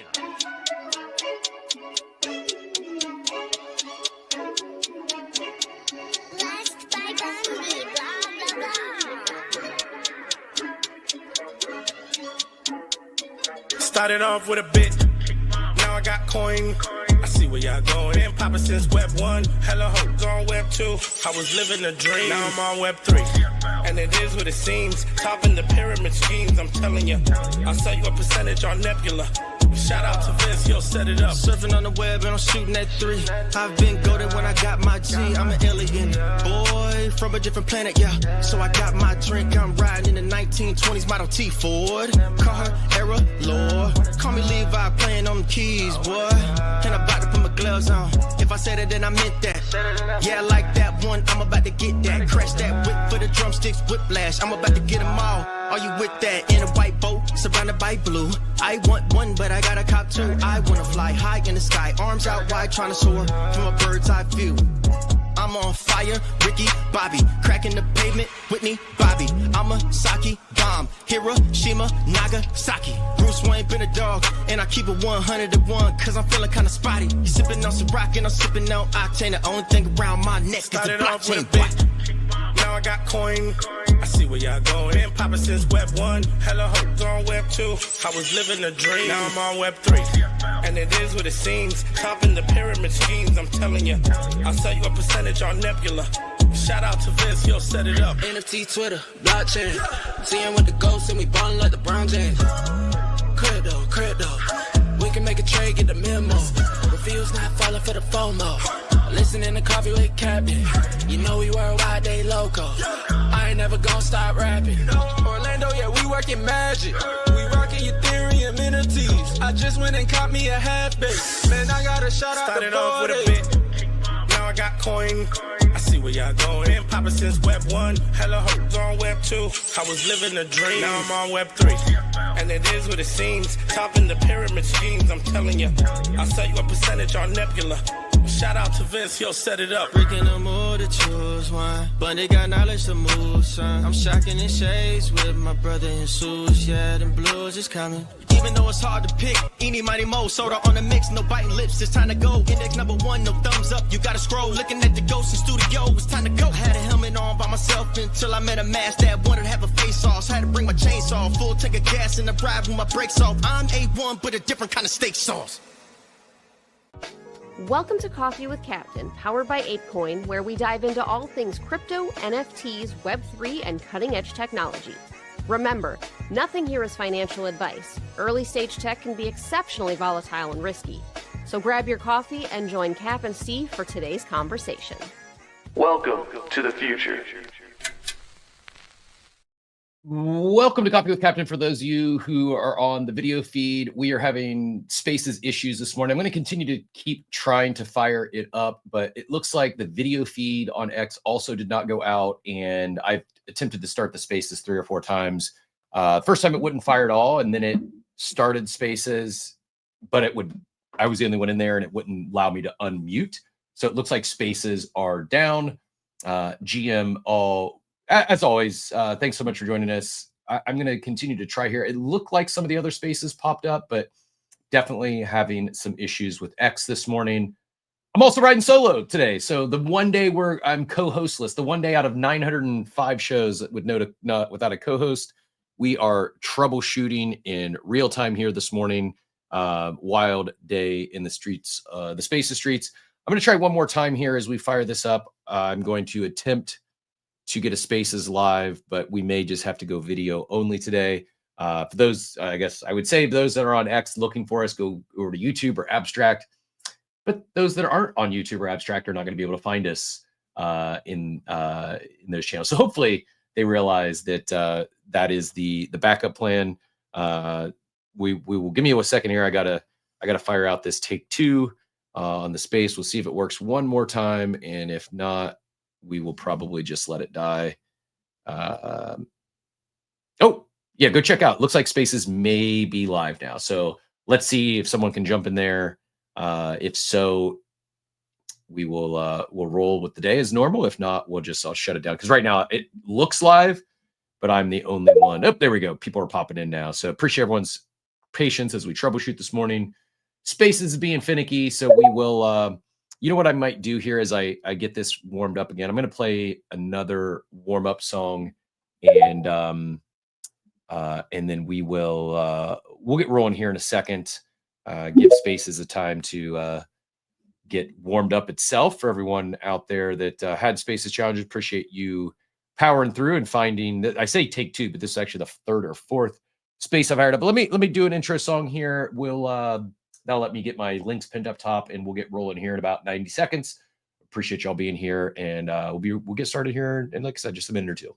conversation. Started off with a bit, now I got coin. I see where y'all going. Been poppin' since Web 1, hella hoes on Web 2. I was living a dream, now I'm on Web 3. And it is what it seems, topping the pyramid schemes, I'm telling you. I'll sell you a percentage on Nebula. Shout out to Vince, he'll set it up. Surfing on the web and I'm shooting at 3. I've been golden when I got my G. I'm an alien boy from a different planet, yeah. So I got my drink, I'm riding in the 1920s Model T Ford. Car era lore. Call me Levi playing on the keys, boy. And I'm about to put my gloves on. If I said it, then I meant that. Yeah, I like that one, I'm about to get that. Crash that whip for the drumsticks, whiplash. I'm about to get them all. Are you with that? In a white boat, surrounded by blue. I want one, but I got a cop too. I wanna fly high in the sky, arms out wide, trying to soar from a bird's eye view. I'm on fire, Ricky, Bobby, cracking the pavement, Whitney, Bobby. I'm a Saki bomb, Hiroshima, Nagasaki. Bruce Wayne been a dog, and I keep it 101, cause I'm feeling kinda spotty. You sipping on some rock, and I'm sipping on octane. The only thing around my neck is the Started off with a blockchain. bit, now I got coin. I see where y'all going. Been poppin' since Web 1, hella hoes on Web 2. I was living a dream, now I'm on Web 3. And it is what it seems, topping the pyramid schemes, I'm telling you. I'll sell you a percentage on Nebula. Shout out to Vince, he'll set it up. NFT, Twitter, blockchain. Seeing with the ghosts and we ballin' like the Brown James. Crypto. We can make a trade, get the memo. Refuse not falling for the FOMO. Listening to Coffee with Captain. You know we worldwide, they loco. I ain't never gonna stop rapping. Orlando, yeah, we working magic. We rocking Ethereum NFTs. I just went and caught me a half base. Man, I gotta shout out Started the off with a boy. bit, now I got coin. I see where y'all going. Been poppin' since Web 1, hella hoes on Web 2. I was living a dream, now I'm on Web 3. And it is what it seems, topping the pyramid schemes, I'm telling you. I'll sell you a percentage on Nebula. Shout out to Vince, he'll set it up. Freaking the mood to choose one, but they got knowledge to move, son. I'm shocking in shades with my brother in suits, yeah, them blues is coming. Even though it's hard to pick, eeny, mighty, mo, soda on the mix, no biting lips, it's time to go. Index number 1, no thumbs up, you gotta scroll. Looking at the ghost in studio, it's time to go. I had a helmet on by myself until I met a mask that wanted to have a face off. So I had to bring my chainsaw, full tank of gas in the ride with my brakes off. I'm A1, but a different kind of steak sauce. Welcome to Coffee with Captain, powered by ApeCoin, where we dive into all things crypto, NFTs, Web3, and cutting-edge technology. Remember, nothing here is financial advice. Early-stage tech can be exceptionally volatile and risky. So grab your coffee and join Cap and Steve for today's conversation. Welcome to the future. Welcome to Coffee with Captain. For those of you who are on the video feed, we are having Spaces issues this morning. I'm going to continue to keep trying to fire it up, but it looks like the video feed on X also did not go out, and I've attempted to start the Spaces 3 or 4 times. First time it wouldn't fire at all, and then it started Spaces, but I was the only one in there, and it wouldn't allow me to unmute. So it looks like Spaces are down. GM all. As always, thanks so much for joining us. I'm going to continue to try here. It looked like some of the other Spaces popped up, but definitely having some issues with X this morning. I'm also riding solo today. So the one day where I'm co-hostless, the one day out of 905 shows without a co-host, we are troubleshooting in real time here this morning. Wild day in the streets, the Spaces streets. I'm going to try one more time here as we fire this up. I'm going to attempt to get a Spaces live, but we may just have to go video only today. For those, I guess I would say those that are on X looking for us, go over to YouTube or Abstract. But those that aren't on YouTube or Abstract are not going to be able to find us in those channels. So hopefully they realize that that is the backup plan. We will give me a second here. I gotta fire out this take 2 on the Space. We'll see if it works one more time, and if not, we will probably just let it die. Oh, yeah, go check out. Looks like Spaces may be live now. So let's see if someone can jump in there. If so, we'll roll with the day as normal. If not, I'll shut it down. Because right now it looks live, but I'm the only one. Oh, there we go. People are popping in now. So appreciate everyone's patience as we troubleshoot this morning. Spaces being finicky, so we will. You know what I might do here as I get this warmed up again. I'm going to play another warm up song, and then we'll get rolling here in a second. Give Spaces a time to get warmed up itself. For everyone out there that had Spaces challenges, appreciate you powering through and finding that. I say take two, but this is actually the third or fourth space I've hired up. But let me do an intro song here. That'll let me get my links pinned up top, and we'll get rolling here in about 90 seconds. Appreciate y'all being here, and we'll get started here in, like I said, just a minute or two.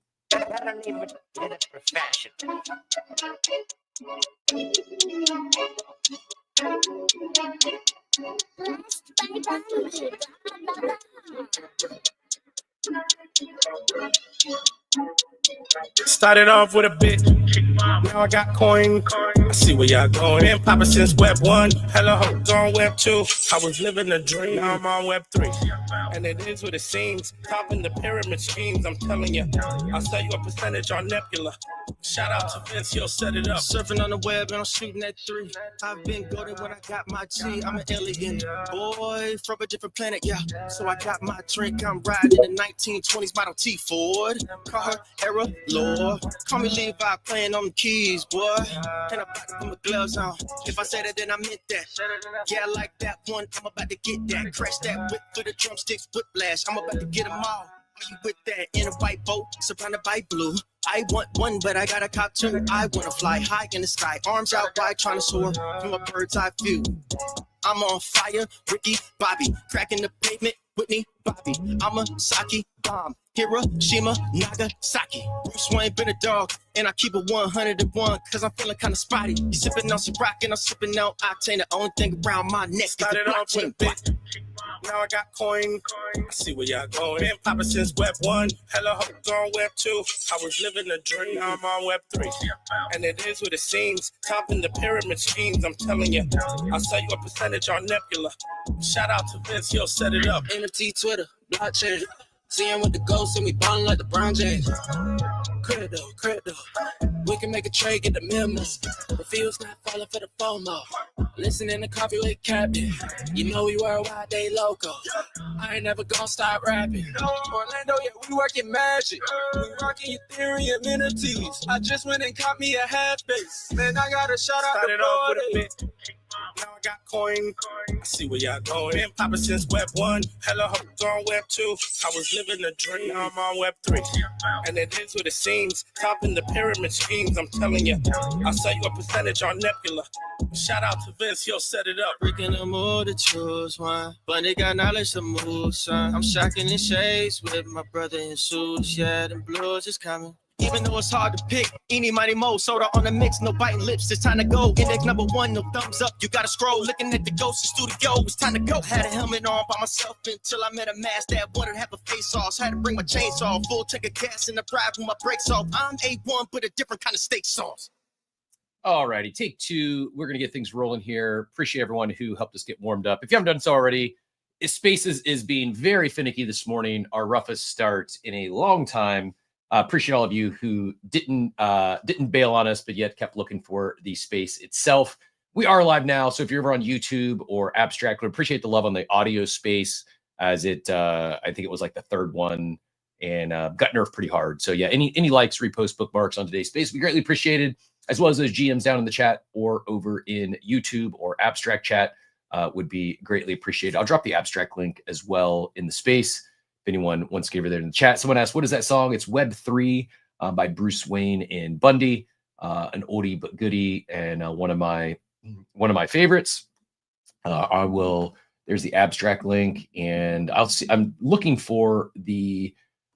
Started off with a bit, now I got coin. I see where y'all going. Been poppin' since Web 1, hella hoes on Web 2. I was living a dream, now I'm on Web 3. And it is what it seems, topping the pyramid schemes, I'm telling you. I'll sell you a percentage on Nebula. Shout out to Vince, he'll set it up. Surfing on the web and I'm shooting at 3. I've been golden when I got my G. I'm an alien boy from a different planet, yeah. So I got my drink. I'm riding in the 1920s Model T Ford. Car era lord. Call me Levi playing on the keys, boy. And I'm about to put my gloves on. If I said it, then I meant that. Yeah, I like that one. I'm about to get that. Crash that whip for the drumsticks, whiplash. I'm about to get them all. Are you with that in a white boat surrounded by blue? I want one, but I got a cop two. I want to fly high in the sky, arms out wide, trying to soar from a bird's eye view. I'm on fire, Ricky, Bobby, cracking the pavement, Whitney, Bobby. I'm a Saki bomb, Hiroshima, Nagasaki. Bruce Wayne been a dog, and I keep it 101, cause I'm feeling kind of spotty. You sipping on some rock, and I'm sipping on octane. The only thing around my neck is the Started off with a blockchain. bit, now I got coin. I see where y'all going. Been poppin' since Web 1, hella hoes on Web 2. I was living a dream, now I'm on Web 3. And it is what it seems, topping the pyramid schemes, I'm telling you. I'll sell you a percentage on Nebula. Shout out to Vince, he'll set it up. NFT, Twitter, blockchain. Seeing with the ghosts and we ballin' like the Brown James. Crypto. We can make a trade, get the memo. The field's not falling for the FOMO. Listening to Coffee with Captain. You know we worldwide, they loco. I ain't never gonna stop rapping. Orlando, yeah, we working magic. We rocking Ethereum entities. I just went and caught me a half base. Man, I got a shout out Started to off with a Brody. bit, now I got coin. I see where y'all going. Been poppin' since Web 1, hella hoes on Web 2. I was living a dream, now I'm on Web 3. And it is what it seems, topping the pyramid schemes, I'm telling you. I'll sell you a percentage on Nebula. Shout out to Vince, he'll set it up. Freaking the mood to choose one, but they got knowledge to move, son. I'm shocking in shades with my brother in suits, yeah, them blues is coming. Even though it's hard to pick, eeny, mighty, mo, soda on the mix, no biting lips, it's time to go. Index number 1, no thumbs up, you gotta scroll. Looking at the ghost in studio, it's time to go. Had a helmet on by myself until I met a mask that wanted to have a face off. Had to bring my chainsaw, full tank of gas in the drive with my brakes off. I'm A1, but a different kind of steak sauce. All righty, take two. We're going to get things rolling here. Appreciate everyone who helped us get warmed up. If you haven't done so already, Spaces is being very finicky this morning. Our roughest start in a long time. Appreciate all of you who didn't bail on us, but yet kept looking for the space itself. We are live now, so if you're ever on YouTube or Abstract, we appreciate the love on the audio space, as it I think it was like the third one, and got nerfed pretty hard. So yeah, any likes, reposts, bookmarks on today's space, we greatly appreciated, as well as those GMs down in the chat or over in YouTube or Abstract chat would be greatly appreciated. I'll drop the Abstract link as well in the space if anyone wants to get over there in the chat. Someone asked, what is that song? It's Web 3 by Bruce Wayne and Bundy, an oldie but goodie, and one of my favorites. There's the Abstract link, and I'm looking for the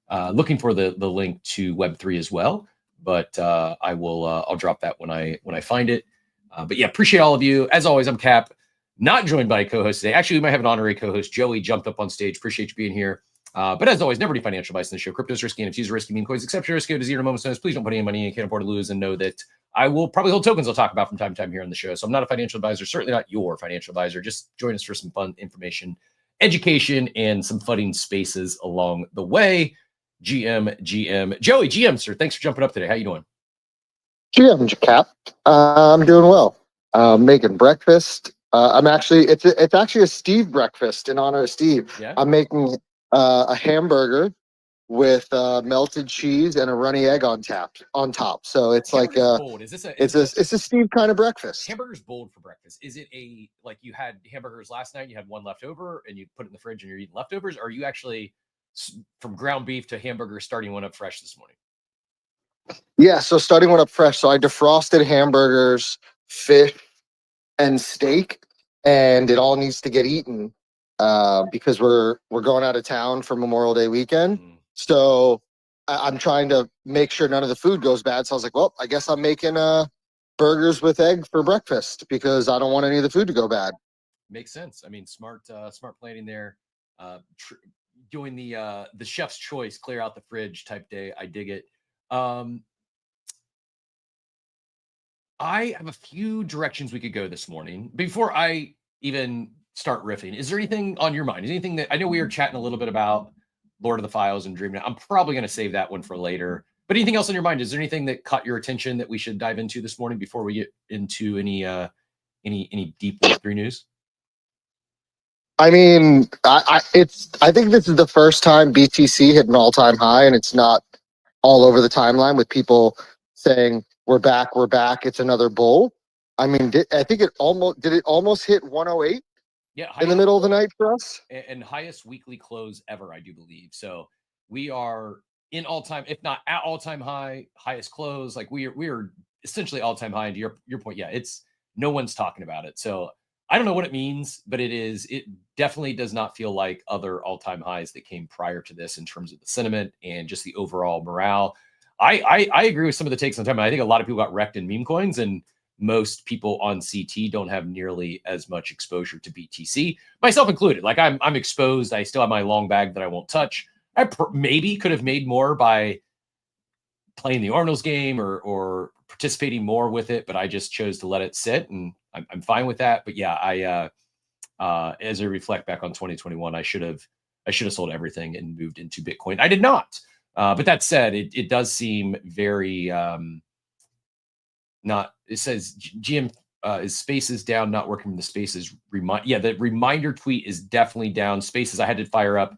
link to Web 3 as well, but I'll drop that when I find it. But yeah, appreciate all of you. As always, I'm Cap, not joined by a co-host today. Actually, we might have an honorary co-host. Joey jumped up on stage. Appreciate you being here. But as always, never any financial advice in the show. Crypto is risky, and NFTs are risky. Meme coins, exception risky to zero moment's notice. Please don't put any money in. You can't afford to lose, and know that I will probably hold tokens I'll talk about from time to time here on the show. So I'm not a financial advisor, certainly not your financial advisor. Just join us for some fun information, education, and some funny spaces along the way. GM, Joey, GM, sir, thanks for jumping up today. How you doing? GM Cap, I'm doing well. making breakfast. It's actually a Steve breakfast in honor of Steve. Yeah. I'm making a hamburger with melted cheese and a runny egg on top. So it's Hamburger's like bold. Is this it's a Steve kind of breakfast. Hamburger's bold for breakfast. Is it like you had hamburgers last night, you had one left over, and you put it in the fridge and you're eating leftovers? Or are you actually from ground beef to hamburger starting one up fresh this morning? Yeah, so starting one up fresh. So I defrosted hamburgers, fish, and steak, and it all needs to get eaten because we're going out of town for Memorial Day weekend. So I'm trying to make sure none of the food goes bad. So I was like, well, I guess I'm making burgers with egg for breakfast because I don't want any of the food to go bad. Makes sense. I mean, smart planning there. Doing the chef's choice, clear out the fridge type day. I dig it. I have a few directions we could go this morning. Before I even start riffing, is there anything on your mind? Is anything that I know we were chatting a little bit about Lord of the Files and Dreaming? I'm probably going to save that one for later. But anything else on your mind? Is there anything that caught your attention that we should dive into this morning before we get into any deep Web3 news? I mean, I think this is the first time BTC hit an all-time high, and it's not all over the timeline with people saying we're back, it's another bull. I mean, I think it almost hit 108 in the middle of the night for us, and highest weekly close ever, I do believe. So we are in all-time, if not at all-time high, highest close. Like we are essentially all-time high. And to your point, yeah, it's no one's talking about it. So I don't know what it means, but it definitely does not feel like other all-time highs that came prior to this in terms of the sentiment and just the overall morale. I agree with some of the takes on time. I think a lot of people got wrecked in meme coins, and most people on CT don't have nearly as much exposure to BTC, myself included. Like I'm exposed. I still have my long bag that I won't touch. I maybe could have made more by playing the Ordinals game or participating more with it, but I just chose to let it sit, and I'm fine with that. But yeah, as I reflect back on 2021, I should have sold everything and moved into Bitcoin. I did not. But that said, it does seem very not. It says GM is Spaces down, not working from the Spaces the reminder tweet is definitely down. Spaces I had to fire up.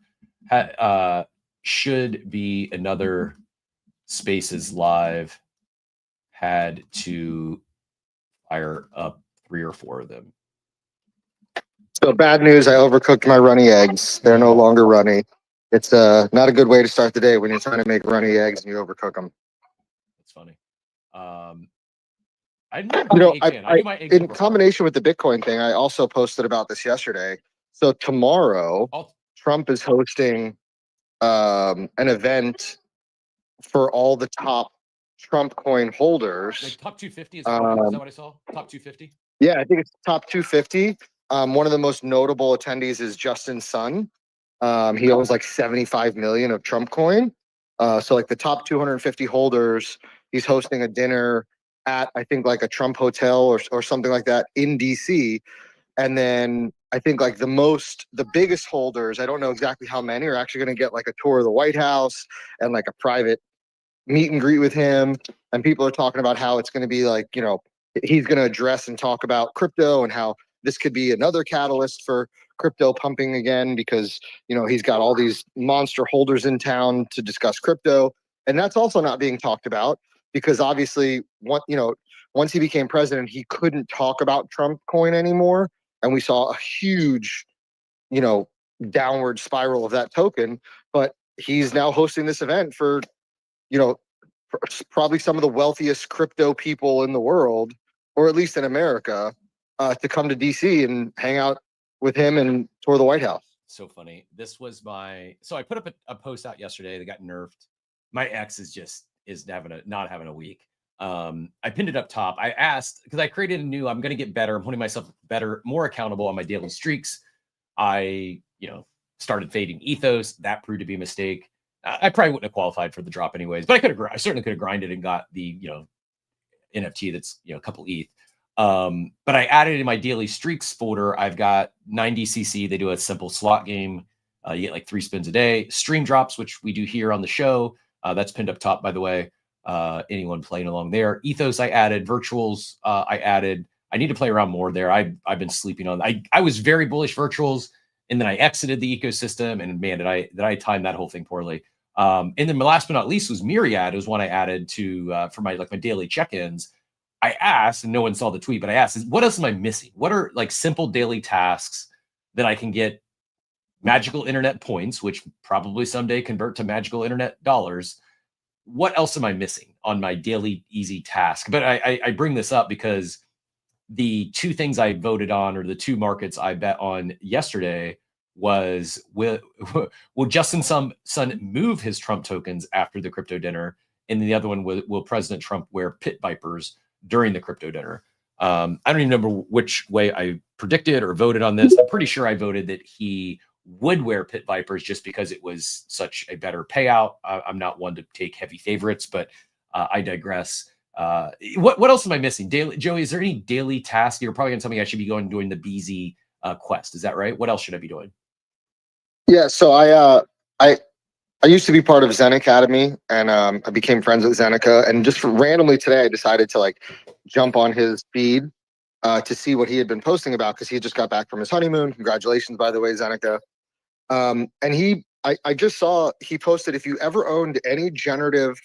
Should be another Spaces live. Had to fire up 3 or 4 of them. So bad news, I overcooked my runny eggs. They're no longer runny. It's not a good way to start the day when you're trying to make runny eggs and you overcook them. That's funny. In combination with the Bitcoin thing, I also posted about this yesterday. So tomorrow, Trump is hosting an event for all the top Trump coin holders. Like top 250 is that what I saw? Top 250? Yeah, I think it's top 250. One of the most notable attendees is Justin's son. He owns like 75 million of Trump coin. So like the top 250 holders, he's hosting a dinner at, I think, like a Trump hotel or something like that in DC. And then I think like the biggest holders, I don't know exactly how many, are actually going to get like a tour of the White House and like a private meet and greet with him. And people are talking about how it's going to be like, he's going to address and talk about crypto and how this could be another catalyst for crypto pumping again, because, he's got all these monster holders in town to discuss crypto. And that's also not being talked about because obviously, once he became president, he couldn't talk about Trump coin anymore. And we saw a huge, downward spiral of that token. But he's now hosting this event for probably some of the wealthiest crypto people in the world, or at least in America, to come to DC and hang out with him and tour the White House. So funny. This was so I put up a post out yesterday that got nerfed. My ex is not having a week. I pinned it up top. I asked, because I created I'm going to get better. I'm holding myself better, more accountable on my daily streaks. I, started fading ethos. That proved to be a mistake. I probably wouldn't have qualified for the drop anyways, but I certainly could have grinded and got the, NFT that's, a couple ETH. But I added in my daily streaks folder. I've got 90cc. They do a simple slot game. You get like 3 spins a day. Stream drops, which we do here on the show. That's pinned up top, by the way. Anyone playing along there. Ethos I added. Virtuals I added. I need to play around more there. I've been sleeping on. I was very bullish virtuals, and then I exited the ecosystem. And man, did I time that whole thing poorly. And then my last but not least was Myriad. It was one I added to for my daily check-ins. I asked, and no one saw the tweet, but I asked, what else am I missing? What are like simple daily tasks that I can get magical internet points, which probably someday convert to magical internet dollars? What else am I missing on my daily easy task? But I bring this up because the two things I voted on, or the two markets I bet on yesterday, was will Justin Sun move his Trump tokens after the crypto dinner, and the other one will President Trump wear pit vipers during the crypto dinner. I don't even remember which way I predicted or voted on this. I'm pretty sure I voted that he would wear pit vipers just because it was such a better payout. I'm not one to take heavy favorites, but I digress. What else am I missing? Daily, Joey, is there any daily task? You're probably going to tell me I should be going doing the BZ quest. Is that right? What else should I be doing? Yeah, so I used to be part of Zen Academy, and I became friends with Zeneca. And just randomly today, I decided to jump on his feed to see what he had been posting about, because he had just got back from his honeymoon. Congratulations, by the way, Zeneca. And I just saw he posted, if you ever owned any generative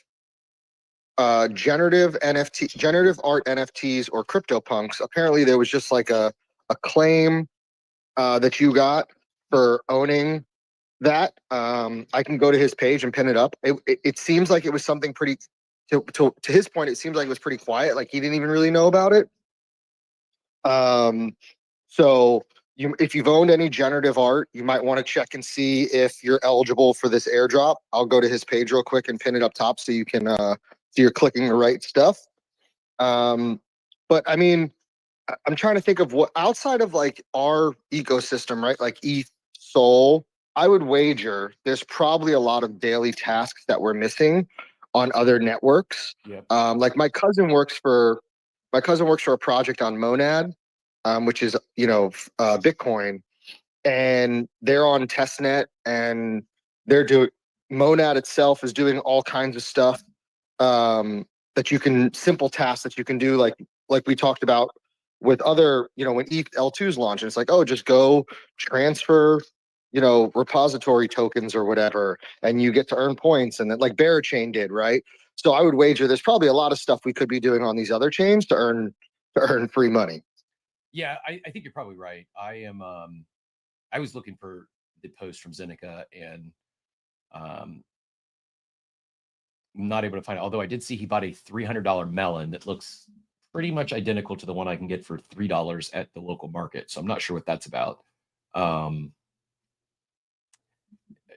art NFTs or CryptoPunks, apparently there was just a claim that you got for owning that. I can go to his page and pin it up. It seems like it was something pretty, to his point, it seems like it was pretty quiet. Like he didn't even really know about it. So if you've owned any generative art, you might want to check and see if you're eligible for this airdrop. I'll go to his page real quick and pin it up top so you can so you're clicking the right stuff. But I mean, I'm trying to think of what outside of our ecosystem, right? Like ETH, Sol, I would wager there's probably a lot of daily tasks that we're missing on other networks. Yep. Like my cousin works for a project on Monad, which is Bitcoin, and they're on testnet, and they're doing Monad itself is doing all kinds of stuff that you can simple tasks that you can do like we talked about with other when ETH L2's launch, and it's like, oh, just go transfer repository tokens or whatever, and you get to earn points, and then like Barachain did, right? So I would wager there's probably a lot of stuff we could be doing on these other chains to earn free money. Yeah, I think you're probably right. I was looking for the post from Zeneca, and not able to find it. Although I did see he bought a $300 melon that looks pretty much identical to the one I can get for $3 at the local market. So I'm not sure what that's about.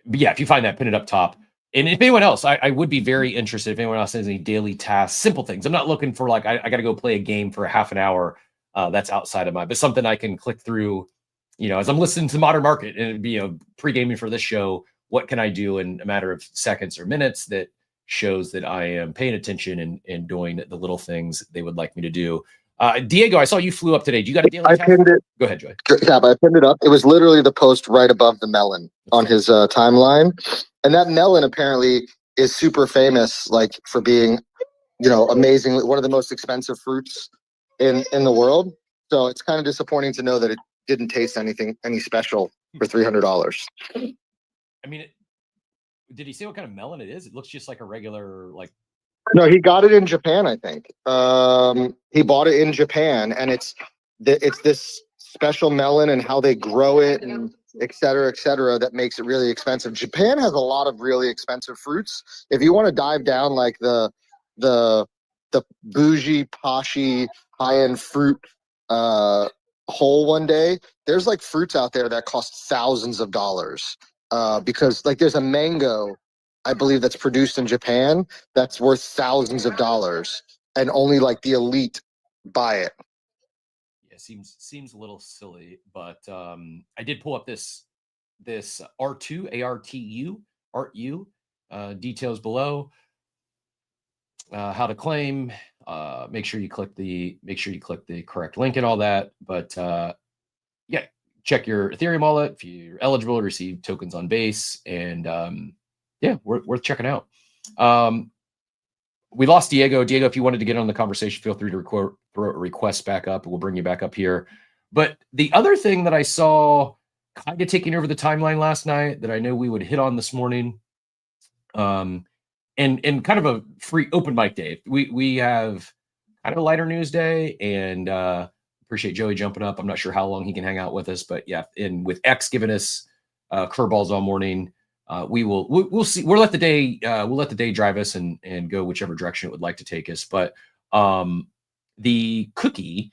But yeah, if you find that, pin it up top. And if anyone else, I would be very interested if anyone else has any daily tasks, simple things. I'm not looking for I got to go play a game for a half an hour. That's outside of but something I can click through, as I'm listening to Modern Market and it'd be pre-gaming for this show. What can I do in a matter of seconds or minutes that shows that I am paying attention and doing the little things they would like me to do? Diego, I saw you flew up today. Do you got a daily task? I pinned it. Go ahead, Joy. Yeah, but I pinned it up. It was literally the post right above the melon on his timeline. And that melon apparently is super famous, for being, amazingly one of the most expensive fruits in the world. So it's kind of disappointing to know that it didn't taste any special for $300. I mean, did he say what kind of melon it is? It looks just like a regular, No, he got it in Japan, I think. He bought it in Japan, and it's this special melon and how they grow it and et cetera, that makes it really expensive. Japan has a lot of really expensive fruits. If you want to dive down the bougie, poshy, high-end fruit hole one day, there's fruits out there that cost thousands of dollars because there's a mango, I believe, that's produced in Japan that's worth thousands of dollars, and only the elite buy it. Yeah, seems a little silly, but I did pull up this R2 ARTU details below. How to claim. Make sure you click the correct link and all that. But yeah, check your Ethereum wallet if you're eligible to receive tokens on base, and yeah, worth checking out. we lost Diego. Diego, if you wanted to get on the conversation, feel free to throw a request back up. We'll bring you back up here. But the other thing that I saw kind of taking over the timeline last night that I know we would hit on this morning, and kind of a free open mic day. We have kind of a lighter news day, and appreciate Joey jumping up. I'm not sure how long he can hang out with us, but yeah, and with X giving us curveballs all morning, we'll see. We'll let the day drive us and go whichever direction it would like to take us. But the Cookie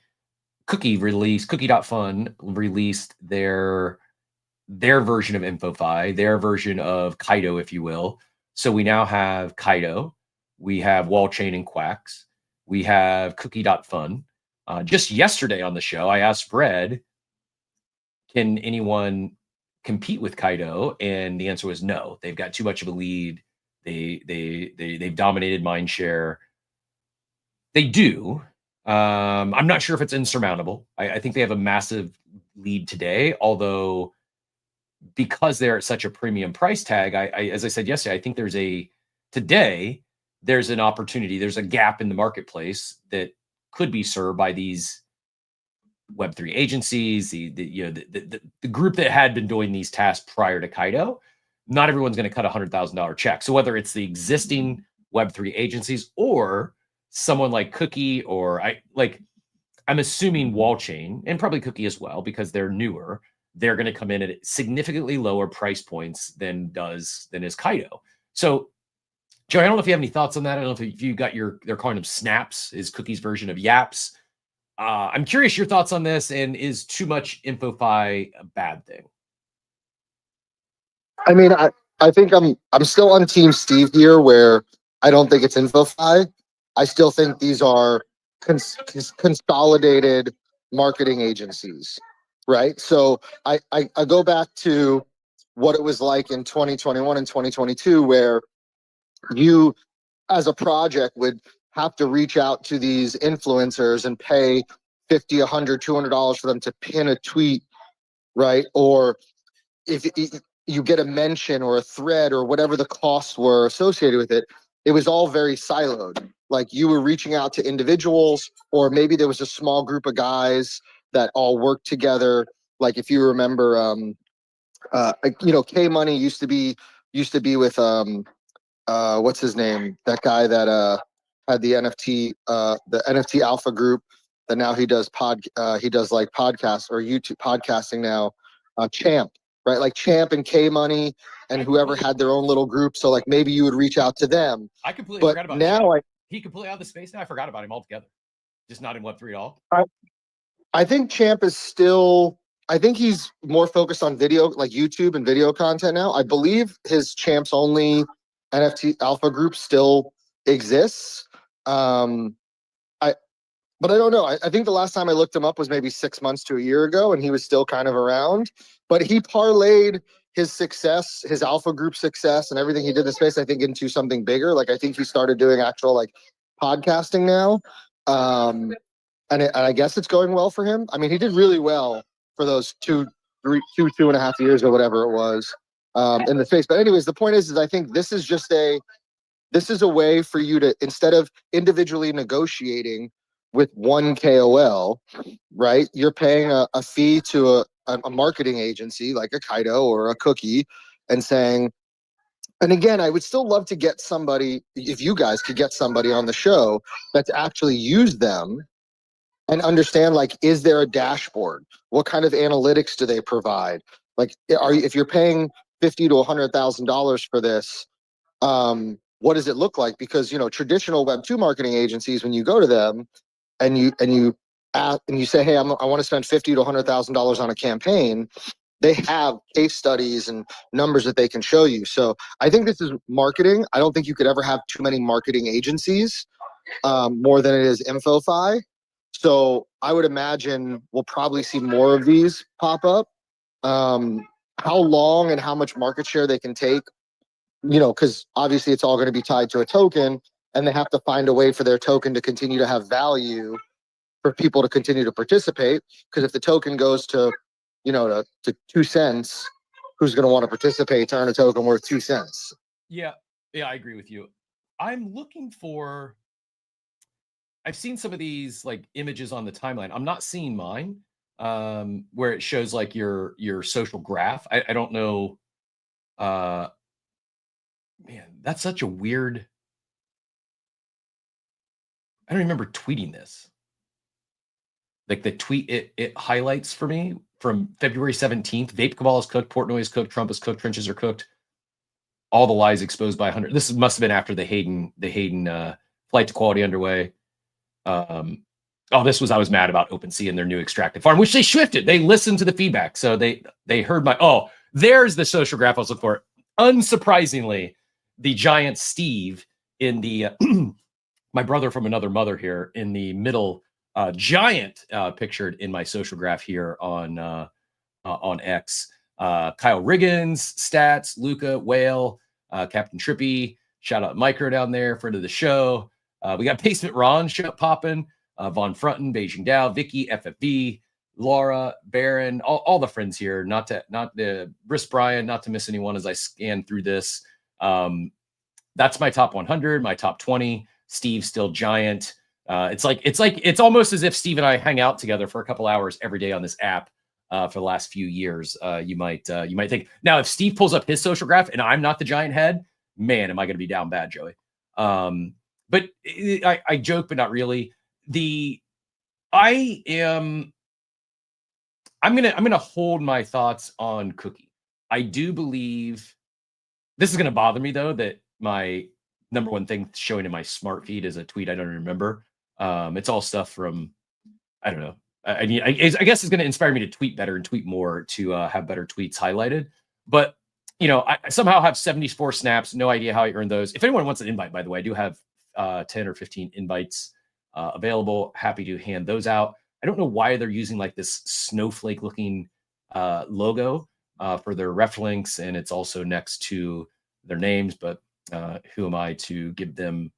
release, Cookie.fun released their version of InfoFi, their version of Kaito, if you will. So we now have Kaito, we have Wallchain and Quacks, we have Cookie.fun. Just yesterday on the show, I asked Fred, can anyone compete with Kaito? And the answer was no. They've got too much of a lead. They've dominated mindshare. They do. I'm not sure if it's insurmountable. I think they have a massive lead today, although because they're at such a premium price tag, I as I said yesterday, I think there's an opportunity, there's a gap in the marketplace that could be served by these Web3 agencies, the group that had been doing these tasks prior to Kaito. Not everyone's going to cut $100,000 check. So whether it's the existing Web3 agencies or someone like Cookie, or I'm assuming Wallchain and probably Cookie as well, because they're newer, they're going to come in at significantly lower price points than is Kaito. So, Joe, I don't know if you have any thoughts on that. I don't know if you got they're calling them snaps, is Cookie's version of yaps. I'm curious your thoughts on this, and is too much InfoFi a bad thing? I mean, I think I'm still on Team Steve here, where I don't think it's InfoFi. I still think these are consolidated marketing agencies, right? So I go back to what it was like in 2021 and 2022, where you, as a project, would have to reach out to these influencers and pay $50, $100, $200 for them to pin a tweet, right? Or if you get a mention or a thread or whatever the costs were associated with it, it was all very siloed. Like, you were reaching out to individuals, or maybe there was a small group of guys that all worked together. Like, if you remember, K Money used to be with what's his name? That guy that had the NFT Alpha group, that now he does like podcasts or YouTube podcasting now. Champ, right? Like Champ and K Money and whoever had their own little group. So like maybe you would reach out to them. I completely forgot about now. He completely out of the space now. I forgot about him altogether. Just not in Web3 at all. I think Champ is still. I think he's more focused on video, like YouTube and video content now. I believe his Champ's only NFT Alpha group still exists. But I don't know. I think the last time I looked him up was maybe 6 months to a year ago, and he was still kind of around. But he parlayed his success, his Alpha group success, and everything he did in the space, I think, into something bigger. Like, I think he started doing actual like podcasting now, and I guess it's going well for him. I mean, he did really well for those 2.5 years or whatever it was in the space. But anyways, the point is I think this is a way for you to, instead of individually negotiating with one KOL, right? You're paying a fee to a marketing agency like a Kaito or a Cookie, and saying, and again, I would still love to get somebody, if you guys could get somebody on the show that's actually used them and understand, like, is there a dashboard? What kind of analytics do they provide? Like, if you're paying $50,000 to $100,000 for this, what does it look like? Because, traditional Web2 marketing agencies, when you go to them and you say, hey, I want to spend $50,000 to $100,000 on a campaign, they have case studies and numbers that they can show you. So I think this is marketing. I don't think you could ever have too many marketing agencies, more than it is InfoFi. So I would imagine we'll probably see more of these pop up. How long and how much market share they can take, because obviously it's all going to be tied to a token, and they have to find a way for their token to continue to have value for people to continue to participate. Because if the token goes to 2 cents, who's going to want to participate to earn a token worth 2 cents? Yeah, I agree with you. I'm looking for. I've seen some of these like images on the timeline. I'm not seeing mine, where it shows like your social graph. I don't know. Man, that's such a weird. I don't remember tweeting this. Like the tweet, it highlights for me from February 17th. Vape cabal is cooked, Portnoy is cooked, Trump is cooked, trenches are cooked. All the lies exposed by 100. This must have been after the Hayden flight to quality underway. This was I was mad about OpenSea and their new extractive farm, which they shifted. They listened to the feedback, so they heard my. Oh, there's the social graph I was looking for. Unsurprisingly, the giant Steve in the my brother from another mother here in the middle, giant pictured in my social graph here on X. Kyle Riggins, stats, Luca, Whale, Captain Trippy, shout out Micro down there, friend of the show. We got Basement Ron popping, Von Frunton, Beijing Dow, Vicky, FFB, Laura, Baron, all the friends here. Not the Briss Brian, not to miss anyone as I scan through this. That's my top 100, my top 20. Steve still giant. It's almost as if Steve and I hang out together for a couple hours every day on this app for the last few years. You might think now if Steve pulls up his social graph and I'm not the giant head, man, am I going to be down bad, Joey? But I joke, but not really. I'm gonna hold my thoughts on Cookie. I do believe this is gonna bother me though, that my number one thing showing in my smart feed is a tweet I don't remember. It's all stuff from I don't know. I guess it's gonna inspire me to tweet better and tweet more to have better tweets highlighted. But I somehow have 74 snaps. No idea how I earned those. If anyone wants an invite, by the way, I do have 10 or 15 invites available. Happy to hand those out. I don't know why they're using like this snowflake looking logo for their ref links, and it's also next to their names, but who am I to give them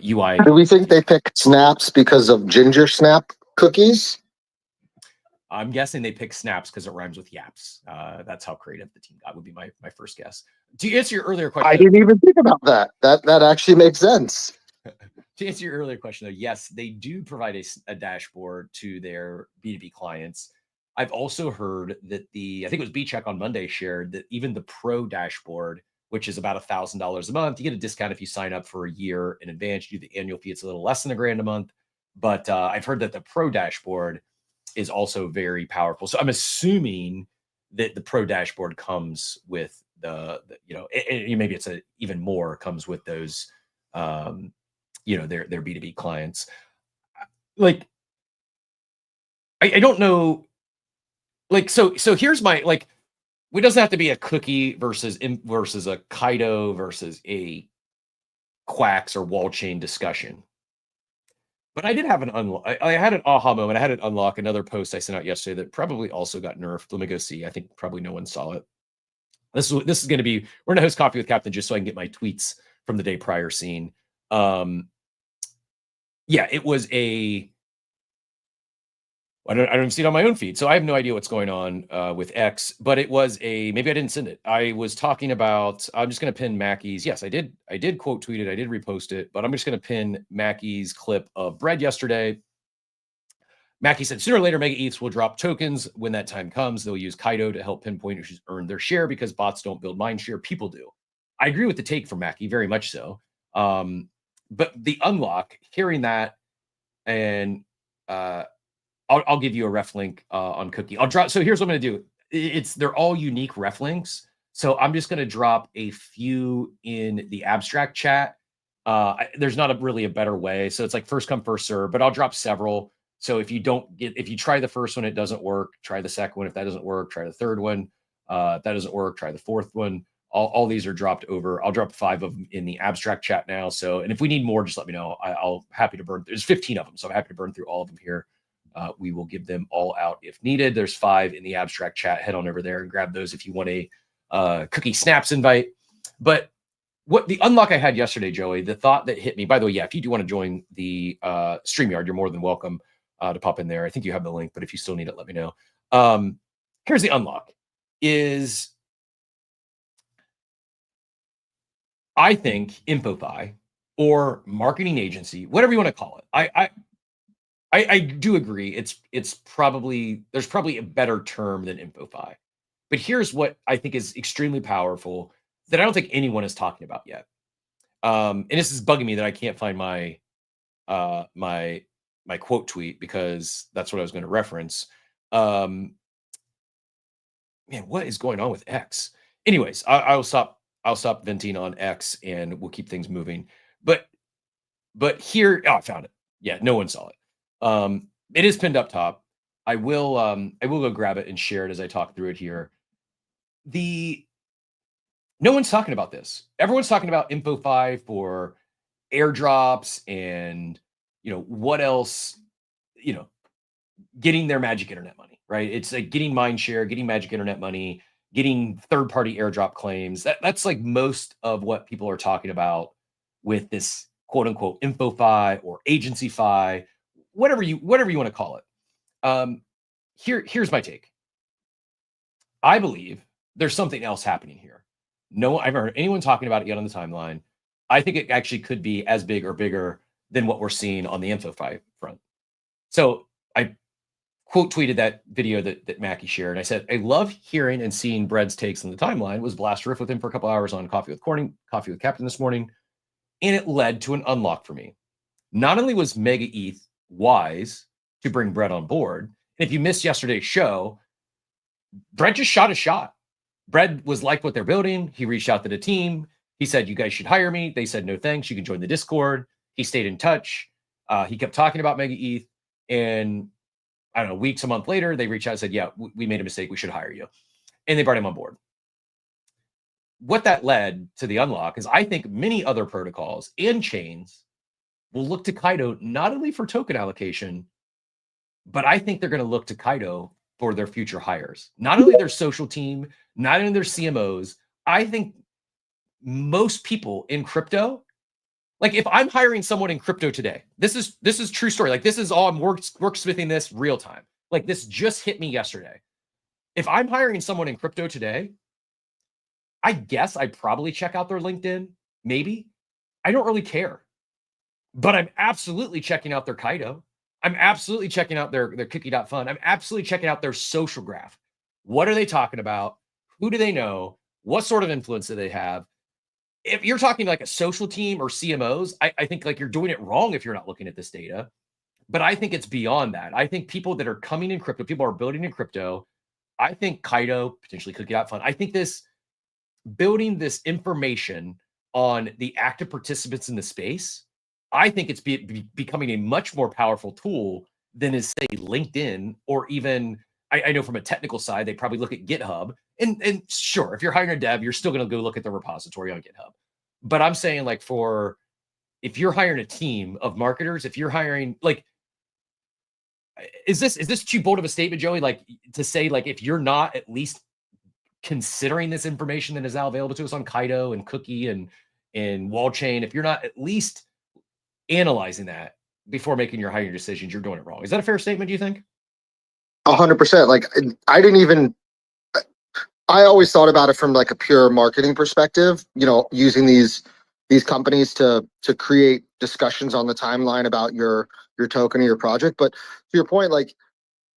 UI? Do we think they picked snaps because of ginger snap cookies? I'm guessing they picked snaps because it rhymes with yaps. That's how creative the team got, would be my first guess. To answer your earlier question, I didn't even think about that. That actually makes sense. To answer your earlier question, though, yes, they do provide a dashboard to their B2B clients. I've also heard that I think it was B-Check on Monday shared that even the Pro dashboard, which is about $1,000 a month, you get a discount if you sign up for a year in advance. You do the annual fee, it's a little less than $1,000 a month. But I've heard that the Pro dashboard is also very powerful. So I'm assuming that the Pro dashboard comes with maybe it's even more comes with those their B2B clients. Like, I don't know. Like, so here's my, like, it doesn't have to be a Cookie versus a Kaito versus a Quacks or wall chain discussion. But I did have I had an aha moment. I had it unlock another post I sent out yesterday that probably also got nerfed. Let me go see. I think probably no one saw it. This is going to be, we're going to host Coffee with Captain just so I can get my tweets from the day prior seen. Yeah, it was I don't see it on my own feed, so I have no idea what's going on with X, but it was maybe I didn't send it. I was talking about, I'm just going to pin Mackey's. Yes, I did quote tweet it. I did repost it, but I'm just going to pin Mackey's clip of bread yesterday. Mackey said, sooner or later, Mega ETHs will drop tokens. When that time comes, they'll use Kaito to help pinpoint who's earned their share because bots don't build mind share. People do. I agree with the take from Mackey, very much so. But the unlock, hearing that, and I'll give you a ref link on Cookie. I'll drop. So here's what I'm going to do. They're all unique ref links. So I'm just going to drop a few in the abstract chat. There's not really a better way. So it's like first come, first serve, but I'll drop several. So if you try the first one, it doesn't work, try the second one. If that doesn't work, try the third one. If that doesn't work, try the fourth one. All these are dropped over. I'll drop 5 of them in the abstract chat now. So, and if we need more, just let me know. I'll happy to burn. There's 15 of them. So I'm happy to burn through all of them here. We will give them all out if needed. There's 5 in the abstract chat. Head on over there and grab those if you want a Cookie Snaps invite. But what the unlock I had yesterday, Joey, the thought that hit me, by the way, yeah, if you do want to join the StreamYard, you're more than welcome to pop in there. I think you have the link, but if you still need it, let me know. Here's the unlock is, I think InfoFi or marketing agency, whatever you want to call it. I do agree. It's probably, there's probably a better term than InfoFi. But here's what I think is extremely powerful that I don't think anyone is talking about yet. And this is bugging me that I can't find my my quote tweet, because that's what I was going to reference. Man, what is going on with X? Anyways, I'll stop venting on X and we'll keep things moving. But here, I found it. Yeah, no one saw it. It is pinned up top. I will go grab it and share it as I talk through it here. No one's talking about this. Everyone's talking about InfoFi for airdrops and, what else, getting their magic internet money, right? It's like getting mind share, getting magic internet money, getting third-party airdrop claims. That's like most of what people are talking about with this quote unquote InfoFi or agency fi, whatever you want to call it. Here's my take. I believe there's something else happening here. No, I haven't heard anyone talking about it yet on the timeline. I think it actually could be as big or bigger than what we're seeing on the InfoFi front. So I quote tweeted that video that Mackie shared. I said, I love hearing and seeing Bread's takes on the timeline. Was blast riff with him for a couple hours on Coffee with Captain this morning. And it led to an unlock for me. Not only was Mega ETH wise to bring Bread on board, and if you missed yesterday's show, Bread just shot a shot. Bread was like what they're building. He reached out to the team. He said, you guys should hire me. They said, no, thanks. You can join the Discord. He stayed in touch. He kept talking about Mega ETH. And I don't know, weeks, a month later, they reached out and said, yeah, we made a mistake. We should hire you. And they brought him on board. What that led to the unlock is I think many other protocols and chains will look to Kaito not only for token allocation, but I think they're going to look to Kaito for their future hires. Not only their social team, not only their CMOs. I think most people in crypto, like if I'm hiring someone in crypto today, this is true story. Like this is all, I'm worksmithing this real time. Like this just hit me yesterday. If I'm hiring someone in crypto today, I guess I'd probably check out their LinkedIn. Maybe. I don't really care. But I'm absolutely checking out their Kaito. I'm absolutely checking out their Cookie.fun. I'm absolutely checking out their social graph. What are they talking about? Who do they know? What sort of influence do they have? If you're talking like a social team or CMOs, I think like you're doing it wrong if you're not looking at this data. But I think it's beyond that. I think people that are coming in crypto, people are building in crypto. I think Kaito, potentially Cookie.fun. I think building this information on the active participants in the space, I think it's becoming a much more powerful tool than is, say, LinkedIn, or even, I know from a technical side, they probably look at GitHub. And sure, if you're hiring a dev, you're still going to go look at the repository on GitHub. But I'm saying like if you're hiring a team of marketers, if you're hiring, like, is this too bold of a statement, Joey? Like to say like, if you're not at least considering this information that is now available to us on Kaito and Cookie and Wallchain, if you're not at least analyzing that before making your hiring decisions, you're doing it wrong. Is that a fair statement, do you think? 100%. Like I always thought about it from like a pure marketing perspective, using these companies to create discussions on the timeline about your token or your project. But to your point, like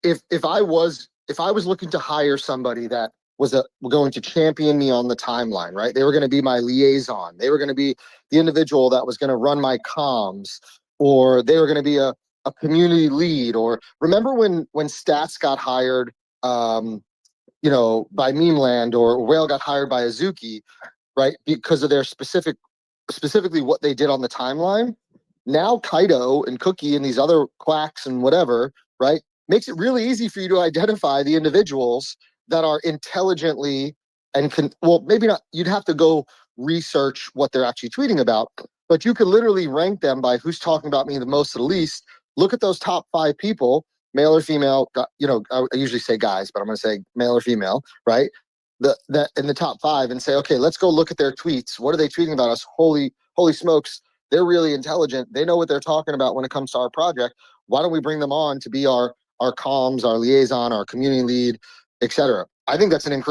if I was looking to hire somebody that was going to champion me on the timeline, right? They were going to be my liaison. They were going to be the individual that was going to run my comms, or they were going to be a community lead. Or remember when Stats got hired, by Memeland, or Whale got hired by Azuki, right? Because of their specifically what they did on the timeline. Now Kaito and Cookie and these other quacks and whatever, right, makes it really easy for you to identify the individuals that are intelligently and maybe not, you'd have to go research what they're actually tweeting about, but you could literally rank them by who's talking about me the most to the least. Look at those top 5 people, male or female, I usually say guys, but I'm going to say male or female, right? That in the top 5, and say, okay, let's go look at their tweets. What are they tweeting about us? Holy smokes. They're really intelligent. They know what they're talking about when it comes to our project. Why don't we bring them on to be our comms, our liaison, our community lead, etc. I think that's an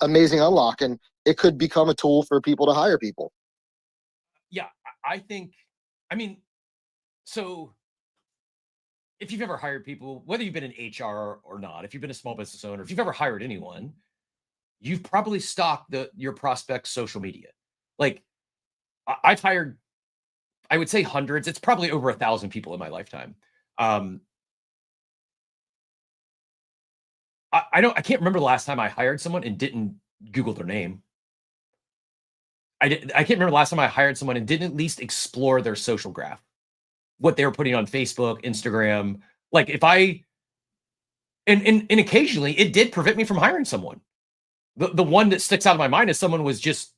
amazing unlock, and it could become a tool for people to hire people. Yeah, I think I mean, so if you've ever hired people, whether you've been in HR or not, if you've been a small business owner, if you've ever hired anyone, you've probably stalked your prospect's social media. Like I've hired, I would say hundreds. It's probably over 1,000 people in my lifetime. I can't remember the last time I hired someone and didn't Google their name. I can't remember the last time I hired someone and didn't at least explore their social graph, what they were putting on Facebook, Instagram. Like if I, and occasionally it did prevent me from hiring someone. The one that sticks out of my mind is someone was just,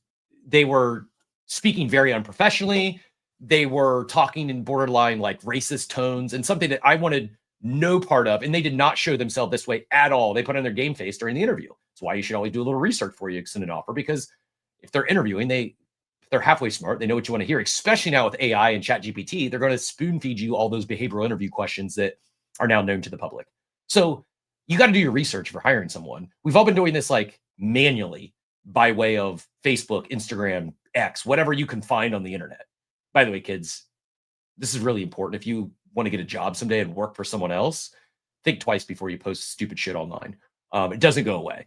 they were speaking very unprofessionally. They were talking in borderline like racist tones and something that I wanted no part of. And they did not show themselves this way at all. They put on their game face during the interview. That's why you should always do a little research before you extend an offer, because if they're interviewing, they're halfway smart. They know what you want to hear, especially now with AI and ChatGPT. They're going to spoon feed you all those behavioral interview questions that are now known to the public. So you got to do your research for hiring someone. We've all been doing this like manually by way of Facebook, Instagram, X, whatever you can find on the internet. By the way, kids, this is really important. If you want to get a job someday and work for someone else, think twice before you post stupid shit online. It doesn't go away.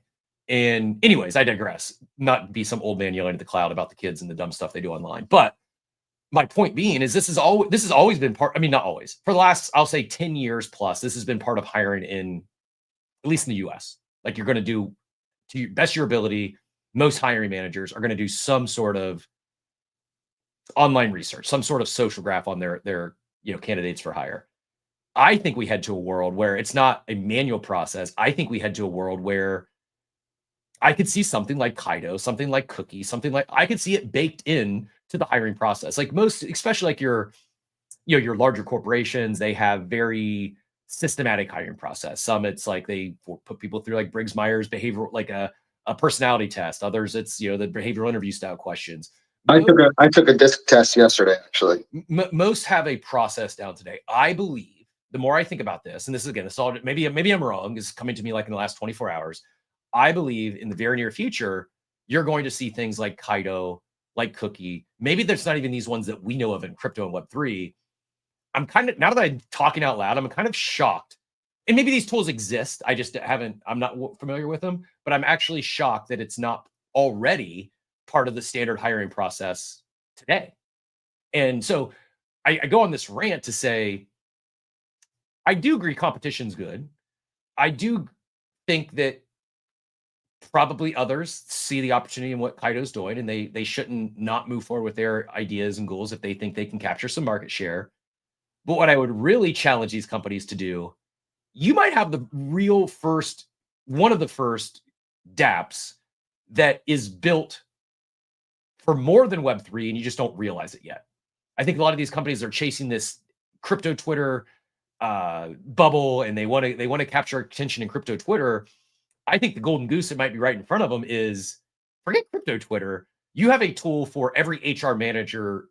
And anyways, I digress. Not be some old man yelling at the cloud about the kids and the dumb stuff they do online. But my point being is this has always been part, I mean, not always. For the last, I'll say 10 years plus, this has been part of hiring in, at least in the US. Like you're going to do, to your best of your ability, most hiring managers are going to do some sort of online research, some sort of social graph on their candidates for hire. I think we head to a world where it's not a manual process. I think we head to a world where I could see something like Kaito, something like Cookie, something like, I could see it baked in to the hiring process. Like most, especially like your larger corporations, they have very systematic hiring process. Some it's like they put people through like Briggs-Myers behavioral, like a personality test. Others it's, the behavioral interview style questions. I took a disc test yesterday, actually. Most have a process down today. I believe the more I think about this, and this is again, this all maybe I'm wrong. This is coming to me like in the last 24 hours. I believe in the very near future, you're going to see things like Kaito, like Cookie. Maybe there's not even these ones that we know of in crypto and Web3. I'm kind of, now that I'm talking out loud, I'm kind of shocked. And maybe these tools exist. I'm not familiar with them, but I'm actually shocked that it's not already part of the standard hiring process today. And so I go on this rant to say, I do agree competition's good. I do think that probably others see the opportunity in what Kaito's doing, and they shouldn't not move forward with their ideas and goals if they think they can capture some market share. But what I would really challenge these companies to do, you might have one of the first dApps that is built for more than Web3, and you just don't realize it yet. I think a lot of these companies are chasing this crypto Twitter bubble, and they want to capture attention in crypto Twitter. I think the golden goose that might be right in front of them is, forget crypto Twitter. You have a tool for every HR manager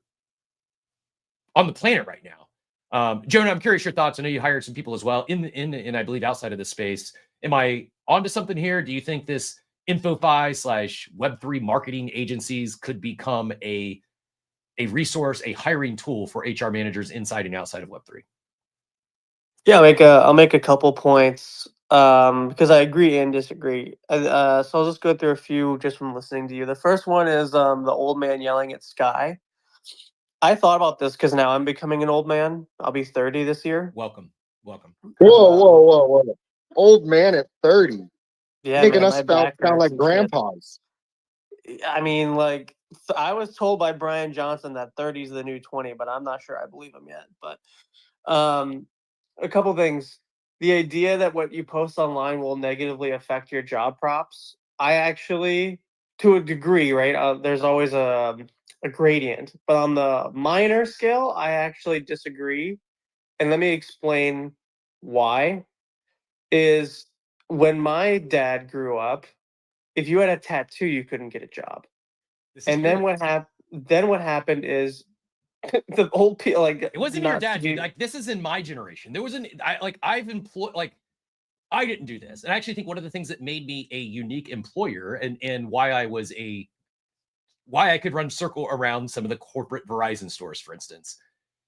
on the planet right now. Jonah, I'm curious your thoughts. I know you hired some people as well in I believe outside of this space. Am I onto something here? Do you think this InfoFi / Web3 marketing agencies could become a resource, a hiring tool for HR managers inside and outside of Web3? Yeah, I'll make a couple points because I agree and disagree. So I'll just go through a few just from listening to you. The first one is the old man yelling at Sky. I thought about this because now I'm becoming an old man. I'll be 30 this year. Welcome. Whoa. Old man at 30. Yeah, Making man, us sound like grandpas. I mean, like, I was told by Brian Johnson that 30 is the new 20, but I'm not sure I believe him yet. But a couple things. The idea that what you post online will negatively affect your job props, I actually, to a degree, right? There's always a gradient. But on the minor scale, I actually disagree. And let me explain why. Is when my dad grew up, if you had a tattoo, you couldn't get a job. And then what happened is the old people, like, it wasn't your dad, dude. Like, this is in my generation. There was I've employed, like, I didn't do this. And I actually think one of the things that made me a unique employer and why I could run circle around some of the corporate Verizon stores, for instance,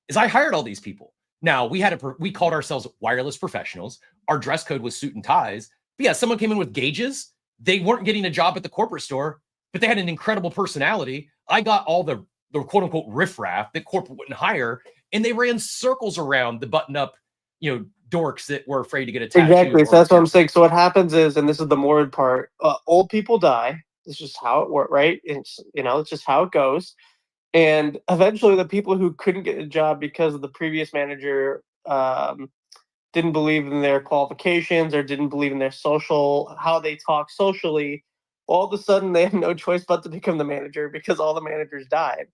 is I hired all these people. Now we called ourselves wireless professionals. Our dress code was suit and ties. But yeah, someone came in with gauges. They weren't getting a job at the corporate store, but they had an incredible personality. I got all the quote unquote riffraff that corporate wouldn't hire, and they ran circles around the button up, dorks that were afraid to get a tattoo. Exactly. So that's what I'm saying. So what happens is, and this is the morbid part, old people die. It's just how it works, right? It's just how it goes. And eventually the people who couldn't get a job because of the previous manager didn't believe in their qualifications or didn't believe in their how they talk socially, all of a sudden they have no choice but to become the manager because all the managers died.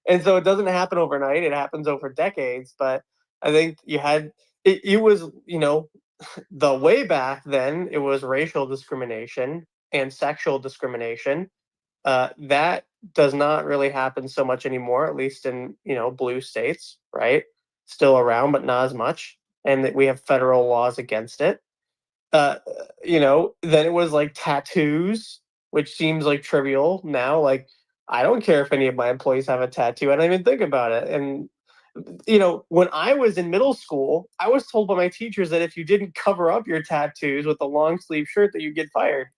And so it doesn't happen overnight. It happens over decades. But I think it was, the way back then, it was racial discrimination and sexual discrimination. That does not really happen so much anymore, at least in, blue states, right? Still around, but not as much. And that we have federal laws against it. Then it was like tattoos, which seems like trivial now. Like, I don't care if any of my employees have a tattoo. I don't even think about it. And, when I was in middle school, I was told by my teachers that if you didn't cover up your tattoos with a long sleeve shirt that you'd get fired.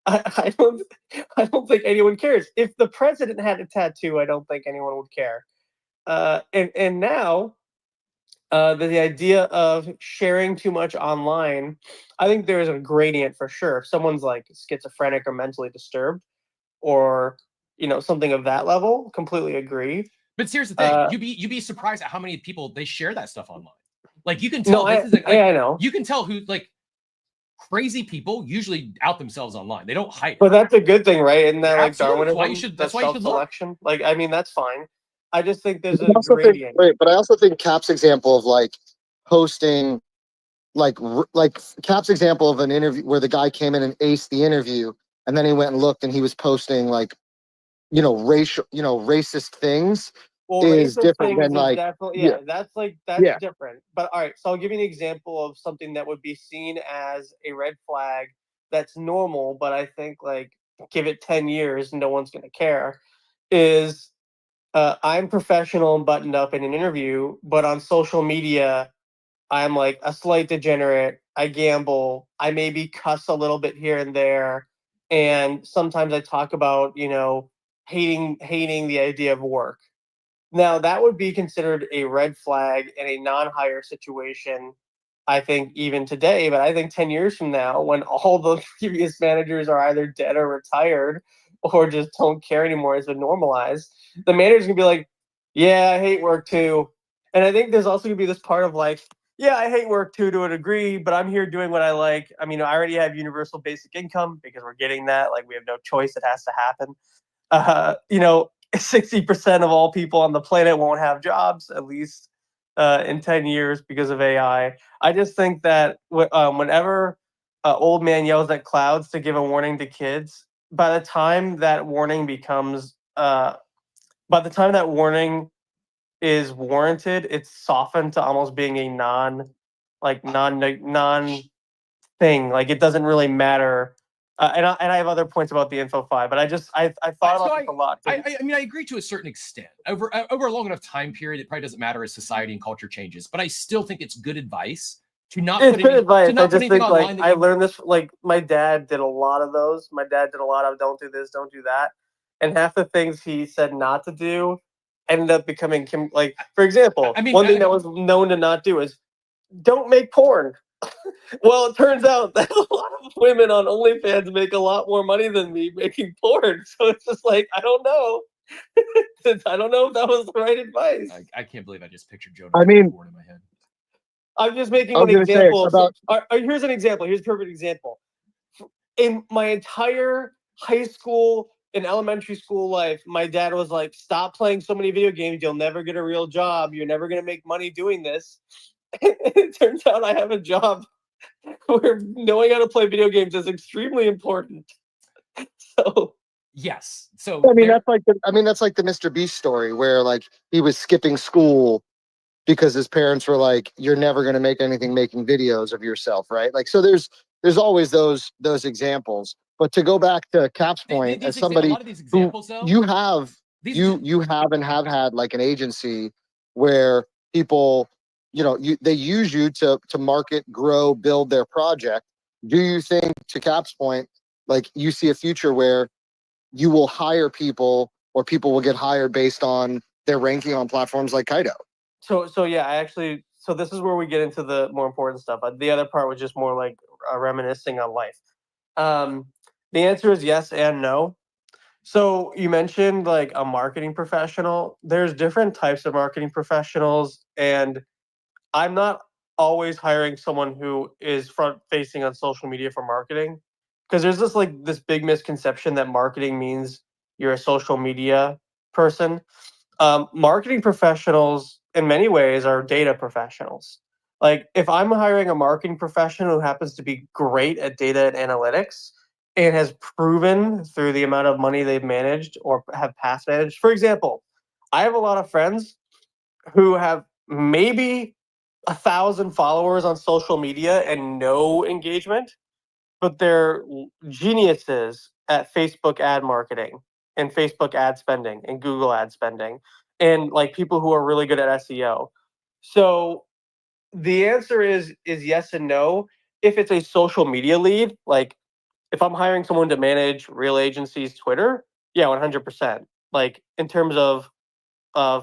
I don't think anyone cares. If the president had a tattoo, I don't think anyone would care. And now the idea of sharing too much online, I think there is a gradient for sure. If someone's like schizophrenic or mentally disturbed, or something of that level, completely agree. But here's the thing: you'd be surprised at how many people they share that stuff online. Like you can tell. I know. You can tell who crazy people usually out themselves online. They don't hide. But that's a good thing, right? Isn't that like Darwinism? That's why you should self-selection. Like, I mean, that's fine. I just think there's a gradient. But I also think Cap's example of posting, like Cap's example of an interview where the guy came in and aced the interview, and then he went and looked and he was posting racist things. Well, is different than that's different. But all right, so I'll give you an example of something that would be seen as a red flag that's normal, but I think give it 10 years, no one's gonna care. Is I'm professional and buttoned up in an interview, but on social media, I'm like a slight degenerate. I gamble. I maybe cuss a little bit here and there, and sometimes I talk about hating the idea of work. Now, that would be considered a red flag in a non-hire situation, I think, even today. But I think 10 years from now, when all the previous managers are either dead or retired or just don't care anymore, it's been normalized, the manager's going to be like, yeah, I hate work too. And I think there's also going to be this part of yeah, I hate work too to a degree, but I'm here doing what I like. I mean, I already have universal basic income because we're getting that. We have no choice. It has to happen. 60% of all people on the planet won't have jobs, at least in 10 years because of AI. I just think that whenever old man yells at clouds to give a warning to kids, by the time that warning is warranted, it's softened to almost being a non thing. It doesn't really matter. And I have other points about the InfoFi, but I thought about this a lot. I mean, I agree to a certain extent. Over a long enough time period, it probably doesn't matter as society and culture changes. But I still think it's good advice to not put anything online. I learned this. My dad did a lot of those. My dad did a lot of don't do this, don't do that, and half the things he said not to do ended up becoming for example, one thing that was known to not do is don't make porn. Well, it turns out that a lot of women on OnlyFans make a lot more money than me making porn. So it's just I don't know. I don't know if that was the right advice. I can't believe I just pictured Jonah porn in my head. I'm just making an example. Here's an example. Here's a perfect example. In my entire high school and elementary school life, my dad was like, stop playing so many video games. You'll never get a real job. You're never going to make money doing this. It turns out I have a job where knowing how to play video games is extremely important. So yes. So that's like the Mr. Beast story where he was skipping school because his parents were like, you're never going to make anything making videos of yourself, right? So there's always those examples. But to go back to Cap's point, as somebody who you have and have had an agency where people, they use you to market, grow, build their project. Do you think, to Cap's point, like you see a future where you will hire people or people will get hired based on their ranking on platforms like Kaito? So yeah, so this is where we get into the more important stuff. The other part was just more like reminiscing on life. The answer is yes and no. So you mentioned like a marketing professional. There's different types of marketing professionals, and I'm not always hiring someone who is front facing on social media for marketing, because there's this big misconception that marketing means you're a social media person. Marketing professionals in many ways are data professionals. Like if I'm hiring a marketing professional who happens to be great at data and analytics and has proven through the amount of money they've managed or have past managed. For example, I have a lot of friends who have maybe 1,000 followers on social media and no engagement, but they're geniuses at Facebook ad marketing and Facebook ad spending and Google ad spending, and like people who are really good at SEO. So the answer is yes and no. If it's a social media lead, like if I'm hiring someone to manage real agencies Twitter, yeah, 100%. Like in terms of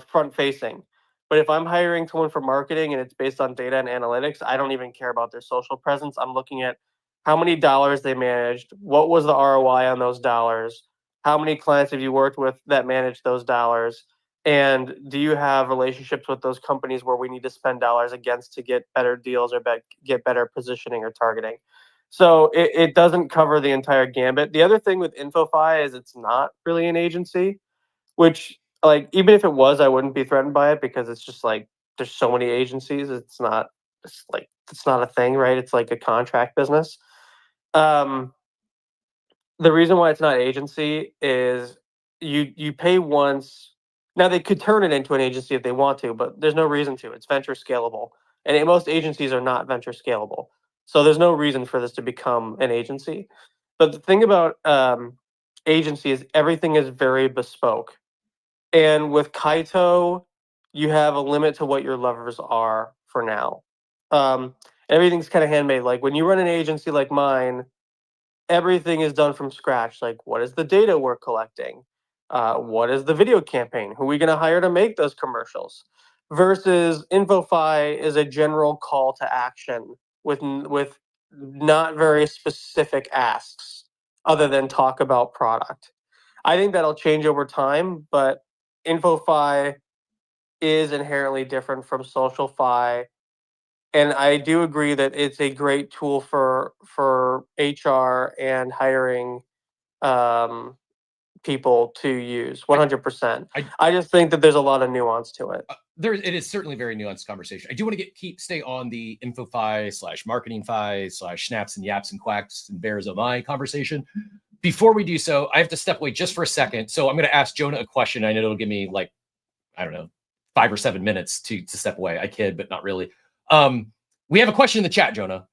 front facing. But if I'm hiring someone for marketing and it's based on data and analytics, I don't even care about their social presence. I'm looking at how many dollars they managed, what was the ROI on those dollars, how many clients have you worked with that managed those dollars, and do you have relationships with those companies where we need to spend dollars against to get better deals or get better positioning or targeting. So it doesn't cover the entire gambit. The other thing with InfoFi is it's not really an agency, which like even if it was, I wouldn't be threatened by it because it's just like there's so many agencies. It's not a thing, right? It's like a contract business. Um, the reason why it's not agency is you pay once. Now they could turn it into an agency if they want to, but there's no reason to. It's venture scalable, and most agencies are not venture scalable. So there's no reason for this to become an agency. But the thing about agency is everything is very bespoke. And with Kaito, you have a limit to what your levers are for now. Everything's kind of handmade. Like when you run an agency like mine, everything is done from scratch. Like, what is the data we're collecting? What is the video campaign? Who are we going to hire to make those commercials? Versus InfoFi is a general call to action with not very specific asks other than talk about product. I think that'll change over time, but InfoFi is inherently different from SocialFi, and I do agree that it's a great tool for HR and hiring um, people to use 100%. I just think that there's a lot of nuance to it. It is certainly a very nuanced conversation. I do want to stay on the InfoFi / marketing-fi / snaps and yaps and quacks and bears of my conversation. Before we do so, I have to step away just for a second. So I'm going to ask Jonah a question. I know it'll give me like, I don't know, 5 or 7 minutes to step away. I kid, but not really. We have a question in the chat, Jonah.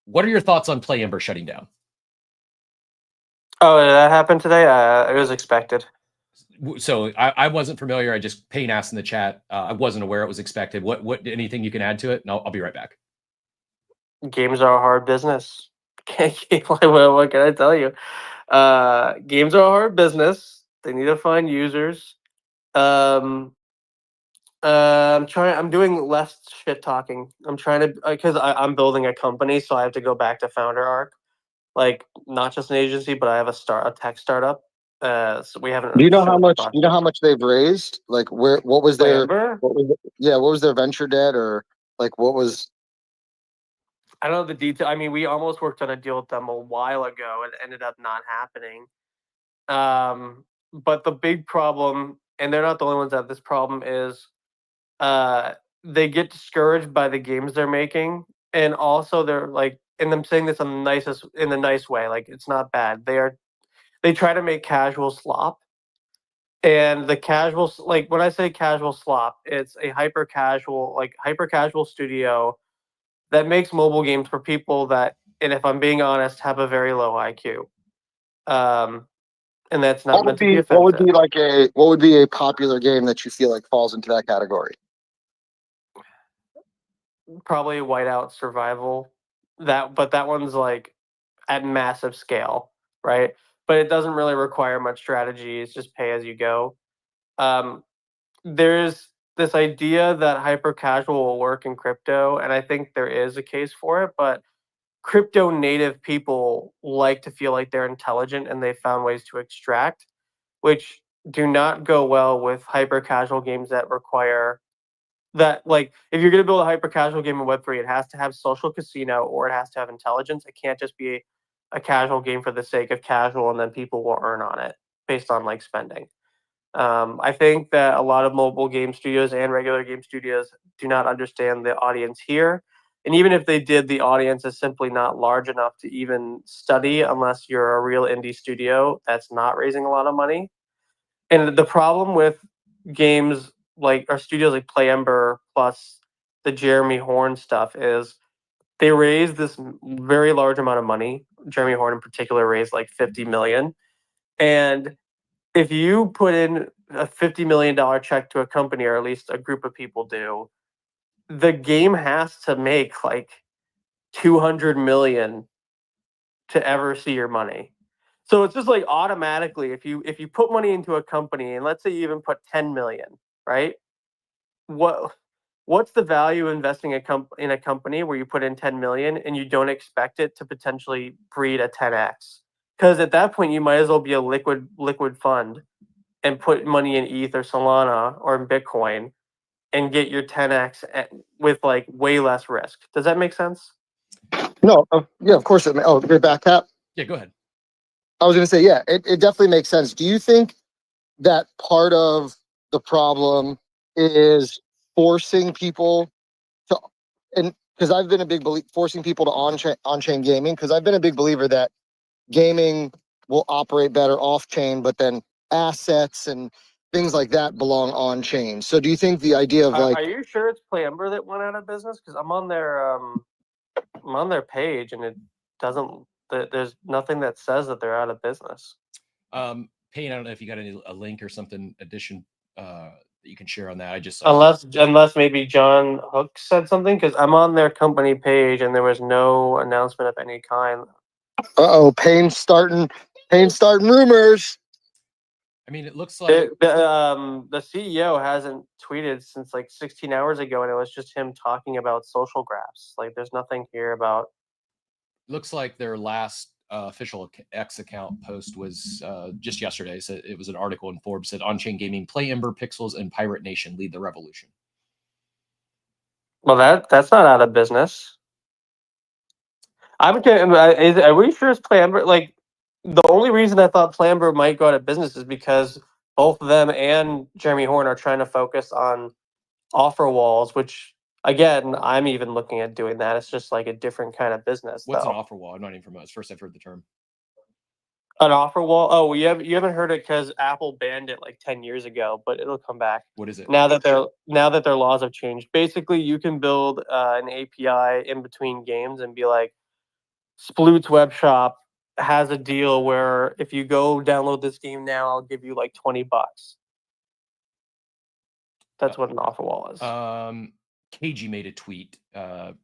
What are your thoughts on Play Ember shutting down? Oh, that happened today? It was expected. So I wasn't familiar. I just Payne asked in the chat. I wasn't aware it was expected. What anything you can add to it? And I'll be right back. Games are a hard business. What can I tell you? Games are a hard business. They need to find users. I'm doing less shit talking. I'm trying to because I'm building a company, so I have to go back to founder arc. Like not just an agency, but I have a tech startup. So we haven't. Do you know how much? Do you know how much they've raised? Like what was their what was their venture debt, or like what was? I don't know the detail. I mean, we almost worked on a deal with them a while ago. It ended up not happening. But the big problem, and they're not the only ones that have this problem, is they get discouraged by the games they're making, and also they're like, and I'm saying this in the nice way. Like it's not bad. They try to make casual slop, and the casual, like when I say casual slop, it's a hyper casual studio that makes mobile games for people that, and if I'm being honest, have a very low IQ. And that's not meant to be offensive. What would be a popular game that you feel like falls into that category? probably Whiteout Survival. But that one's like at massive scale, right? But it doesn't really require much strategy. It's just pay as you go. Um, there's this idea that hyper casual will work in crypto, and I think there is a case for it, but crypto native people like to feel like they're intelligent and they found ways to extract, which do not go well with hyper casual games that require that. Like, if you're going to build a hyper casual game in Web3, it has to have social casino or it has to have intelligence. It can't just be a casual game for the sake of casual and then people will earn on it based on like spending. I think that a lot of mobile game studios and regular game studios do not understand the audience here. And even if they did, the audience is simply not large enough to even study unless you're a real indie studio that's not raising a lot of money. And the problem with games like or studios like Play Ember plus the Jeremy Horn stuff is they raised this very large amount of money. Jeremy Horn in particular raised like 50 million. And if you put in a $50 million check to a company, or at least a group of people do, the game has to make like 200 million to ever see your money. So it's just like automatically, if you put money into a company, and let's say you even put 10 million, right? What's the value of investing in a company where you put in 10 million and you don't expect it to potentially breed a 10x? Because at that point, you might as well be a liquid fund and put money in ETH or Solana or in Bitcoin and get your 10x with like way less risk. Does that make sense? No, yeah, of course. Oh, your back cap. Yeah, go ahead. I was going to say, yeah, it definitely makes sense. Do you think that part of the problem is forcing people to, and because I've been a big believer, forcing people to on-chain gaming, because I've been a big believer that gaming will operate better off-chain, but then assets and things like that belong on-chain. So do you think the idea of like... Are you sure it's Play Ember that went out of business? Because I'm on their page and it doesn't. There's nothing that says that they're out of business. Payne, I don't know if you got a link or something that you can share on that. I just unless maybe John Hook said something, because I'm on their company page and there was no announcement of any kind. Payne's starting rumors. I mean, it looks like the CEO hasn't tweeted since like 16 hours ago, and it was just him talking about social graphs. Like, there's nothing here about. Looks like their last official X account post was just yesterday. So it was an article in Forbes said on-chain gaming, Play Ember, Pixels, and Pirate Nation lead the revolution. Well, that's not out of business. Are we sure it's Play Ember? Like, the only reason I thought Play Ember might go out of business is because both of them and Jeremy Horn are trying to focus on offer walls, which, again, I'm even looking at doing that. It's just like a different kind of business. What's an offer wall? I'm not even familiar. It's first I've heard the term. An offer wall? Oh, you haven't heard it because Apple banned it like 10 years ago, but it'll come back. What is it? Now that their laws have changed. Basically, you can build an API in between games and be like, Sploot's web shop has a deal where if you go download this game now, I'll give you like $20. That's what an offer wall is. KG made a tweet per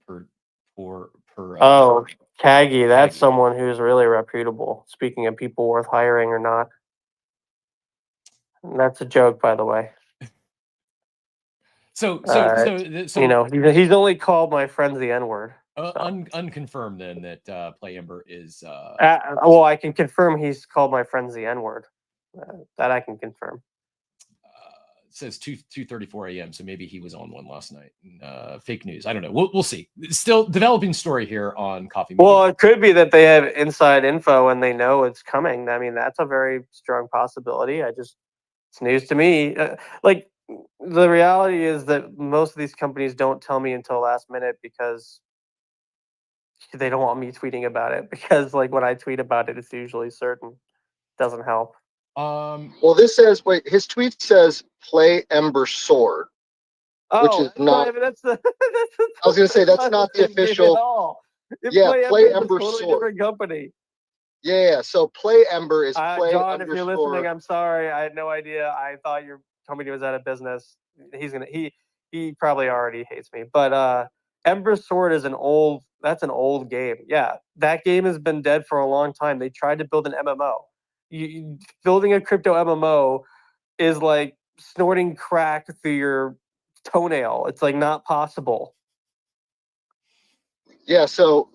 Kagi, that's someone who's really reputable. Speaking of people worth hiring or not. That's a joke, by the way. So you know, he's only called my friends the N-word. Unconfirmed then that Play Ember is. Well, I can confirm he's called my friends the N-word. That I can confirm. It says 2:34 a.m. So maybe he was on one last night. Fake news. I don't know. We'll see. It's still developing story here on Coffee Media. Well, it could be that they have inside info and they know it's coming. I mean, that's a very strong possibility. It's news to me. Like, the reality is that most of these companies don't tell me until last minute because they don't want me tweeting about it. Because like when I tweet about it, it's usually certain. Doesn't help. Well, this says, his tweet says Play Ember Sword, which is not. That's the. I was going to say that's not the official. Yeah, Play Ember Sword. Different company. Yeah, so Play Ember is Play John, if you're listening, I'm sorry. I had no idea. I thought your company was out of business. He probably already hates me. But Ember Sword is an old game. Yeah, that game has been dead for a long time. They tried to build an MMO. Building a crypto MMO is like snorting crack through your toenail. It's like not possible. Yeah, so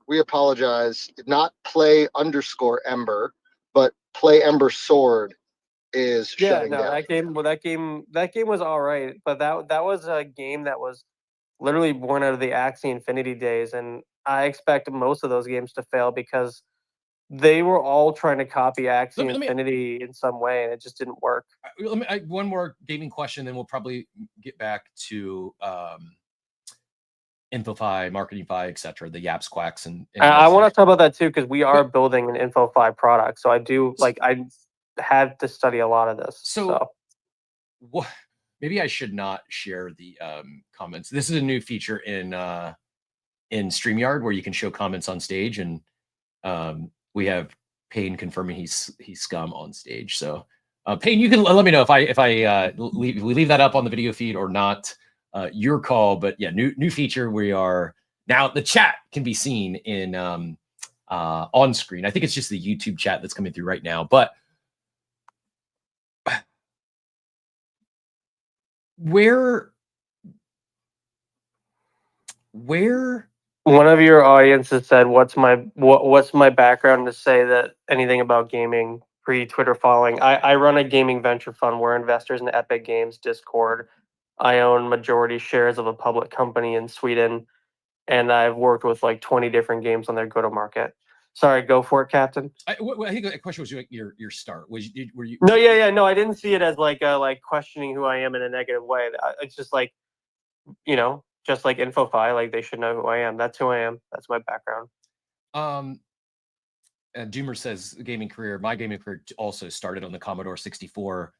we apologize. Not play_Ember, but play Ember Sword is shutting down. That game was all right, but that was a game that was literally born out of the Axie Infinity days, and I expect most of those games to fail because they were all trying to copy Axie Infinity in some way, and it just didn't work. One more gaming question, then we'll probably get back to InfoFi, MarketingFi, etc. The yaps, quacks, and I want to talk about that too because we are building an InfoFi product, so I had to study a lot of this. So. What? Maybe I should not share the comments. This is a new feature in StreamYard where you can show comments on stage, and we have Payne confirming he's scum on stage. So Payne, you can let me know if I leave that up on the video feed or not. Your call, but yeah, new feature. We are now the chat can be seen in on screen. I think it's just the YouTube chat that's coming through right now, but. Where one of your audiences said what's my background to say that anything about gaming pre-Twitter following. I run a gaming venture fund. We're investors in Epic Games Discord. I own majority shares of a public company in Sweden, and I've worked with like 20 different games on their go-to-market. Sorry, go for it, Captain. I think the question was your start. Were you? No, no. I didn't see it as like questioning who I am in a negative way. It's just like, just like InfoFi, like they should know who I am. That's who I am. That's my background. And Doomer says my gaming career also started on the Commodore 64.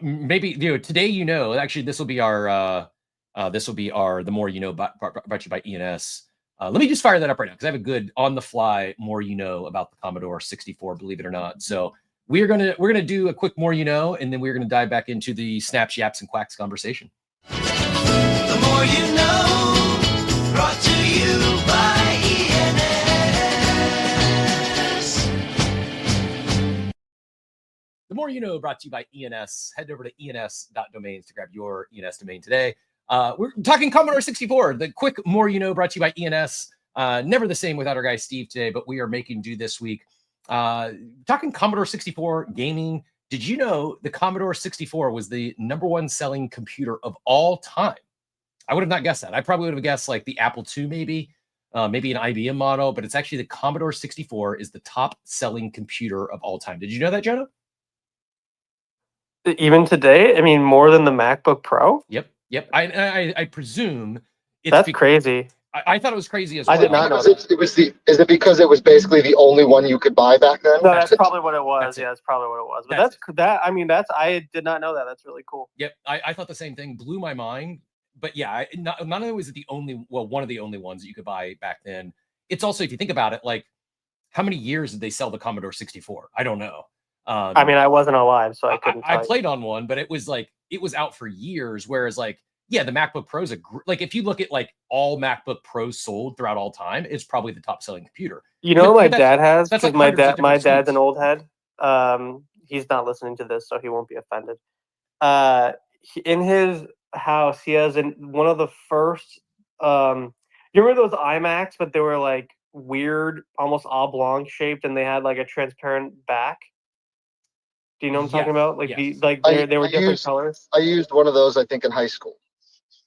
Maybe today, actually this will be our the more you know brought to you by ENS. Let me just fire that up right now because I have a good on the fly more about the Commodore 64, believe it or not. So we're gonna do a quick more and then we're gonna dive back into the snaps, yaps, and quacks conversation. The more you know, brought to you by ENS. The more you know, brought to you by ENS. Head over to ens.domains to grab your ENS domain today. We're talking Commodore 64, the quick more brought to you by ENS. Never the same without our guy Steve today, but we are making do this week. Talking Commodore 64 gaming. Did you know the Commodore 64 was the #1 selling computer of all time? I would have not guessed that. I probably would have guessed like the Apple II, maybe an IBM model, but it's actually the Commodore 64 is the top selling computer of all time. Did you know that, Jonah? Even today? I mean, more than the MacBook Pro? Yep. I presume that's crazy. I thought it was crazy as well. I did not know. Is it because it was basically the only one you could buy back then? No, that's probably what it was. That's probably what it was. But I did not know that. That's really cool. Yep, I thought the same thing. Blew my mind. But yeah, not only was it one of the only ones that you could buy back then. It's also, if you think about it, like how many years did they sell the Commodore 64? I don't know. I mean, I wasn't alive, so I couldn't. I played on one, but it was out for years. Whereas the MacBook Pro's if you look at like all MacBook Pros sold throughout all time, it's probably the top selling computer. My dad has. That's like my dad's an old head. He's not listening to this, so he won't be offended. In his house, he has one of the first. You remember those iMacs, but they were like weird, almost oblong shaped, and they had like a transparent back. Do you know what I'm talking about? They were different colors. I used one of those, I think, in high school.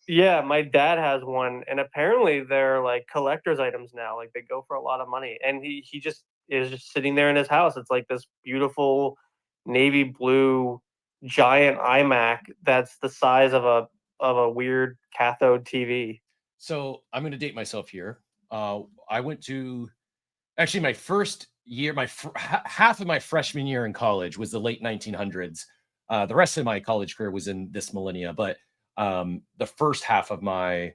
Yeah, my dad has one, and apparently they're like collector's items now. Like they go for a lot of money, and he just is just sitting there in his house. It's like this beautiful navy blue giant iMac that's the size of a weird cathode TV. So I'm going to date myself here. I went to actually my first year, half of my freshman year in college was the late 1900s. The rest of my college career was in this millennia, but the first half of my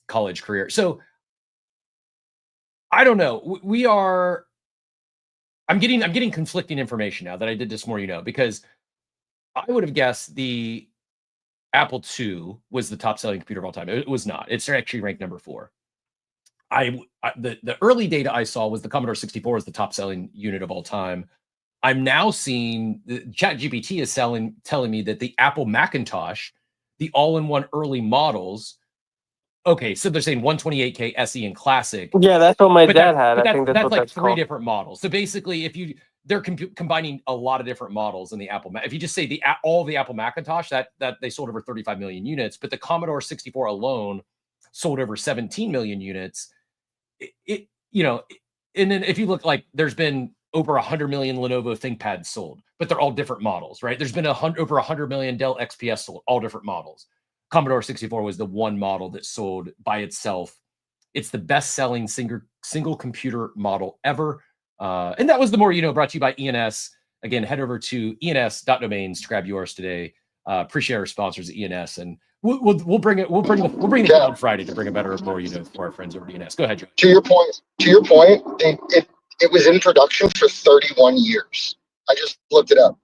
college career. So I don't know. I'm getting conflicting information now that I did this more, because I would have guessed the Apple II was the top selling computer of all time. It was not. It's actually ranked number 4. The early data I saw was the Commodore 64 is the top selling unit of all time. I'm now seeing the ChatGPT is telling me that the Apple Macintosh, the all-in-one early models. Okay, so they're saying 128K SE and Classic. Yeah, that's what my But dad had. I think that's what like that's 3 called. different models. So basically, if they're combining a lot of different models in the Apple. If you just say all of the Apple Macintosh, that they sold over 35 million units, but the Commodore 64 alone sold over 17 million units. And then if you look, like, there's been over 100 million Lenovo ThinkPads sold, but they're all different models, right? There's been over 100 million Dell XPS sold, all different models. Commodore 64 was the one model that sold by itself. It's the best-selling single computer model ever. And that was the More You Know, brought to you by ENS. Again, head over to ens.domains to grab yours today. Appreciate our sponsors at ENS, and we'll bring it. We'll bring it on Friday to bring a better More You Know for our friends over at ENS. Go ahead, Joe. To your point, it was in production for 31 years. I just looked it up.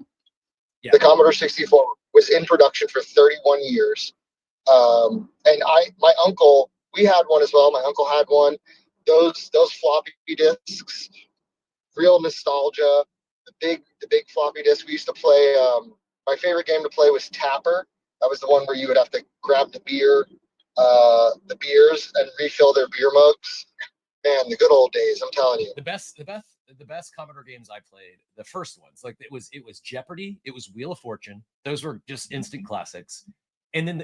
Yeah. The Commodore 64 was in production for 31 years. And my uncle, we had one as well. My uncle had one. Those floppy disks, real nostalgia. The big floppy disk. We used to play. My favorite game to play was Tapper. That was the one where you would have to grab the beers and refill their beer mugs. Man, the good old days. I'm telling you. The best Commodore games I played, the first ones, like it was Jeopardy, it was Wheel of Fortune. Those were just instant classics. And then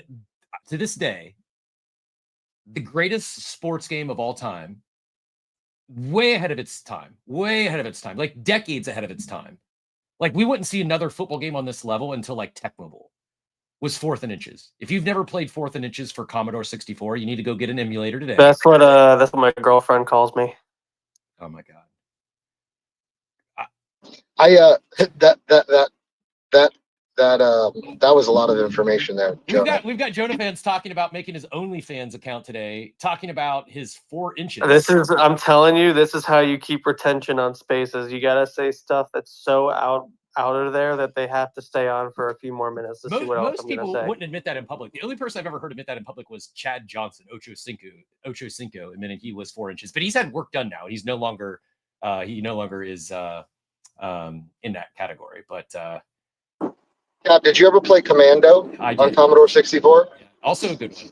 to this day, the greatest sports game of all time, way ahead of its time, like decades ahead of its time. Like, we wouldn't see another football game on this level until like Tech Mobile was 4th and Inches. If you've never played 4th and Inches for Commodore 64, you need to go get an emulator today. That's what my girlfriend calls me. Oh my God. That was a lot of information there. We've got Jonah fans talking about making his OnlyFans account today, talking about his 4 inches. I'm telling you, this is how you keep retention on Spaces. You gotta say stuff that's so out of there that they have to stay on for a few more minutes to see what else Most I'm gonna people say. wouldn't admit that in public. The only person I've ever heard admit that in public was Chad Johnson, Ocho Cinco, admitting he was 4 inches, but he's had work done now. He's no longer is in that category. But yeah, did you ever play Commando on Commodore 64? Yeah, also a good one.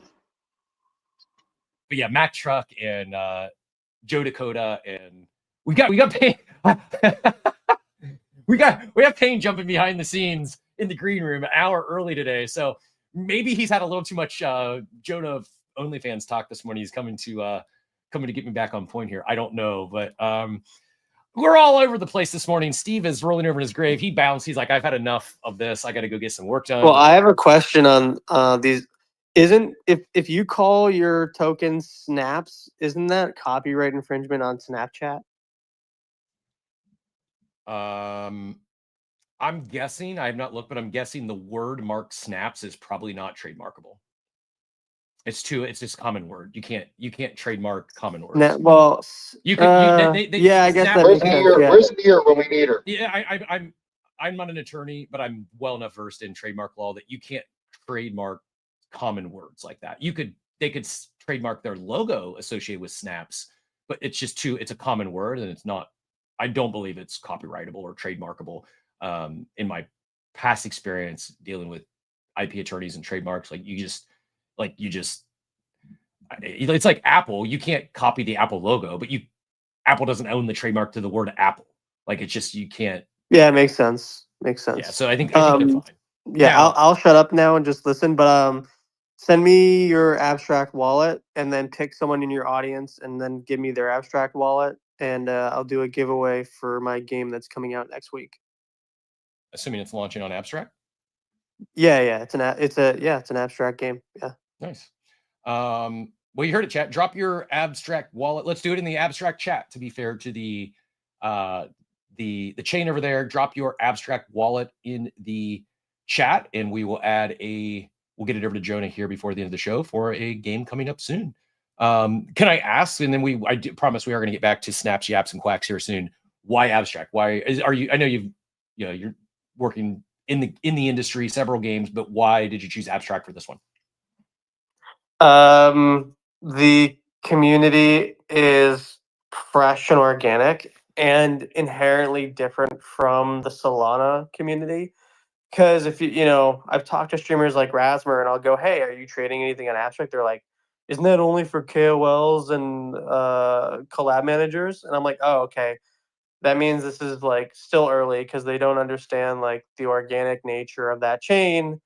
But yeah, Mack Truck and Joe Dakota, and we got Payne. we have Payne jumping behind the scenes in the green room an hour early today. So maybe he's had a little too much Jonah OnlyFans talk this morning. He's coming to get me back on point here. I don't know, but we're all over the place this morning. Steve is rolling over in his grave. He bounced. He's like, I've had enough of this. I got to go get some work done. Well, I have a question on these. If you call your tokens snaps, isn't that copyright infringement on Snapchat? I'm guessing. I have not looked, but I'm guessing the word mark snaps is probably not trademarkable. It's just common word. You can't trademark common words. Well, you can. Yeah, I guess that Where's makes sense. Where's Beer when we need her? Yeah, I'm not an attorney, but I'm well enough versed in trademark law that you can't trademark common words like that. They could trademark their logo associated with snaps, but it's a common word, and it's not. I don't believe it's copyrightable or trademarkable. In my past experience dealing with IP attorneys and trademarks, it's like Apple. You can't copy the Apple logo, but Apple doesn't own the trademark to the word Apple. Like, it's just, you can't. Yeah, it makes sense. Makes sense. Yeah, so I think they're fine. Yeah, now, I'll shut up now and just listen. But send me your abstract wallet, and then pick someone in your audience, and then give me their abstract wallet, and I'll do a giveaway for my game that's coming out next week. Assuming it's launching on Abstract. Yeah, it's an abstract game. Yeah. Nice. Well, you heard it, chat. Drop your abstract wallet. Let's do it in the abstract chat. To be fair to the chain over there, drop your abstract wallet in the chat, and we will we'll get it over to Jonah here before the end of the show for a game coming up soon. Can I ask? And then I promise we are going to get back to snaps, yaps, and quacks here soon. Why abstract? I know you're working in the industry, several games, but why did you choose abstract for this one? The community is fresh and organic and inherently different from the Solana community. Because if I've talked to streamers like Rasmer and I'll go, hey, are you trading anything on abstract? They're like, isn't that only for KOLs and collab managers? And I'm like, oh, okay. That means this is like still early because they don't understand like the organic nature of that chain.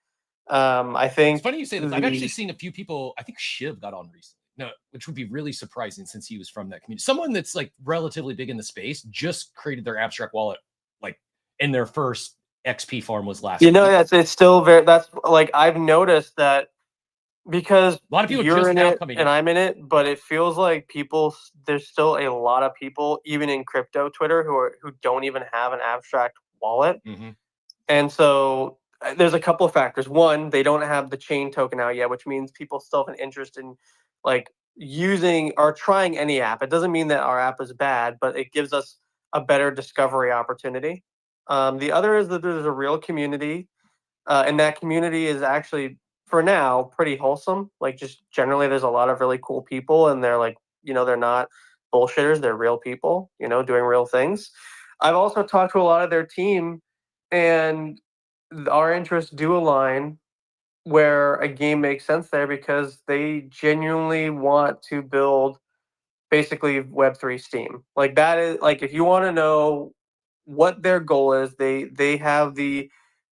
I think it's funny you say this. I've actually seen a few people. I think Shiv got on recently. No, which would be really surprising since he was from that community. Someone that's like relatively big in the space just created their abstract wallet like in their first XP farm was last. It's still very. That's like I've noticed that because a lot of people you're just in now it coming and in. I'm in it, but it feels like there's still a lot of people, even in crypto Twitter, who don't even have an abstract wallet. Mm-hmm. And so there's a couple of factors. One, they don't have the chain token out yet, which means people still have an interest in like using or trying any app. It doesn't mean that our app is bad, but it gives us a better discovery opportunity. The other is that there's a real community, and that community is actually, for now, pretty wholesome. Like just generally, there's a lot of really cool people, and they're like, they're not bullshitters. They're real people, doing real things. I've also talked to a lot of their team, and our interests do align where a game makes sense there because they genuinely want to build basically Web3 Steam. Like that is like if you want to know what their goal is, they have the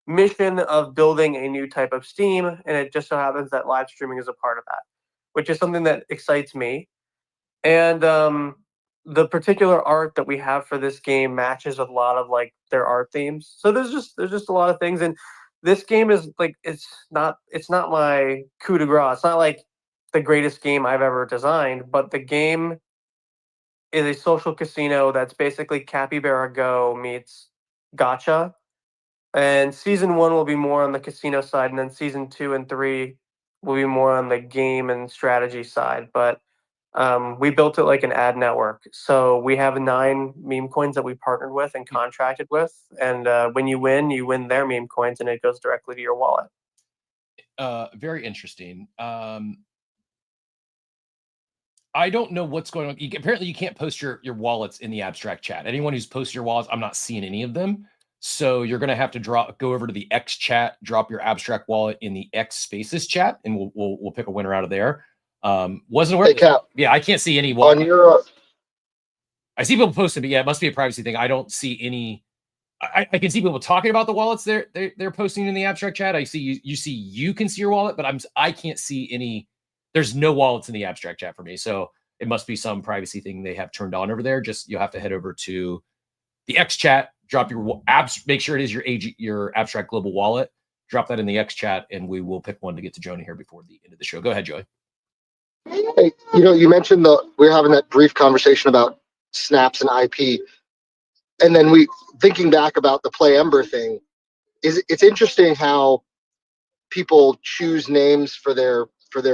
mission of building a new type of Steam, and it just so happens that live streaming is a part of that, which is something that excites me. And the particular art that we have for this game matches with a lot of like their art themes. So there's just a lot of things, and this game is like it's not my coup de grace. It's not like the greatest game I've ever designed, but the game is a social casino that's basically Capybara Go meets Gacha. And season 1 will be more on the casino side, and then season 2 and 3 will be more on the game and strategy side. But we built it like an ad network. So we have 9 meme coins that we partnered with and contracted with. And when you win their meme coins, and it goes directly to your wallet. Very interesting. I don't know what's going on. Apparently, you can't post your wallets in the abstract chat. Anyone who's posted your wallets, I'm not seeing any of them. So you're going to have to go over to the X chat, drop your abstract wallet in the X Spaces chat, and we'll pick a winner out of there. Wasn't aware. Hey, Cap. Yeah, I can't see any wallet. On your, I see people posting, but yeah, it must be a privacy thing. I don't see any. I can see people talking about the wallets they're posting in the abstract chat. I see you can see your wallet, but I can't see any. There's no wallets in the abstract chat for me, so it must be some privacy thing they have turned on over there. Just you'll have to head over to the X chat, drop your abs, make sure it is your abstract global wallet. Drop that in the X chat, and we will pick one to get to Jonah here before the end of the show. Go ahead, Joey. hey, you mentioned we're having that brief conversation about snaps and IP, and then thinking back about the Play Ember thing. It's interesting how people choose names for their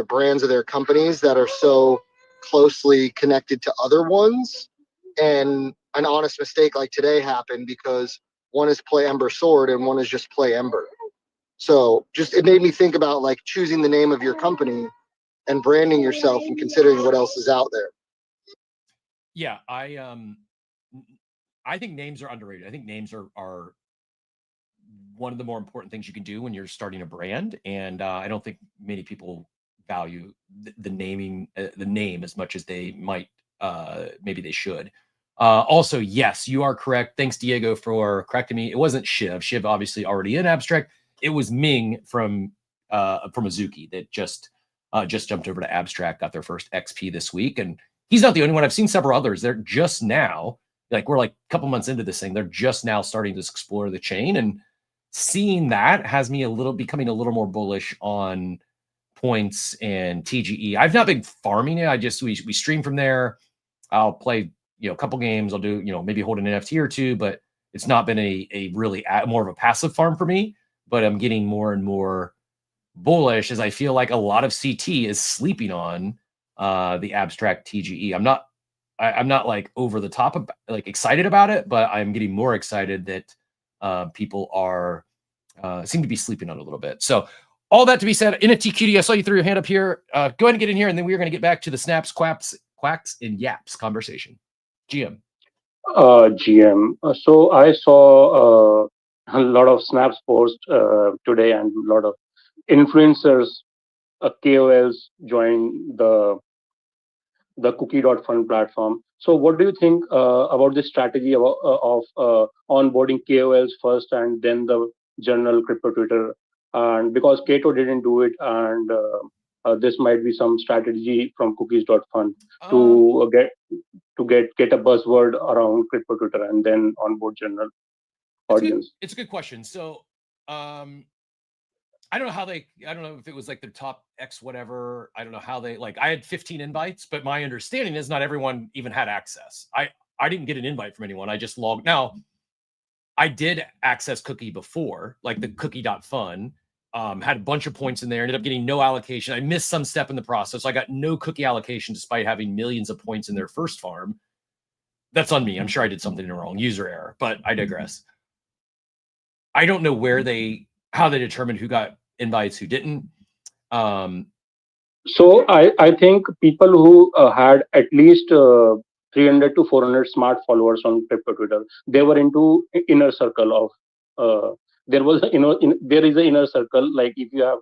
brands or their companies that are so closely connected to other ones, and an honest mistake like today happened because one is Play Ember Sword and one is just Play Ember. So it made me think about like choosing the name of your company and branding yourself and considering what else is out there. Yeah, I think names are underrated. I think names are one of the more important things you can do when you're starting a brand, and I don't think many people value the name as much as they might. Maybe they should. Also, yes, you are correct. Thanks, Diego, for correcting me. It wasn't Shiv. Shiv obviously already in abstract. It was Ming from Azuki that just jumped over to abstract, got their first XP this week, and he's not the only one. I've seen several others. They're just now, we're like a couple months into this thing. They're just now starting to explore the chain, and seeing that has me becoming a little more bullish on points and TGE. I've not been farming it. We stream from there. I'll play, a couple games. I'll do, maybe hold an NFT or two, but it's not been a really more of a passive farm for me. But I'm getting more and more bullish as I feel like a lot of CT is sleeping on the abstract TGE. I'm not like over the top of like excited about it, but I'm getting more excited that people are Seem to be sleeping on it a little bit. So all that to be said, NFT Cutie, I saw you throw your hand up here. Go ahead and get in here, and then we're going to get back to the snaps, quacks, and yaps conversation. GM. GM. So I saw a lot of snaps post today, and a lot of influencers, KOLs join the Cookie.fun platform. So what do you think about this strategy of onboarding KOLs first and then the general crypto Twitter? And because Kaito didn't do it, and this might be some strategy from Cookies.fun to get a buzzword around crypto Twitter and then onboard general audience. It's a good question. So I don't know if it was like the top X whatever. I don't know how they I had 15 invites, but my understanding is not everyone even had access. I didn't get an invite from anyone. I just logged. Now, I did access Cookie before, like the Cookie.fun. Had a bunch of points in there, ended up getting no allocation. I missed some step in the process. I got no Cookie allocation despite having millions of points in their first farm. That's on me. I'm sure I did something wrong, user error, but I digress. I don't know how they determined who got invites, who didn't. So I think people who had at least 300 to 400 smart followers on crypto Twitter, they were into inner circle of there is an inner circle. Like if you have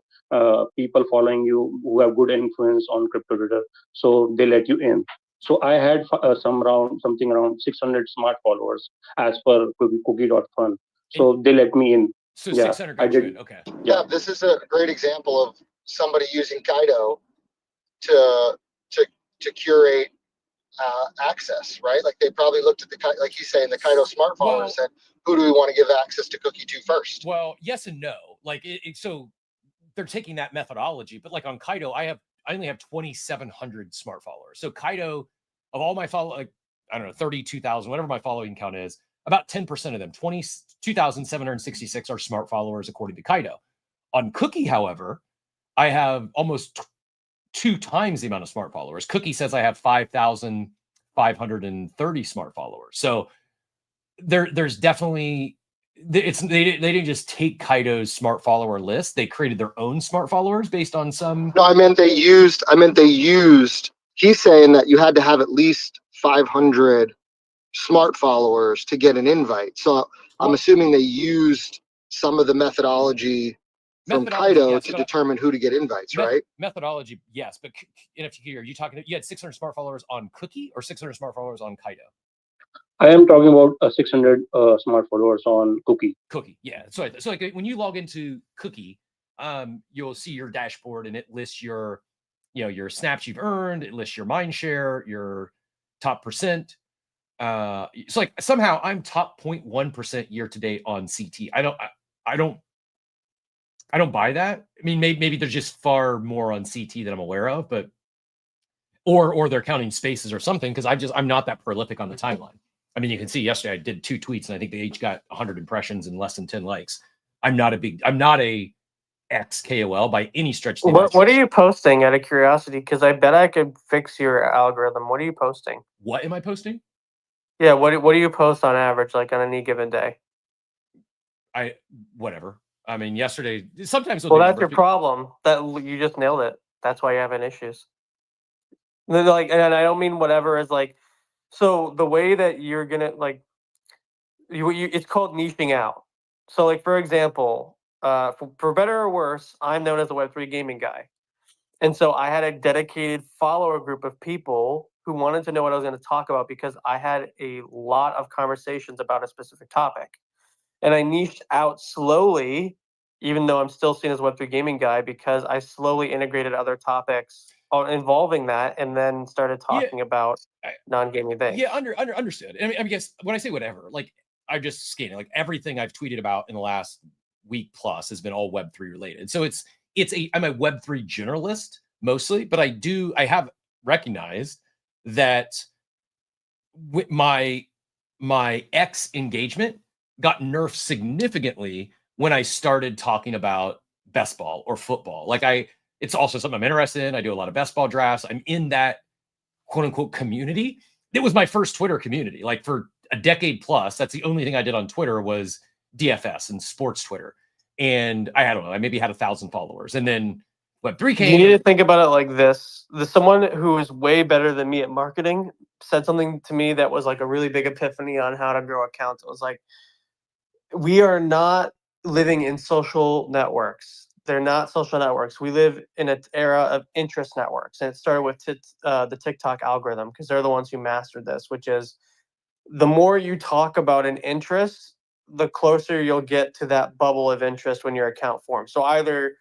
people following you who have good influence on crypto Twitter, so they let you in. So I had something around 600 smart followers as per Cookie.fun. So they let me in. So 600 got you in. Okay. Yeah, this is a great example of somebody using Kaito to curate access, right? Like they probably looked at like he's saying, the Kaito smart follower and said, who do we want to give access to Cookie to first? Well, yes and no. Like so they're taking that methodology, but like on Kaito, I only have 2,700 smart followers. So Kaito, of all my I don't know, 32,000, whatever my following count is, about 10% of them, 22,766 are smart followers according to Kaito. On Cookie, however, I have almost 2 times the amount of smart followers. Cookie says I have 5,530 smart followers. So there's definitely they didn't just take Kaito's smart follower list. They created their own smart followers based on some. No, I meant they used. He's saying that you had to have at least 500 smart followers to get an invite. So I'm assuming they used some of the methodology from Kaito to determine who to get invites, right? Methodology, yes. But NFT here, are you talking? You had 600 smart followers on Cookie or 600 smart followers on Kaito? I am talking about 600 smart followers on Cookie. Cookie, yeah. So like when you log into Cookie, you'll see your dashboard and it lists your snaps you've earned. It lists your mind share, your top percent. So like somehow I'm top 0.1% year to date on CT. I don't buy that. I mean, maybe there's just far more on CT that I'm aware of, but or they're counting spaces or something because I'm not that prolific on the timeline. I mean, you can see yesterday I did 2 tweets and I think they each got 100 impressions and less than 10 likes. I'm not a ex KOL by any stretch. What are you posting out of curiosity? Because I bet I could fix your algorithm. What are you posting? What am I posting? Yeah, what do you post on average, like on any given day? Whatever. I mean, yesterday, sometimes. Well, that's your problem. That you just nailed it. That's why you're having issues. Like, and I don't mean whatever is like. So the way that you're gonna it's called niching out. So, like for example, for better or worse, I'm known as a Web3 gaming guy, and so I had a dedicated follower group of people who wanted to know what I was going to talk about because I had a lot of conversations about a specific topic. And I niched out slowly, even though I'm still seen as a Web3 gaming guy, because I slowly integrated other topics involving that and then started talking about non-gaming things. Yeah, understood. I mean, I guess when I say whatever, like I'm just scanning, like everything I've tweeted about in the last week plus has been all Web3 related. So I'm a Web3 generalist mostly, but I have recognized that my X engagement got nerfed significantly when I started talking about best ball or football. Like it's also something I'm interested in. I do a lot of best ball drafts. I'm in that quote unquote community. It was my first Twitter community. Like for a decade plus, that's the only thing I did on Twitter was DFS and sports Twitter. and I don't know, I maybe had 1,000 followers, and then Web3 came. You need to think about it like this. Someone who is way better than me at marketing said something to me that was like a really big epiphany on how to grow accounts. It was like, we are not living in social networks. They're not social networks. We live in an era of interest networks. And it started with the TikTok algorithm, because they're the ones who mastered this, which is the more you talk about an interest, the closer you'll get to that bubble of interest when your account forms. So either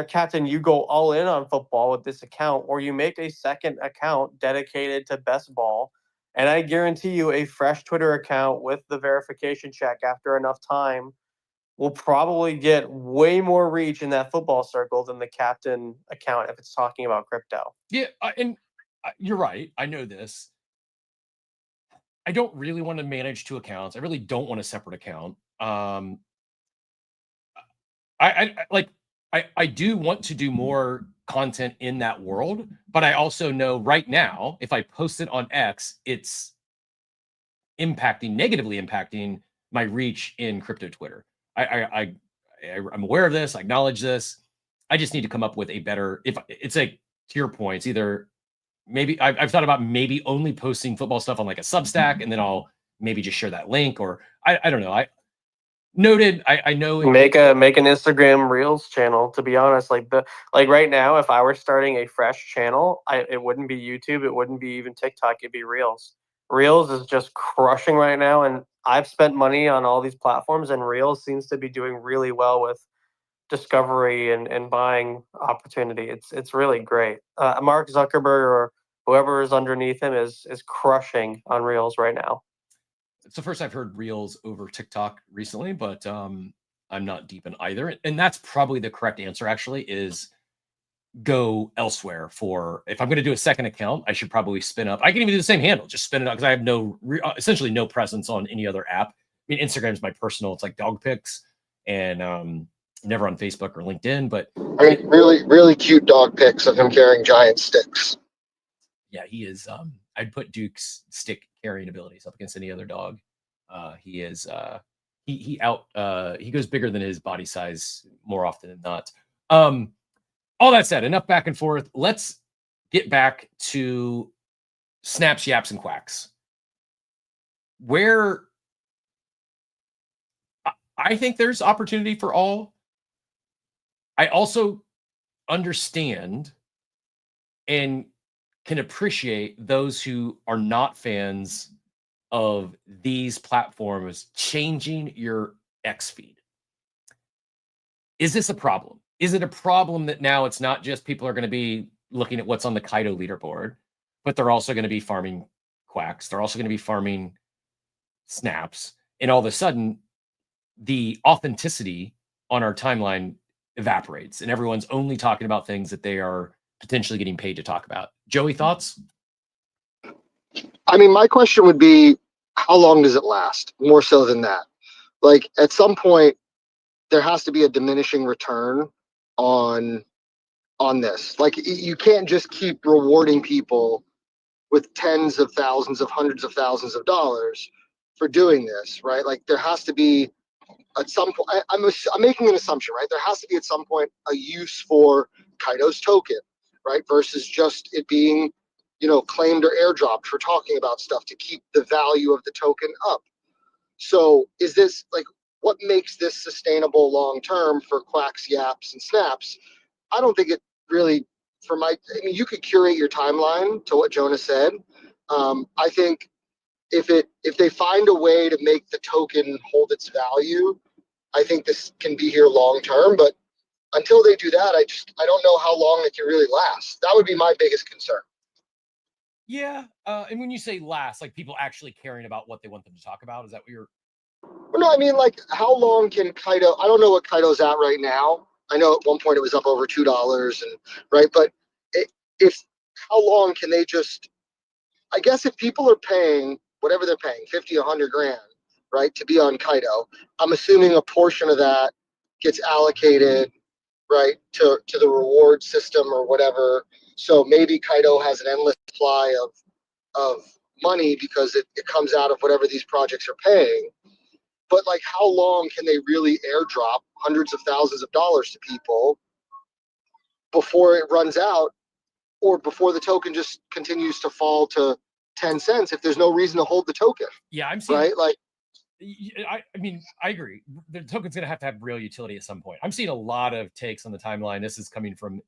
Captain, you go all in on football with this account, or you make a second account dedicated to best ball. And I guarantee you a fresh Twitter account with the verification check after enough time will probably get way more reach in that football circle than the Captain account if it's talking about crypto. Yeah, and you're right. I know this. I don't really want to manage 2 accounts. I really don't want a separate account. I do want to do more content in that world, but I also know right now, if I post it on X, it's negatively impacting my reach in crypto Twitter. I'm aware of this. I acknowledge this. I just need to come up with a better, if it's like, to your points, either maybe I've thought about maybe only posting football stuff on like a Substack, and then I'll maybe just share that link, or I don't know. I know make an Instagram Reels channel. To be honest, like right now, if I were starting a fresh channel, it wouldn't be YouTube, it wouldn't be even TikTok, it'd be Reels. Reels is just crushing right now, and I've spent money on all these platforms, and Reels seems to be doing really well with discovery and buying opportunity. It's really great. Mark Zuckerberg or whoever is underneath him is crushing on Reels right now. It's the first I've heard Reels over TikTok recently, but I'm not deep in either. And that's probably the correct answer, actually, is go elsewhere. For if I'm going to do a second account, I should probably spin up. I can even do the same handle, just spin it up, because I have essentially no presence on any other app. I mean, Instagram is my personal, it's like dog pics, and never on Facebook or LinkedIn. But I mean, really cute dog pics of him carrying giant sticks. Yeah, he is. I'd put Duke's stick carrying abilities up against any other dog. He is. He goes bigger than his body size more often than not. All that said, enough back and forth. Let's get back to snaps, yaps, and quacks. Where I think there's opportunity for all. I also understand and can appreciate those who are not fans of these platforms changing your X feed. Is this a problem? Is it a problem that now it's not just people are going to be looking at what's on the Kaito leaderboard, but they're also going to be farming quacks. They're also going to be farming snaps. And all of a sudden, the authenticity on our timeline evaporates, and everyone's only talking about things that they are potentially getting paid to talk about. Joey, thoughts? I mean, my question would be, how long does it last? More so than that. Like, at some point, there has to be a diminishing return on this. Like, you can't just keep rewarding people with tens of thousands of hundreds of thousands of dollars for doing this, right? Like, there has to be at some point, I'm making an assumption, right? There has to be at some point a use for Kaito's token, right? Versus just it being, claimed or airdropped for talking about stuff to keep the value of the token up. So is this like, what makes this sustainable long term for quacks, yaps, and snaps? I don't think it really, you could curate your timeline to what Jonah said. I think if they find a way to make the token hold its value, I think this can be here long term. But until they do that, I don't know how long it can really last. That would be my biggest concern. Yeah, and when you say last, like people actually caring about what they want them to talk about, is that what you're? Well, no, I mean, like, how long can Kaito? I don't know what Kaito's at right now. I know at one point it was up over $2, and right, but if how long can they just? I guess if people are paying whatever they're paying, 50, 100 grand, right, to be on Kaito, I'm assuming a portion of that gets allocated, right, to the reward system or whatever. So maybe Kaito has an endless supply of money because it comes out of whatever these projects are paying. But like, how long can they really airdrop hundreds of thousands of dollars to people before it runs out, or before the token just continues to fall to 10 cents if there's no reason to hold the token. Yeah, I'm seeing, right? Like, I mean, I agree. The token's going to have real utility at some point. I'm seeing a lot of takes on the timeline. This is coming from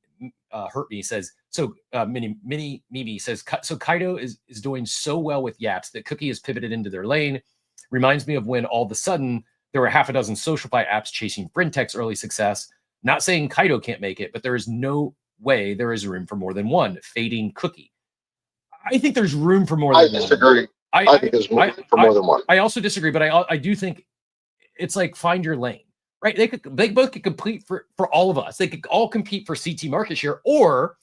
Hurt Me says, so Mimi says, so Kaito is doing so well with Yaps that Cookie has pivoted into their lane. Reminds me of when all of a sudden there were half a dozen SocialFi apps chasing Brintech's early success. Not saying Kaito can't make it, but there is no way there is room for more than one. Fading Cookie. I think there's room for more than one. I disagree. I think there's room for more than one. I also disagree, but I do think it's like find your lane, right? They both could compete for all of us. They could all compete for CT market share, or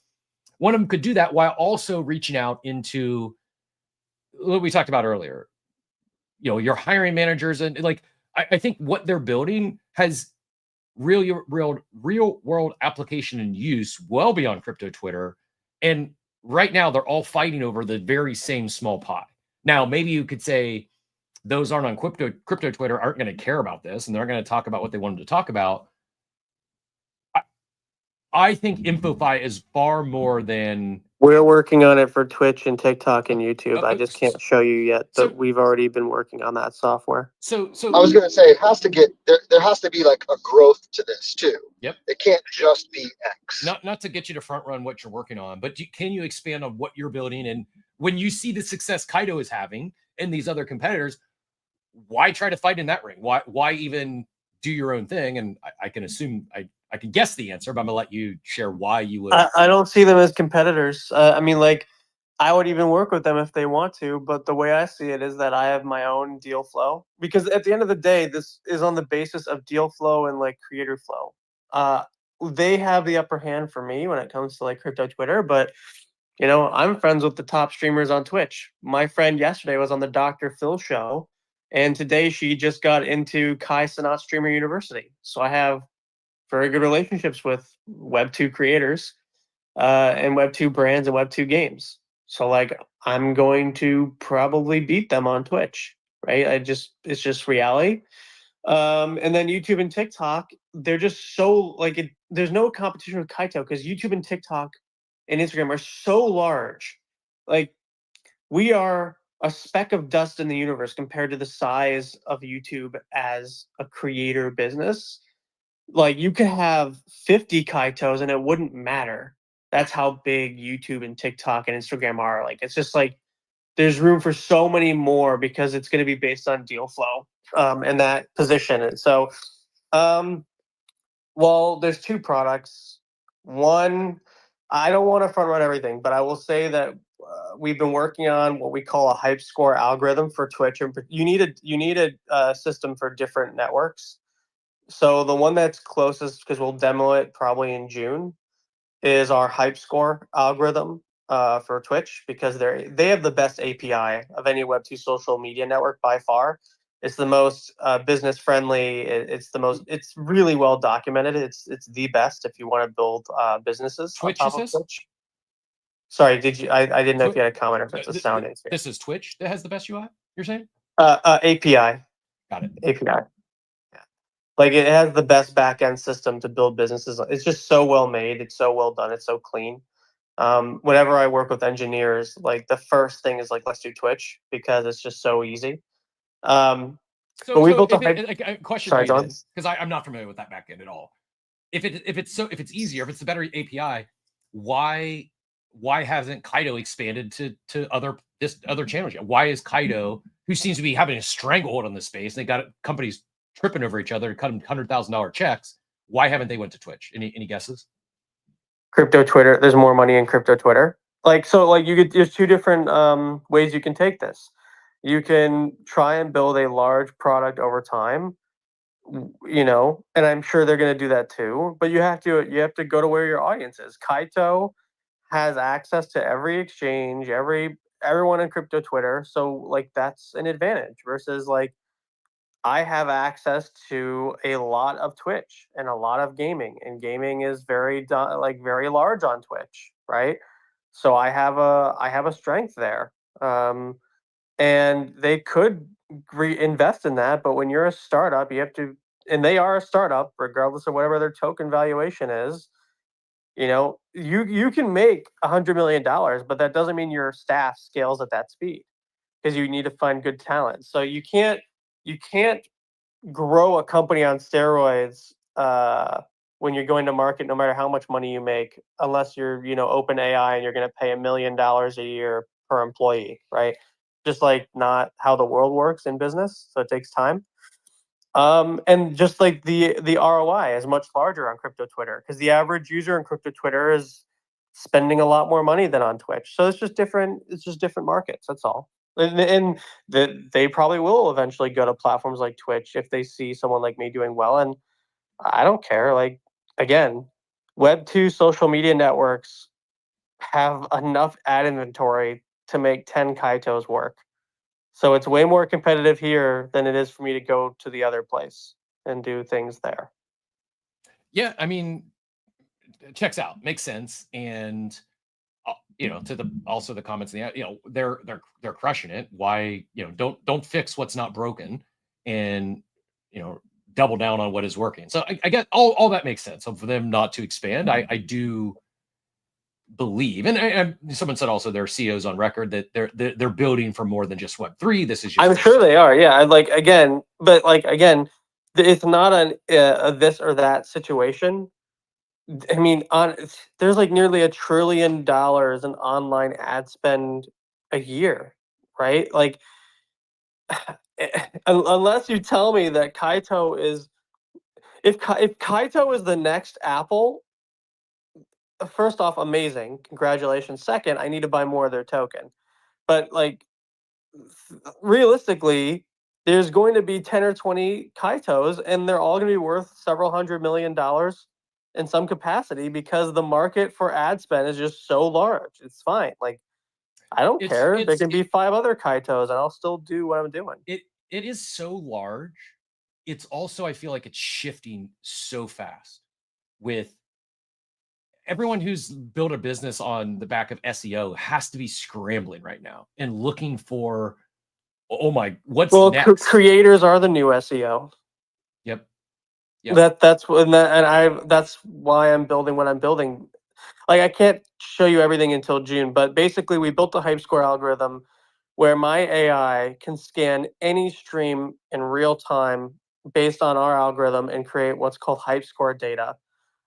one of them could do that while also reaching out into what we talked about earlier. You know, your hiring managers, and like I think what they're building has real world application and use well beyond crypto Twitter. And right now they're all fighting over the very same small pie. Now, maybe you could say those aren't on crypto Twitter aren't going to care about this, and they're going to talk about what they wanted to talk about. I think InfoFi is far more than. We're working on it for Twitch and TikTok and YouTube. I just can't show you yet, but we've already been working on that software. So I was going to say it has to get there has to be like a growth to this too. Yep. It can't just be X. Not to get you to front run what you're working on, but can you expand on what you're building? And when you see the success Kaito is having and these other competitors, why try to fight in that ring? Why even do your own thing? And I can assume I can guess the answer, but I'm gonna let you share why you would. I don't see them as competitors. I mean, like, I would even work with them if they want to, but the way I see it is that I have my own deal flow, because at the end of the day, this is on the basis of deal flow and like creator flow. They have the upper hand for me when it comes to like crypto Twitter, but you know, I'm friends with the top streamers on Twitch. My friend yesterday was on the Dr. Phil show, and today she just got into Kai Cenat Streamer University. So I have very good relationships with Web2 creators and Web2 brands and Web2 games. So like, I'm going to probably beat them on Twitch, right? It's just reality. And then YouTube and TikTok, they're just so like there's no competition with Kaito, because YouTube and TikTok and Instagram are so large. Like, we are a speck of dust in the universe compared to the size of YouTube as a creator business. Like, you could have 50 Kaitos and it wouldn't matter. That's how big YouTube and TikTok and Instagram are. Like, it's just like there's room for so many more, because it's going to be based on deal flow and that position. And so, well, there's two products. One, I don't want to front run everything, but I will say that we've been working on what we call a hype score algorithm for Twitch. And you need a system for different networks. So the one that's closest, because we'll demo it probably in June, is our hype score algorithm for Twitch, because they have the best API of any Web2 social media network by far. It's the most business friendly. It's really well documented. It's the best if you want to build businesses. Twitch on top of Twitch. Sorry, did you? I didn't know if you had a comment or if it's a sound answer. This is Twitch that has the best UI, you're saying? API. Got it. API. Like, it has the best back-end system to build businesses. It's just so well made. It's so well done. It's so clean. Whenever I work with engineers, like, the first thing is like, let's do Twitch, because it's just so easy. But we built a question Sorry, for you, because I'm not familiar with that backend at all. If it's easier, if it's the better API, why hasn't Kaito expanded to other channels yet? Why is Kaito, who seems to be having a stranglehold on this space, and they got companies tripping over each other to cut them $100,000 checks, why haven't they went to Twitch? Any guesses? Crypto Twitter. There's more money in crypto Twitter. There's two different ways you can take this. You can try and build a large product over time, you know, and I'm sure they're going to do that too. But you have to go to where your audience is. Kaito has access to every exchange, everyone in crypto Twitter. So like, that's an advantage versus like, I have access to a lot of Twitch and a lot of gaming, and gaming is very large on Twitch, right? So I have a strength there, and they could reinvest in that. But when you're a startup, you have to and they are a startup, regardless of whatever their token valuation is. You can make $100 million, but that doesn't mean your staff scales at that speed, because you need to find good talent. So you can't grow a company on steroids when you're going to market, no matter how much money you make, unless you're open AI and you're going to pay $1 million a year per employee, right? Just like not how the world works in business. So it takes time. And just like the ROI is much larger on crypto Twitter, because the average user in crypto Twitter is spending a lot more money than on Twitch. So it's just different. It's just different markets. That's all. And they probably will eventually go to platforms like Twitch if they see someone like me doing well. And I don't care. Like, again, Web2 social media networks have enough ad inventory to make 10 Kaitos work. So it's way more competitive here than it is for me to go to the other place and do things there. Yeah, I mean, checks out, makes sense. And to the comments, they're crushing it. Why, don't fix what's not broken, and double down on what is working. So I get all that makes sense. So for them not to expand, I do believe, and someone said also their CEO's on record that they're building for more than just Web3. This is just I'm sure they are. Yeah, it's not a this or that situation. I mean, there's like nearly $1 trillion in online ad spend a year, right? Like, unless you tell me that Kaito is, if Kaito is the next Apple, first off, amazing, congratulations. Second, I need to buy more of their token. But like, realistically, there's going to be 10 or 20 Kaitos, and they're all going to be worth several $100 million in some capacity, because the market for ad spend is just so large. It's fine. Like, I don't care. There can be 5 other Kaitos, and I'll still do what I'm doing. It is so large. It's also, I feel like it's shifting so fast with everyone who's built a business on the back of SEO has to be scrambling right now and looking for, oh my, what's next? Creators are the new SEO. Yep. That's why I'm building what I'm building. Like, I can't show you everything until June, but basically we built a hype score algorithm where my AI can scan any stream in real time based on our algorithm and create what's called hype score data.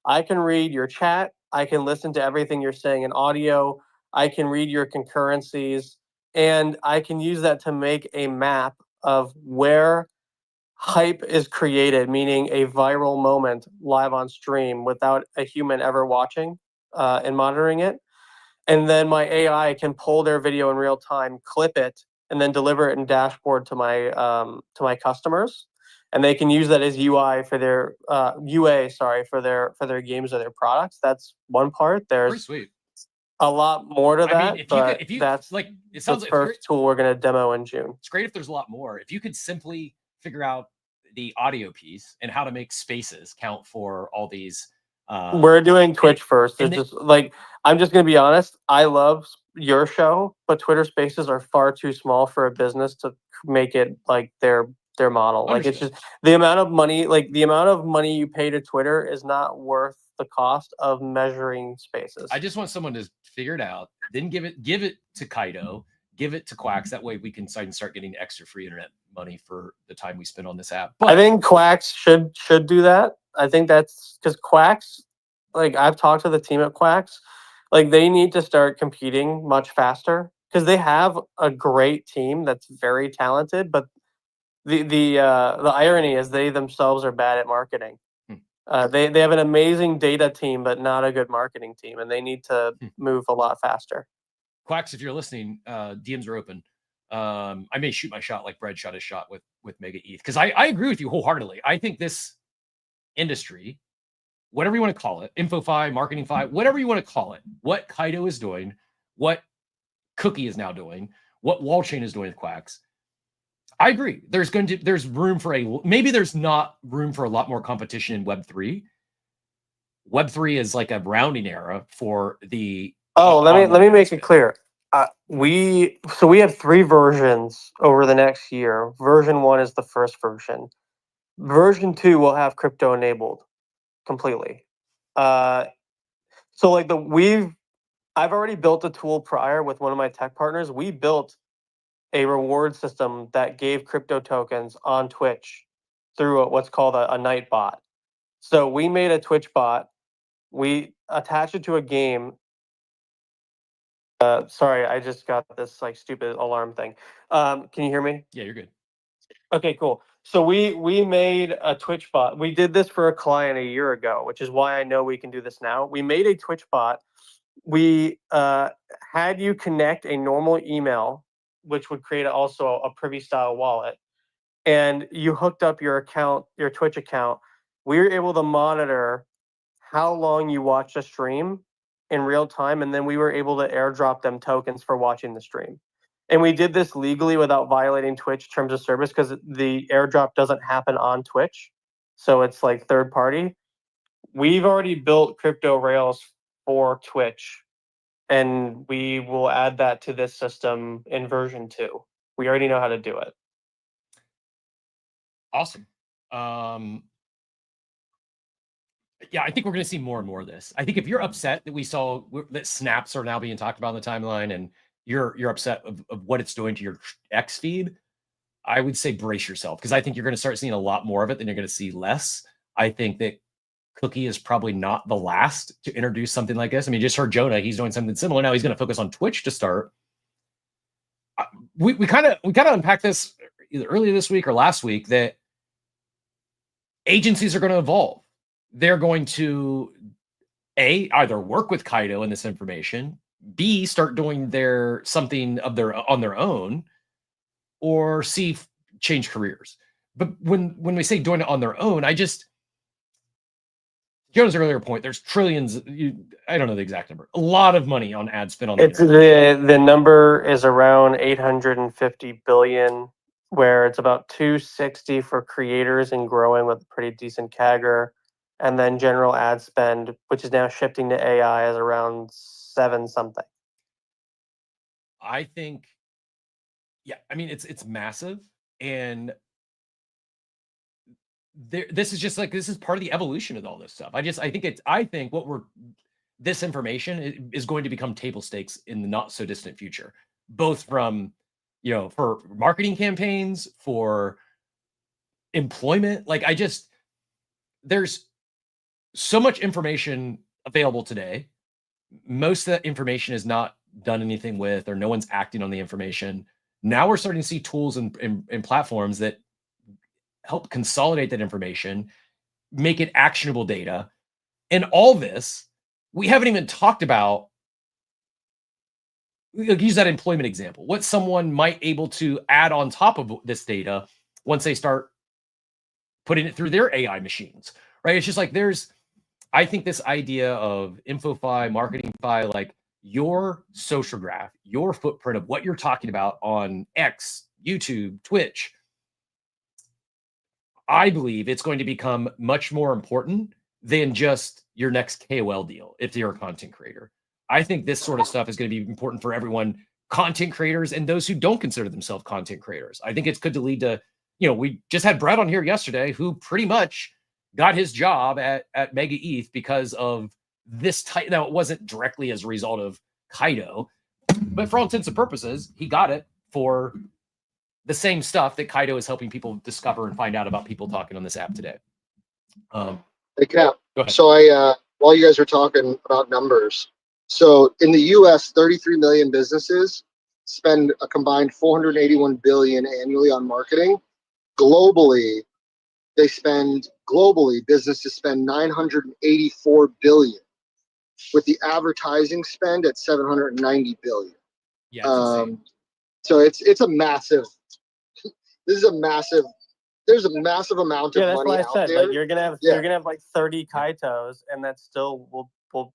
I can read your chat. I can listen to everything you're saying in audio. I can read your concurrencies, and I can use that to make a map of where hype is created, meaning a viral moment live on stream without a human ever watching and monitoring it. And then my AI can pull their video in real time, clip it, and then deliver it in dashboard to my customers. And they can use that as UI for their for their games or their products. That's one part. Pretty There's sweet. a lot more to that. I mean, if you that's like, it sounds the like first tool we're going to demo in June. It's great if there's a lot more. If you could simply figure out the audio piece and how to make spaces count for all these. We're doing Twitch first. There's just like, I'm just going to be honest. I love your show, but Twitter Spaces are far too small for a business to make it like their model. Like, it's just the amount of money you pay to Twitter is not worth the cost of measuring spaces. I just want someone to figure it out, then give it to Kaito, give it to Quacks. That way we can start getting extra free internet money for the time we spend on this app. But I think Quacks should do that. I think that's because Quacks, like, I've talked to the team at Quacks, like, they need to start competing much faster, because they have a great team that's very talented, but the irony is they themselves are bad at marketing. They have an amazing data team, but not a good marketing team, and they need to move a lot faster. Quacks, if you're listening, DMs are open. I may shoot my shot like Brad shot his shot with Mega ETH, because I agree with you wholeheartedly. I think this industry, whatever you want to call it, InfoFi, MarketingFi, whatever you want to call it, what Kaito is doing, what Cookie is now doing, what Wallchain is doing with Quacks, I agree. There's room for maybe there's not room for a lot more competition in Web3. Web3 is like a rounding error for the. Let me make it clear. We have 3 versions over the next year. Version 1 is the first version. Version 2 will have crypto enabled completely. So like I've already built a tool prior with one of my tech partners. We built a reward system that gave crypto tokens on Twitch through what's called a night bot. So we made a Twitch bot. We attached it to a game. Sorry, I just got this like stupid alarm thing. Can you hear me? Yeah, you're good. Okay, cool. So we made a Twitch bot. We did this for a client a year ago, which is why I know we can do this now. We made a Twitch bot. We had you connect a normal email, which would create also a privy style wallet, and you hooked up your account, your Twitch account. We were able to monitor how long you watched a stream in real time, and then we were able to airdrop them tokens for watching the stream. And we did this legally without violating Twitch terms of service because the airdrop doesn't happen on Twitch. So it's like third party. We've already built crypto rails for Twitch, and we will add that to this system in version 2. We already know how to do it. Awesome. Yeah, I think we're going to see more and more of this. I think if you're upset that we saw that snaps are now being talked about on the timeline, and you're upset of what it's doing to your X feed, I would say brace yourself, because I think you're going to start seeing a lot more of it than you're going to see less. I think that Cookie is probably not the last to introduce something like this. I mean, you just heard Jonah; he's doing something similar now. He's going to focus on Twitch to start. We kind of unpacked this either earlier this week or last week, that agencies are going to evolve. They're going to either work with Kaito in this information, B, start doing something on their own, or C, change careers. But when we say doing it on their own, Jonah's earlier point, there's trillions, I don't know the exact number, a lot of money on ad spend on the internet. The number is around 850 billion, where it's about 260 for creators and growing with a pretty decent CAGR. And then general ad spend, which is now shifting to AI, is around 7 something. I think, yeah, I mean, it's massive. And this is part of the evolution of all this stuff. I think this information is going to become table stakes in the not so distant future, both from, for marketing campaigns, for employment. There's so much information available today. Most of that information is not done anything with, or no one's acting on the information. Now we're starting to see tools and platforms that help consolidate that information, make it actionable data. And all this, we haven't even talked about, use that employment example, what someone might able to add on top of this data once they start putting it through their AI machines, right? It's just like I think this idea of InfoFi, MarketingFi, like your social graph, your footprint of what you're talking about on X, YouTube, Twitch, I believe it's going to become much more important than just your next KOL deal if you're a content creator. I think this sort of stuff is going to be important for everyone, content creators and those who don't consider themselves content creators. I think it's good to lead to, we just had Brett on here yesterday who pretty much got his job at Mega ETH because of this type. Now, it wasn't directly as a result of Kaito, but for all intents and purposes, he got it for the same stuff that Kaito is helping people discover and find out about people talking on this app today. Hey, Cap. Go ahead. So while you guys were talking about numbers, so in the U.S., 33 million businesses spend a combined 481 billion annually on marketing. Globally, businesses spend 984 billion, with the advertising spend at 790 billion. Yeah, it's insane. So it's a massive. There's a massive amount of money out there. Like you're gonna have like 30 Kaitos, and that still will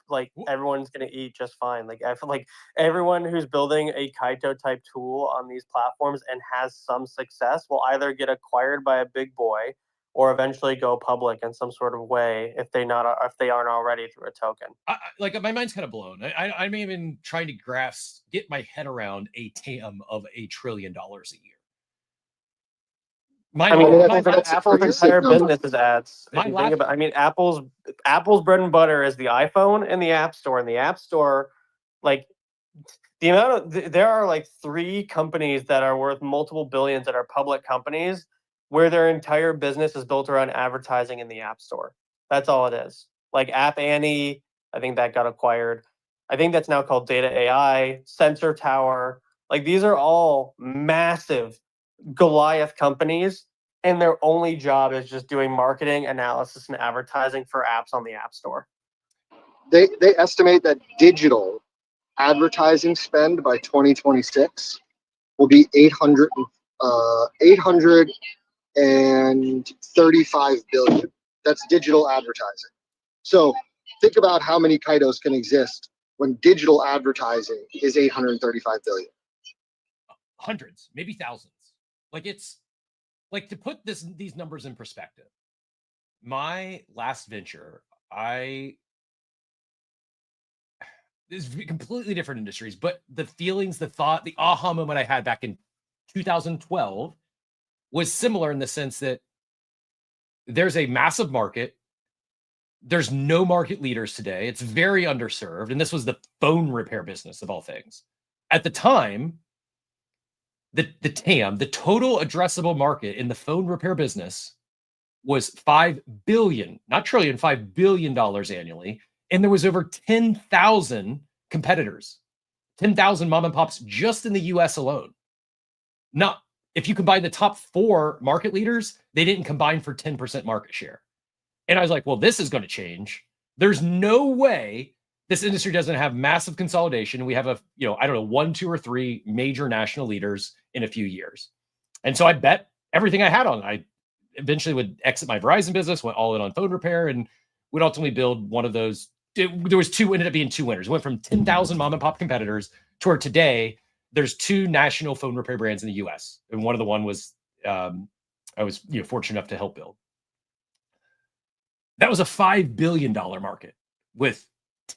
like everyone's gonna eat just fine. Like I feel like everyone who's building a Kaito type tool on these platforms and has some success will either get acquired by a big boy or eventually go public in some sort of way if they aren't already through a token. My mind's kind of blown. I'm even trying to get my head around a TAM of $1 trillion a year. My, I mean, Oh, my, that's a Apple's pretty entire sick number. business is ads. My If you last- think about, I mean, Apple's bread and butter is the iPhone and the App Store. And the App Store, like the amount of there are like 3 companies that are worth multiple billions that are public companies where their entire business is built around advertising in the App Store. That's all it is. Like App Annie, I think that got acquired. I think that's now called Data AI, Sensor Tower. Like these are all massive Goliath companies, and their only job is just doing marketing, analysis, and advertising for apps on the App Store. They estimate that digital advertising spend by 2026 will be 835 billion. That's digital advertising. So think about how many Kaitos can exist when digital advertising is 835 billion. hundreds, maybe thousands. Like it's like, to put these numbers in perspective. My last venture, is completely different industries, but the feelings, the thought, the aha moment I had back in 2012 was similar in the sense that there's a massive market. There's no market leaders today. It's very underserved. And this was the phone repair business of all things. At the time, the TAM, the total addressable market in the phone repair business was $5 billion, not trillion, $5 billion annually. And there was over 10,000 competitors, 10,000 mom and pops just in the US alone. Not, if you combine the top 4 market leaders, they didn't combine for 10% market share. And I was like, well, this is going to change. There's no way this industry doesn't have massive consolidation. We have I don't know, 1, 2, or 3 major national leaders in a few years. And so I bet everything I had on. I eventually would exit my Verizon business, went all in on phone repair, and would ultimately build one of those. There was ended up being 2 winners. It went from 10,000 mom and pop competitors to where today there's 2 national phone repair brands in the US. And one of the one was, I was fortunate enough to help build. That was a $5 billion market with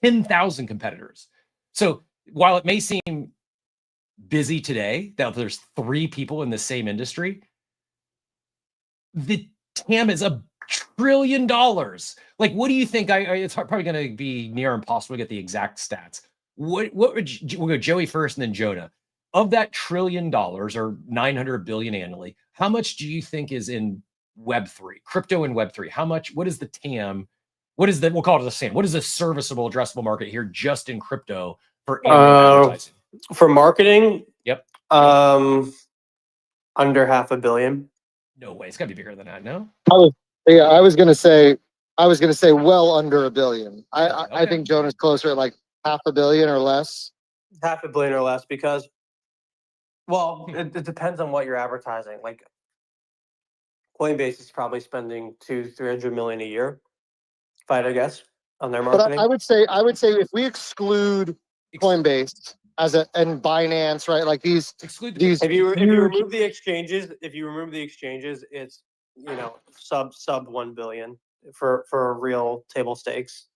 10,000 competitors. So while it may seem busy today that there's 3 people in the same industry, the TAM is $1 trillion. Like, what do you think? It's probably going to be near impossible to get the exact stats. What would we'll go Joey first and then Jonah. Of that $1 trillion or 900 billion annually, how much do you think is in Web3, crypto and Web3? How much? What is the TAM? What is we'll call it the same. What is the serviceable addressable market here just in crypto for advertising? For marketing? Yep. Under $500 million. No way. It's got to be bigger than that, no? I was gonna say well under $1 billion. I think Jonah's closer at like $500 million or less. $500 million or less, because, well, it depends on what you're advertising. Like Coinbase is probably spending $200-300 million a year, if I had to guess, on their marketing. But I would say if we exclude Coinbase and Binance, right? Like these. If you remove the exchanges, it's sub 1 billion for real table stakes.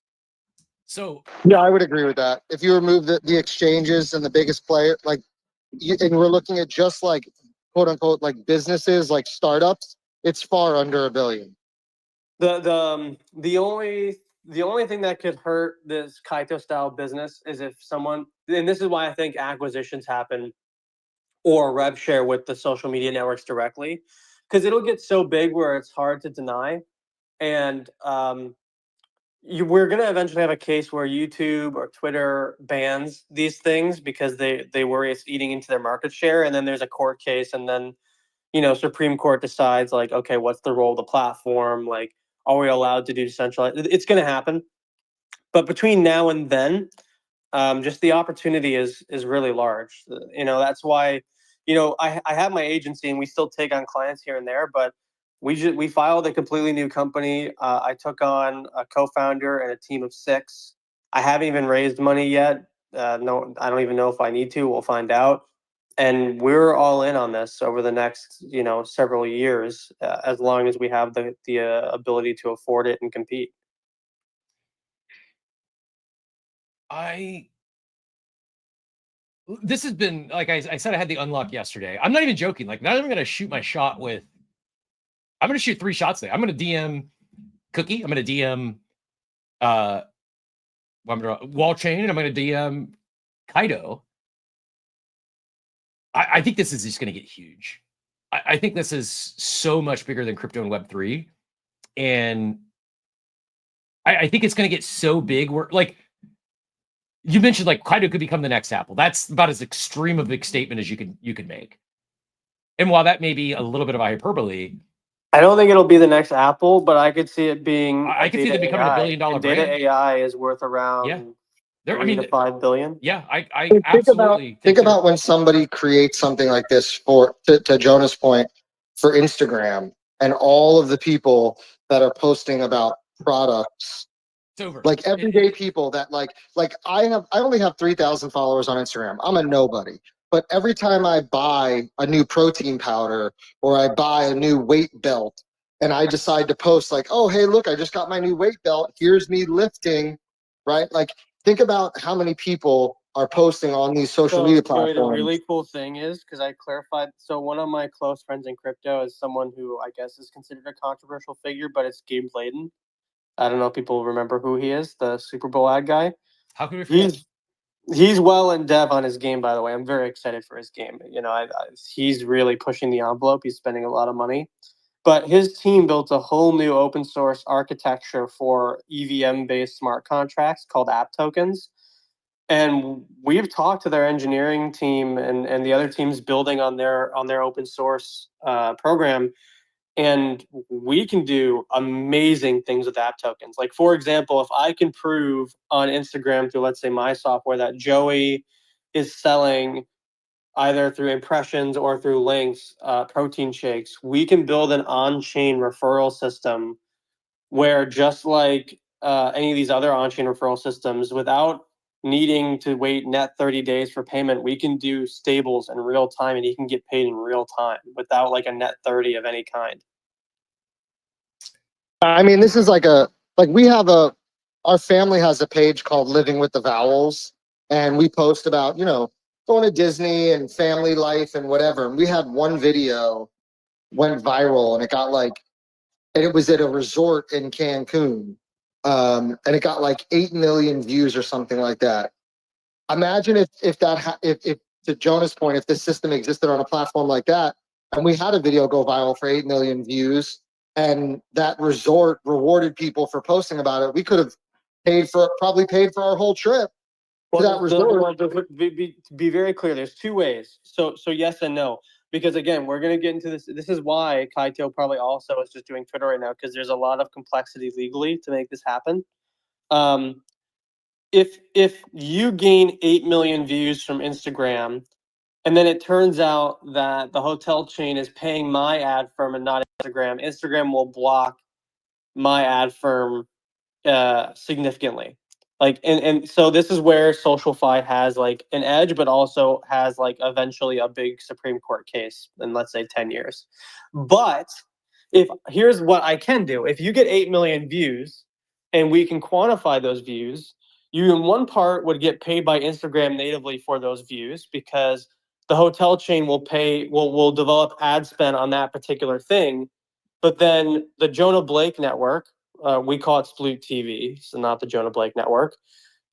So yeah, I would agree with that. If you remove the exchanges and the biggest player, and we're looking at just like quote unquote like businesses, like startups, it's far under $1 billion. The only thing that could hurt this Kaito style business is if someone, and this is why I think acquisitions happen or rev share with the social media networks directly, because it'll get so big where it's hard to deny. And we're going to eventually have a case where YouTube or Twitter bans these things because they worry it's eating into their market share. And then there's a court case, and then, Supreme Court decides like, okay, what's the role of the platform? Like, are we allowed to do decentralized? It's going to happen. But between now and then, just the opportunity is really large. That's why, I have my agency and we still take on clients here and there, but we filed a completely new company. I took on a co-founder and a team of 6. I haven't even raised money yet. No, I don't even know if I need to. We'll find out. And we're all in on this over the next, several years, as long as we have the ability to afford it and compete. This has been, like I said, I had the unlock yesterday. I'm not even joking. Like, not even going to shoot my shot with I'm going to shoot 3 shots there. I'm going to DM Cookie. I'm going to DM Wall Chain, and I'm going to DM Kaito. I think this is just going to get huge. I think this is so much bigger than crypto and Web3. And I think it's going to get so big where, like, you mentioned, like, Kaito could become the next Apple. That's about as extreme of a statement as you could make. And while that may be a little bit of a hyperbole, I don't think it'll be the next Apple, but I could see it being. I could see them becoming $1 billion and brand. Data AI is worth around $3 to $5 billion. Yeah, I Think absolutely think about when somebody creates something like this to Jonah's point, for Instagram, and all of the people that are posting about products. It's over. Like everyday people that like I only have 3,000 followers on Instagram. I'm a nobody. But every time I buy a new protein powder or I buy a new weight belt and I decide to post like, oh, hey, look, I just got my new weight belt. Here's me lifting, right? Like, think about how many people are posting on these social media platforms. The really cool thing is, because I clarified, so one of my close friends in crypto is someone who I guess is considered a controversial figure, but it's Gabe Layden. I don't know if people remember who he is, the Super Bowl ad guy. How can we forget? He's well in dev on his game, by the way. I'm very excited for his game. You know, he's really pushing the envelope. He's spending a lot of money. But his team built a whole new open source architecture for EVM-based smart contracts called app tokens. And we've talked to their engineering team and the other teams building on their open source program. And we can do amazing things with app tokens. Like, for example, if I can prove on Instagram through, let's say, my software that Joey is selling either through impressions or through links, protein shakes, we can build an on-chain referral system where, just like any of these other on-chain referral systems, without needing to wait net 30 days for payment, we can do stables in real time, and you can get paid in real time without like a net 30 of any kind. I mean, this is like our family has a page called Living with the Vowels, and we post about, going to Disney and family life and whatever. And we had one video went viral, and it was at a resort in Cancun. And it got like 8 million views or something like that. Imagine if to Jonah's point, if this system existed on a platform like that, and we had a video go viral for 8 million views, and that resort rewarded people for posting about it, we could have probably paid for our whole trip to that resort. Be very clear. There's 2 ways. So yes and no. Because again, we're going to get into this. This is why Kaito probably also is just doing Twitter right now, because there's a lot of complexity legally to make this happen. If you gain 8 million views from Instagram, and then it turns out that the hotel chain is paying my ad firm and not Instagram, Instagram will block my ad firm significantly. Like, and so this is where SocialFi has like an edge, but also has like eventually a big Supreme Court case in, let's say, 10 years. But here's what I can do. If you get 8 million views and we can quantify those views, you in one part would get paid by Instagram natively for those views, because the hotel chain will develop ad spend on that particular thing. But then the Jonah Blake network, we call it Sploot TV, so not the Jonah Blake network.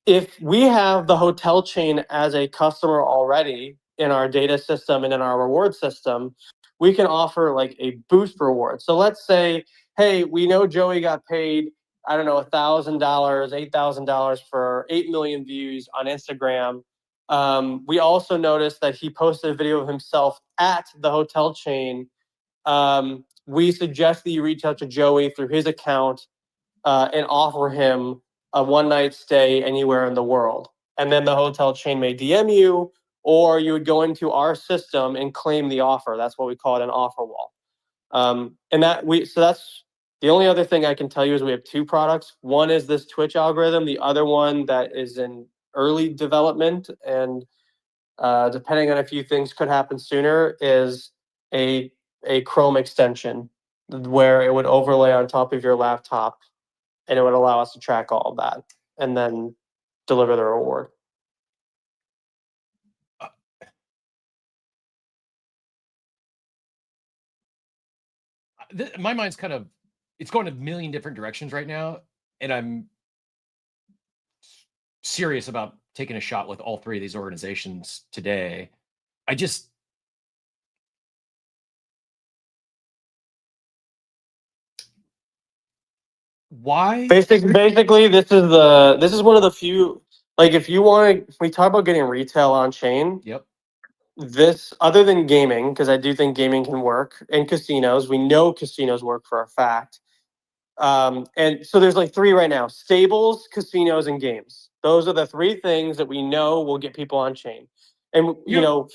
If we have the hotel chain as a customer already in our data system and in our reward system, we can offer like a boost reward. So let's say, hey, we know Joey got paid, I don't know, $1,000, $8,000 for 8 million views on Instagram. We also noticed that he posted a video of himself at the hotel chain. We suggest that you reach out to Joey through his account and offer him a one-night stay anywhere in the world. And then the hotel chain may DM you, or you would go into our system and claim the offer. That's what we call it, an offer wall. So that's the only other thing I can tell you is we have 2 products. One is this Twitch algorithm. The other one that is in early development, and depending on a few things could happen sooner, is a Chrome extension where it would overlay on top of your laptop, and it would allow us to track all of that and then deliver the reward. my mind's kind of, it's going a million different directions right now, and I'm serious about taking a shot with all three of these organizations today. I just, why? Basically, this is one of the few. Like, if we talk about getting retail on chain. Yep. This, other than gaming, because I do think gaming can work, and casinos, we know casinos work for a fact. And so there's like three right now: stables, casinos, and games. Those are the three things that we know will get people on chain. And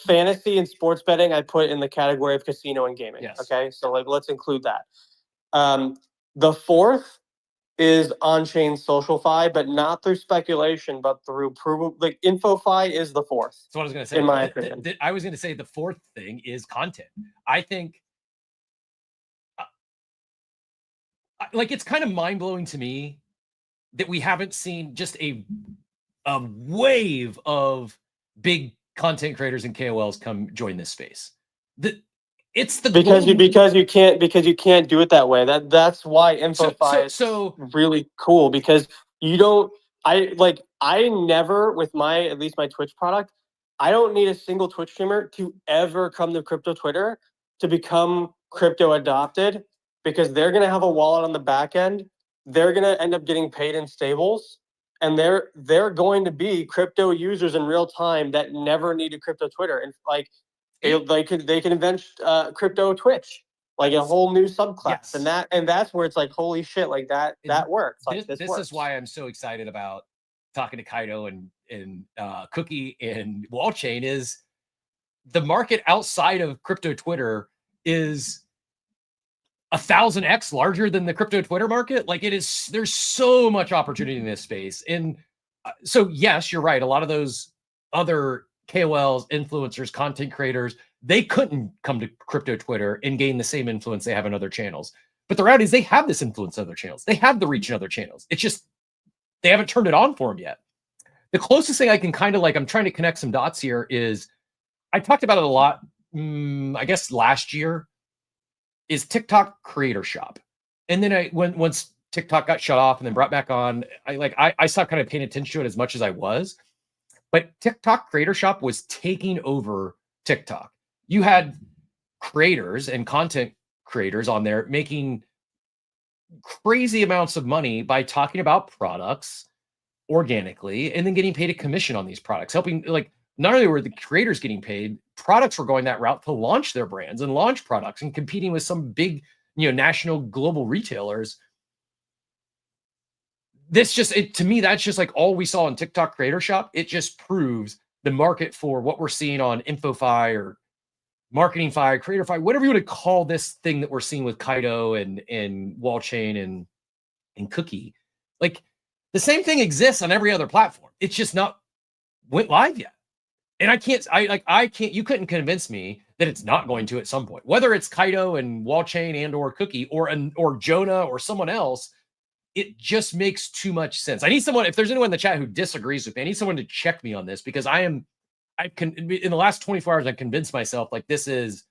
fantasy and sports betting, I put in the category of casino and gaming. Yes. Okay, so like let's include that. The fourth is on-chain SocialFi, but not through speculation, but through proof. Like InfoFi is the fourth. That's what I was going to say. In my opinion, I was going to say the fourth thing is content. I think, like, it's kind of mind blowing to me that we haven't seen just a wave of big content creators and KOLs come join this space. It's the because you can't do it that way. That's why InfoFi is really cool, because you don't. I never, with at least my Twitch product, I don't need a single Twitch streamer to ever come to crypto Twitter to become crypto adopted, because they're gonna have a wallet on the back end. They're gonna end up getting paid in stables, and they're going to be crypto users in real time that never needed crypto Twitter. And like, they can invent crypto Twitch, like a whole new subclass. Yes. and that's where it's like, holy shit, like that works. Like this works. Is why I'm so excited about talking to Kaito and Cookie and Wallchain. Is the market outside of crypto Twitter is 1,000x larger than the crypto Twitter market. Like, it is, there's so much opportunity in this space. And so yes, you're right, a lot of those other KOLs, influencers, content creators, they couldn't come to crypto Twitter and gain the same influence they have in other channels. But the reality is they have this influence in other channels. They have the reach in other channels. It's just, they haven't turned it on for them yet. The closest thing I can kind of, like, I'm trying to connect some dots here is, I talked about it a lot, I guess last year, is TikTok Creator Shop. And then once TikTok got shut off and then brought back on, I stopped kind of paying attention to it as much as I was. But TikTok Creator Shop was taking over TikTok. You had creators and content creators on there making crazy amounts of money by talking about products organically and then getting paid a commission on these products, helping, like, not only were the creators getting paid, products were going that route to launch their brands and launch products and competing with some big, national global retailers. This just, to me, that's just like all we saw on TikTok Creator Shop. It just proves the market for what we're seeing on InfoFi or MarketingFi, CreatorFi, whatever you want to call this thing that we're seeing with Kaito and Wallchain and Cookie. Like, the same thing exists on every other platform. It's just not went live yet. And you couldn't convince me that it's not going to at some point, whether it's Kaito and Wallchain and or Cookie or Jonah or someone else. It just makes too much sense. I need someone, if there's anyone in the chat who disagrees with me, I need someone to check me on this, because in the last 24 hours, I've convinced myself, like, this is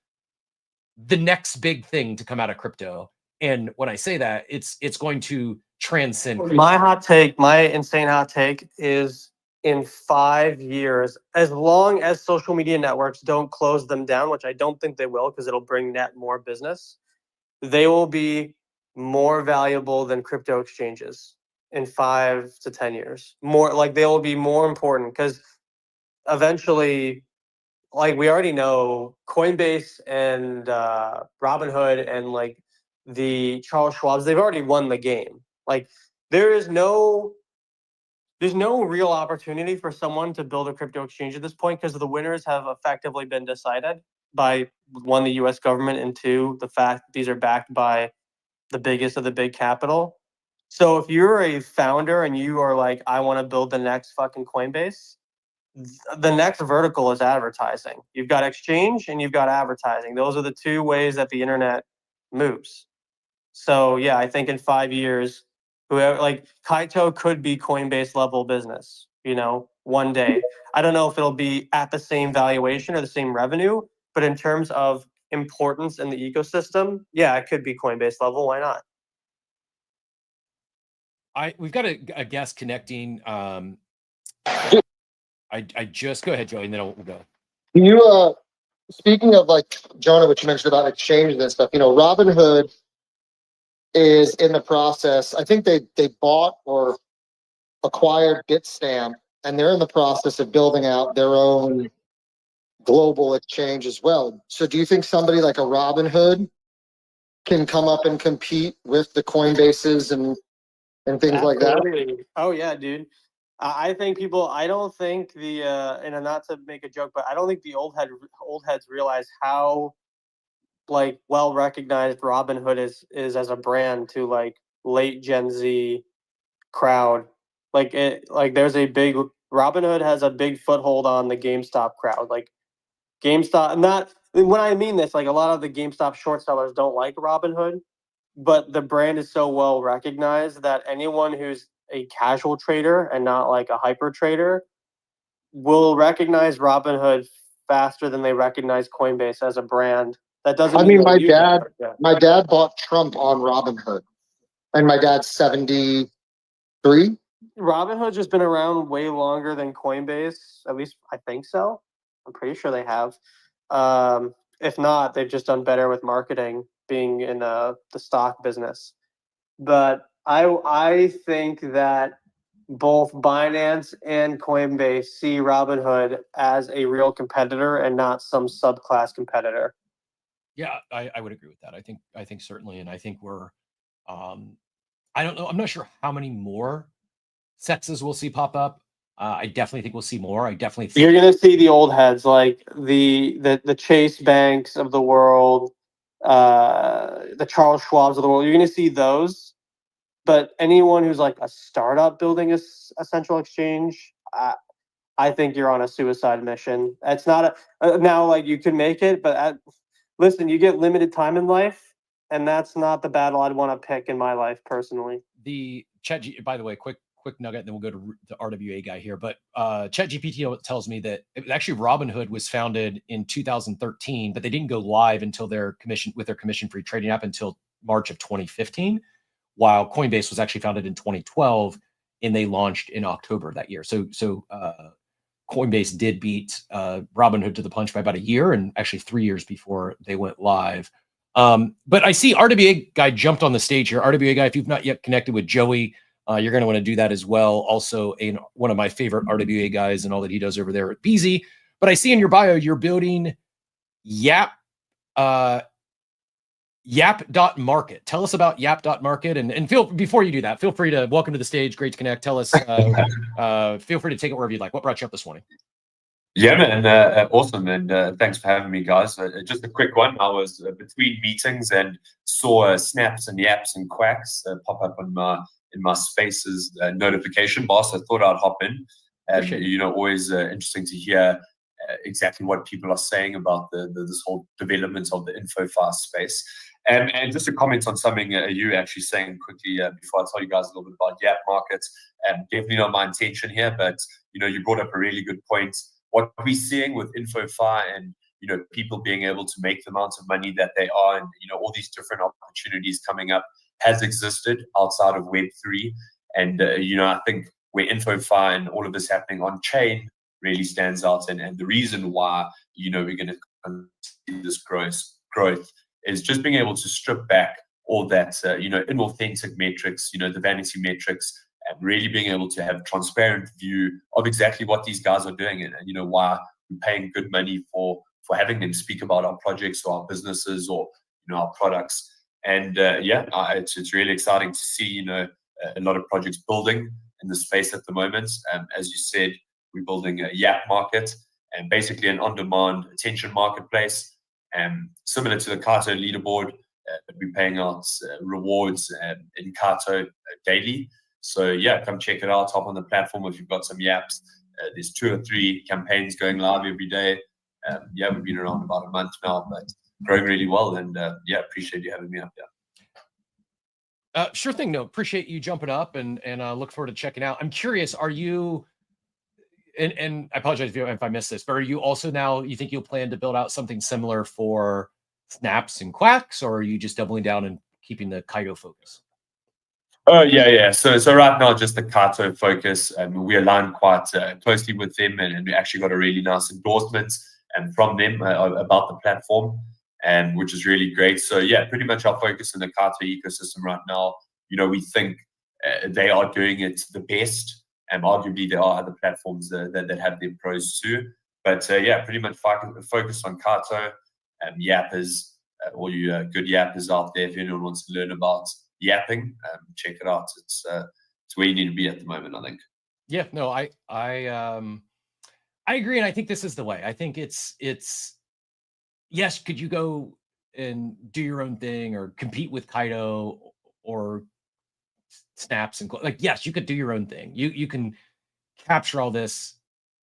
the next big thing to come out of crypto. And when I say that, it's going to transcend crypto. My insane hot take is, in 5 years, as long as social media networks don't close them down, which I don't think they will, because it'll bring net more business, they will be more valuable than crypto exchanges in 5 to 10 years. More, like, they will be more important, because eventually, like, we already know Coinbase and Robinhood and like the Charles Schwabs, they've already won the game. Like, there's no real opportunity for someone to build a crypto exchange at this point, because the winners have effectively been decided by, one, the US government, and two, the fact that these are backed by the biggest of the big capital. So if you're a founder and you are like, I want to build the next fucking Coinbase, the next vertical is advertising. You've got exchange and you've got advertising. Those are the two ways that the internet moves. So yeah, I think in 5 years, whoever, like, Kaito could be Coinbase level business, one day. I don't know if it'll be at the same valuation or the same revenue, but in terms of importance in the ecosystem, yeah, it could be Coinbase level. Why not? We've got a guest connecting. I just go ahead, Joey, and then we'll go. You speaking of like Jonah, which you mentioned about exchanges and stuff, Robinhood is in the process. I think they bought or acquired Bitstamp, and they're in the process of building out their own global exchange as well. So do you think somebody like a Robinhood can come up and compete with the Coinbases and things like that? Absolutely. Oh yeah, dude. I think I don't think and not to make a joke, but I don't think the old heads realize how like well recognized Robinhood is as a brand to like late Gen Z crowd. Like there's a big Robinhood has a big foothold on the GameStop crowd. Like GameStop, not when I mean this, like a lot of the GameStop short sellers don't like Robinhood, but the brand is so well recognized that anyone who's a casual trader and not like a hyper trader will recognize Robinhood faster than they recognize Coinbase as a brand. That doesn't mean my dad bought Trump on Robinhood, and my dad's 73. Robinhood's just been around way longer than Coinbase. At least I think so. I'm pretty sure they have. If not, they've just done better with marketing, being in the stock business. But I think that both Binance and Coinbase see Robinhood as a real competitor and not some subclass competitor. Yeah, I would agree with that. I think certainly, and I think we're I don't know. I'm not sure how many more sexes we'll see pop up. I definitely think we'll see more. I definitely think you're gonna see the old heads like the Chase Banks of the world, the Charles Schwabs of the world. You're gonna see those, but anyone who's like a startup building a central exchange, I think you're on a suicide mission. It's not now like you can make it, but listen, you get limited time in life, and that's not the battle I'd want to pick in my life personally. The by the way, quick nugget, and then we'll go to the RWA guy here. But ChatGPT tells me that actually Robinhood was founded in 2013, but they didn't go live until their commission-free trading app until March of 2015, while Coinbase was actually founded in 2012, and they launched in October that year. So Coinbase did beat Robinhood to the punch by about a year, and actually 3 years before they went live. But I see RWA guy jumped on the stage here. RWA guy, if you've not yet connected with Joey, you're going to want to do that as well. Also, one of my favorite RWA guys and all that he does over there at BZ. But I see in your bio, you're building Yap.market. Tell us about Yap.market. And before you do that, feel free to welcome to the stage. Great to connect. Tell us, feel free to take it wherever you'd like. What brought you up this morning? Yeah, man, awesome, and thanks for having me, guys. Just a quick one. I was between meetings and saw snaps and yaps and quacks pop up on my Spaces notification bar, so I thought I'd hop in. And always interesting to hear exactly what people are saying about this whole development of the InfoFi space. And just a comment on something you actually saying quickly before I tell you guys a little bit about Yap markets. Definitely not my intention here, but you brought up a really good point. What we're seeing with InfoFi and people being able to make the amount of money that they are, and all these different opportunities coming up has existed outside of Web3. And I think where InfoFi and all of this happening on chain really stands out, and the reason why we're going to see this growth is just being able to strip back all that inauthentic metrics, the vanity metrics, and really being able to have a transparent view of exactly what these guys are doing, and why we're paying good money for having them speak about our projects or our businesses or our products. And it's really exciting to see a lot of projects building in the space at the moment. As you said, we're building a Yap market and basically an on-demand attention marketplace, similar to the Kaito leaderboard. We're paying out rewards in Kaito daily. So yeah, come check it out. Hop on the platform if you've got some yaps. There's 2 or 3 campaigns going live every day. We've been around about a month now, but growing really well. And appreciate you having me up there. Sure thing. No, appreciate you jumping up, and look forward to checking out. I'm curious, are you? And I apologize if I missed this, but are you also now? You think you'll plan to build out something similar for snaps and quacks, or are you just doubling down and keeping the Kaito focus? Oh yeah. So right now, just the Kaito focus, and we align quite closely with them, and we actually got a really nice endorsement from them about the platform, which is really great. So yeah, pretty much our focus in the Kaito ecosystem right now. We think they are doing it the best, and arguably there are other platforms that have their pros too. But yeah, pretty much focus on Kaito. Yappers, all you good yappers out there, if anyone wants to learn about yapping, check it out. It's where you need to be at the moment, I think. Yeah, no, I agree, and I think this is the way. I think it's yes, could you go and do your own thing or compete with Kaito or snaps and like, yes, you could do your own thing. You can capture all this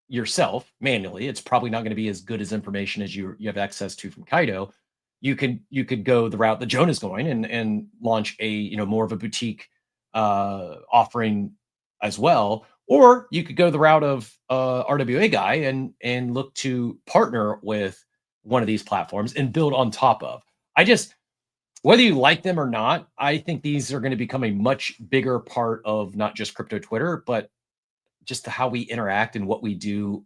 yourself manually. It's probably not going to be as good as information as you have access to from Kaito. You could go the route that Jonah's going and launch a more of a boutique offering as well, or you could go the route of RWA guy and look to partner with one of these platforms and build on top of. Whether you like them or not, I think these are going to become a much bigger part of not just crypto Twitter, but just how we interact and what we do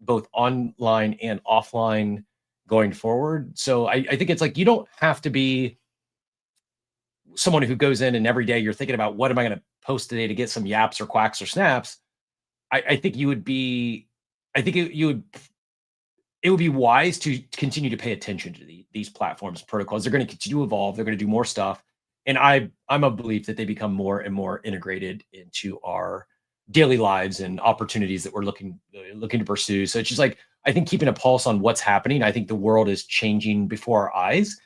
both online and offline going forward. So I think it's like, you don't have to be someone who goes in and every day you're thinking about, what am I going to post today to get some yaps or quacks or snaps? I think it would be wise to continue to pay attention to these platforms, protocols. They're going to continue to evolve. They're going to do more stuff. And I'm of belief that they become more and more integrated into our daily lives and opportunities that we're looking to pursue. So it's just like, I think keeping a pulse on what's happening. I think the world is changing before our eyes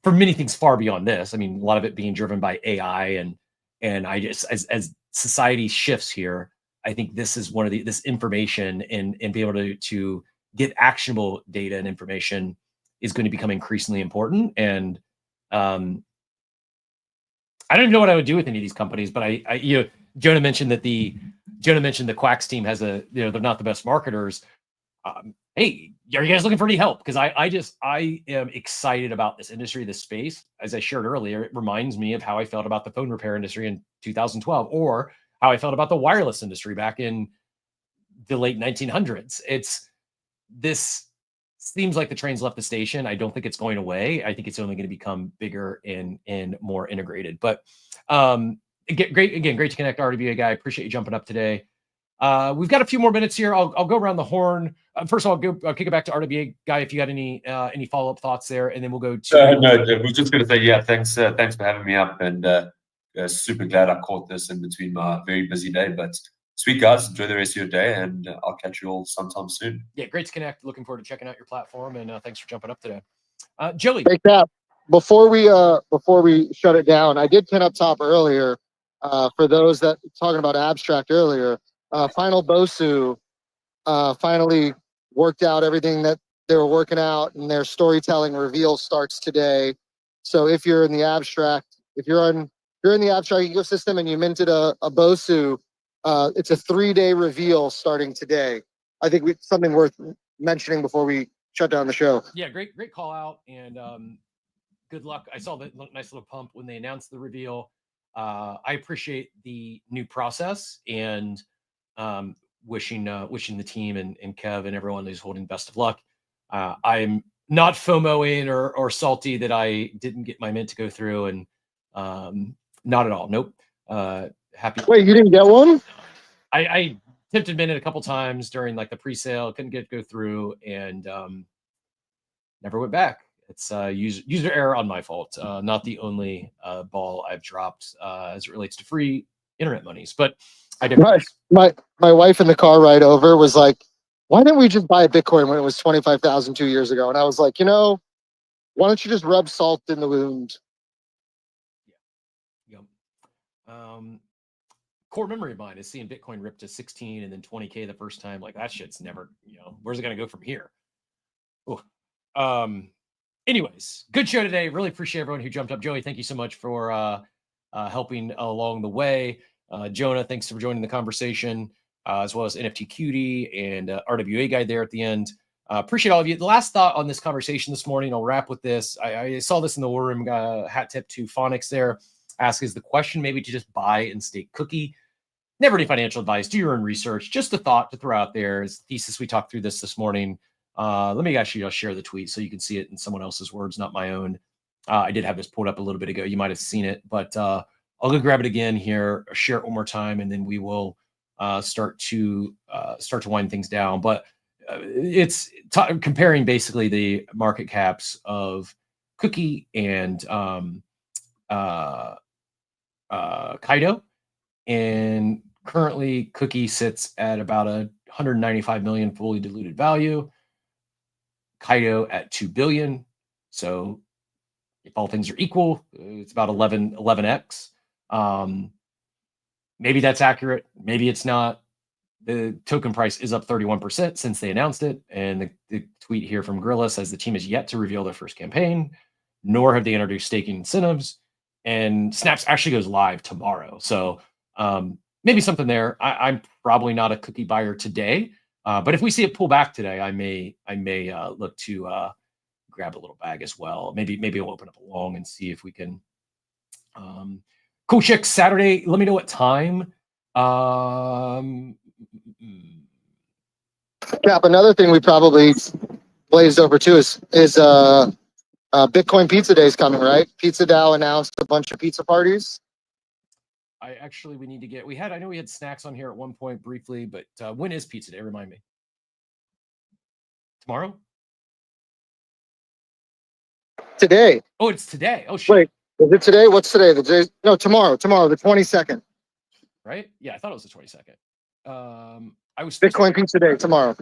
for many things far beyond this. I mean, a lot of it being driven by AI and I just, as society shifts here, I think this is one of this information and be able to get actionable data and information is going to become increasingly important. And I don't even know what I would do with any of these companies, but Jonah mentioned the Quacks team has they're not the best marketers. Hey, are you guys looking for any help? Because I am excited about this industry, this space. As I shared earlier, it reminds me of how I felt about the phone repair industry in 2012, or how I felt about the wireless industry back in the late 1900s. This seems like the train's left the station. I don't think it's going away. I think it's only going to become bigger and more integrated. But great to connect, RWA guy. Appreciate you jumping up today. We've got a few more minutes here. I'll go around the horn. First of all, I'll kick it back to RWA guy if you got any follow-up thoughts there, and then we'll go to. No, we're just going to say, yeah, thanks for having me up, and super glad I caught this in between my very busy day. But sweet guys, enjoy the rest of your day, and I'll catch you all sometime soon. Yeah, great to connect. Looking forward to checking out your platform, and thanks for jumping up today. Joey. Hey, Cap, before we shut it down, I did pin up top earlier for those that talking about abstract earlier. Final Bosu finally worked out everything that they were working out, and their storytelling reveal starts today. So if you're in the abstract, if you're in the abstract ecosystem and you minted a Bosu, it's a 3-day reveal starting today. I think something worth mentioning before we shut down the show. Yeah, great call out, and good luck. I saw the nice little pump when they announced the reveal. I appreciate the new process, and wishing the team and Kev and everyone who's holding best of luck. I'm not FOMOing or salty that I didn't get my mint to go through, and not at all. Nope. Happy. Wait, you didn't get one? I attempted mint a couple times during like the pre-sale, couldn't go through, and never went back. It's user error on my fault. Not the only ball I've dropped as it relates to free internet monies, but I did. My wife in the car ride over was like, "Why didn't we just buy a Bitcoin when it was 25,000 2 years ago?" And I was like, why don't you just rub salt in the wound? Yeah. Core memory of mine is seeing Bitcoin rip to 16 and then 20K the first time. Like, that shit's never, where's it going to go from here? Anyways, good show today. Really appreciate everyone who jumped up. Joey, thank you so much for helping along the way. Jonah, thanks for joining the conversation, as well as NFT Cutie and RWA guy there at the end. Appreciate all of you. The last thought on this conversation this morning, I'll wrap with this. I saw this in the war room. Hat tip to Phonics there. Ask, is the question maybe to just buy and stake Cookie? Never any financial advice. Do your own research. Just a thought to throw out there. As thesis, we talked through this morning. Let me actually I'll share the tweet so you can see it in someone else's words, not my own. I did have this pulled up a little bit ago. You might have seen it, but I'll go grab it again here, share it one more time, and then we will start to wind things down. But it's comparing basically the market caps of Cookie and Kaito, and currently Cookie sits at about 195 million fully diluted value. Kaito at 2 billion. So if all things are equal, it's about 11x. Maybe that's accurate. Maybe it's not. The token price is up 31% since they announced it. And the tweet here from Gorilla says the team has yet to reveal their first campaign, nor have they introduced staking incentives. And Snaps actually goes live tomorrow. So maybe something there. I'm probably not a Cookie buyer today. But if we see it pull back today, I may look to grab a little bag as well. Maybe we'll open up a long and see if we can. Cool Chick Saturday. Let me know what time. Cap, another thing we probably glazed over too is Bitcoin Pizza Day is coming, right? Pizza DAO announced a bunch of pizza parties. We need to get, I know we had snacks on here at one point briefly, but when is Pizza Day? Remind me. Tomorrow? Today. Oh, it's today. Oh, shit. Wait, is it today? What's today? No, tomorrow, the 22nd. Right? Yeah, I thought it was the 22nd. I was Bitcoin Pizza Day tomorrow.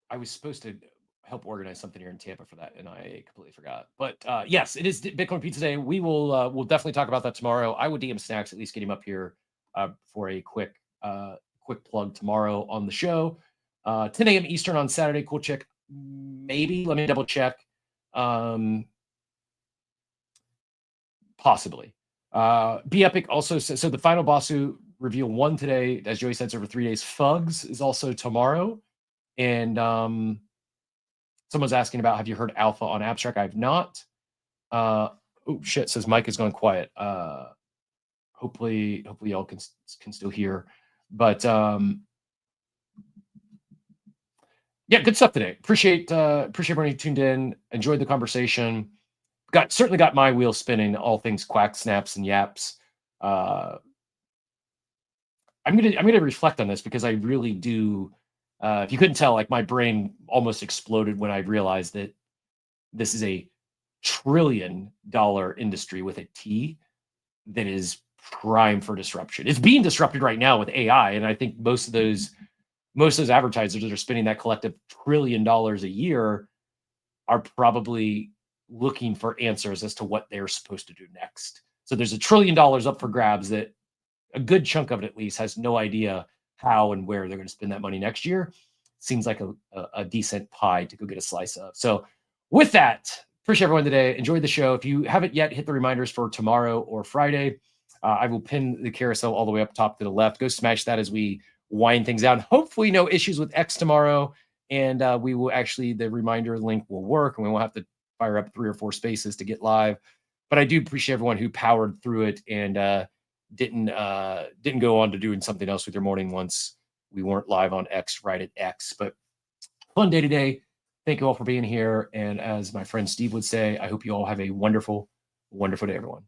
I was supposed to help organize something here in Tampa for that, and I completely forgot. But yes, it is Bitcoin Pizza Day. We'll definitely talk about that tomorrow. I would DM Snacks, at least get him up here for a quick plug tomorrow on the show. 10 a.m. Eastern on Saturday. Cool check. Maybe. Let me double check. Possibly. Be Epic also says, so the final Basu reveal 1 today, as Joey said, it's over 3 days. Fugs is also tomorrow. And someone's asking about, have you heard alpha on Abstract? I have not. Oh shit, says Mike is going quiet. Hopefully y'all can still hear. But yeah, good stuff today. Appreciate everyone who tuned in. Enjoyed the conversation. Certainly got my wheel spinning. All things quack, snaps, and yaps. I'm gonna reflect on this because I really do. If you couldn't tell, like my brain almost exploded when I realized that this is a $1 trillion industry with a T that is prime for disruption. It's being disrupted right now with AI, and I think most of those advertisers that are spending that collective $1 trillion a year are probably looking for answers as to what they're supposed to do next. So there's $1 trillion up for grabs that a good chunk of it at least has no idea how and where they're going to spend that money next year. Seems like a decent pie to go get a slice of. So with that, appreciate everyone today. Enjoy the show. If you haven't yet hit the reminders for tomorrow or Friday, I will pin the carousel all the way up top to the left. Go smash that as we wind things down. Hopefully no issues with X tomorrow. And we will the reminder link will work and we won't have to fire up 3 or 4 spaces to get live. But I do appreciate everyone who powered through it and didn't go on to doing something else with your morning once we weren't live on X right at X. But fun day today. Thank you all for being here. And as my friend Steve would say, I hope you all have a wonderful, wonderful day, everyone.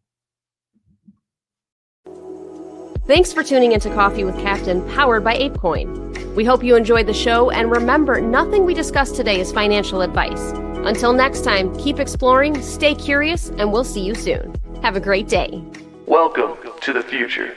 Thanks for tuning into Coffee with Captain, powered by ApeCoin. We hope you enjoyed the show, and remember, nothing we discussed today is financial advice. Until next time, keep exploring, stay curious, and we'll see you soon. Have a great day. Welcome to the future.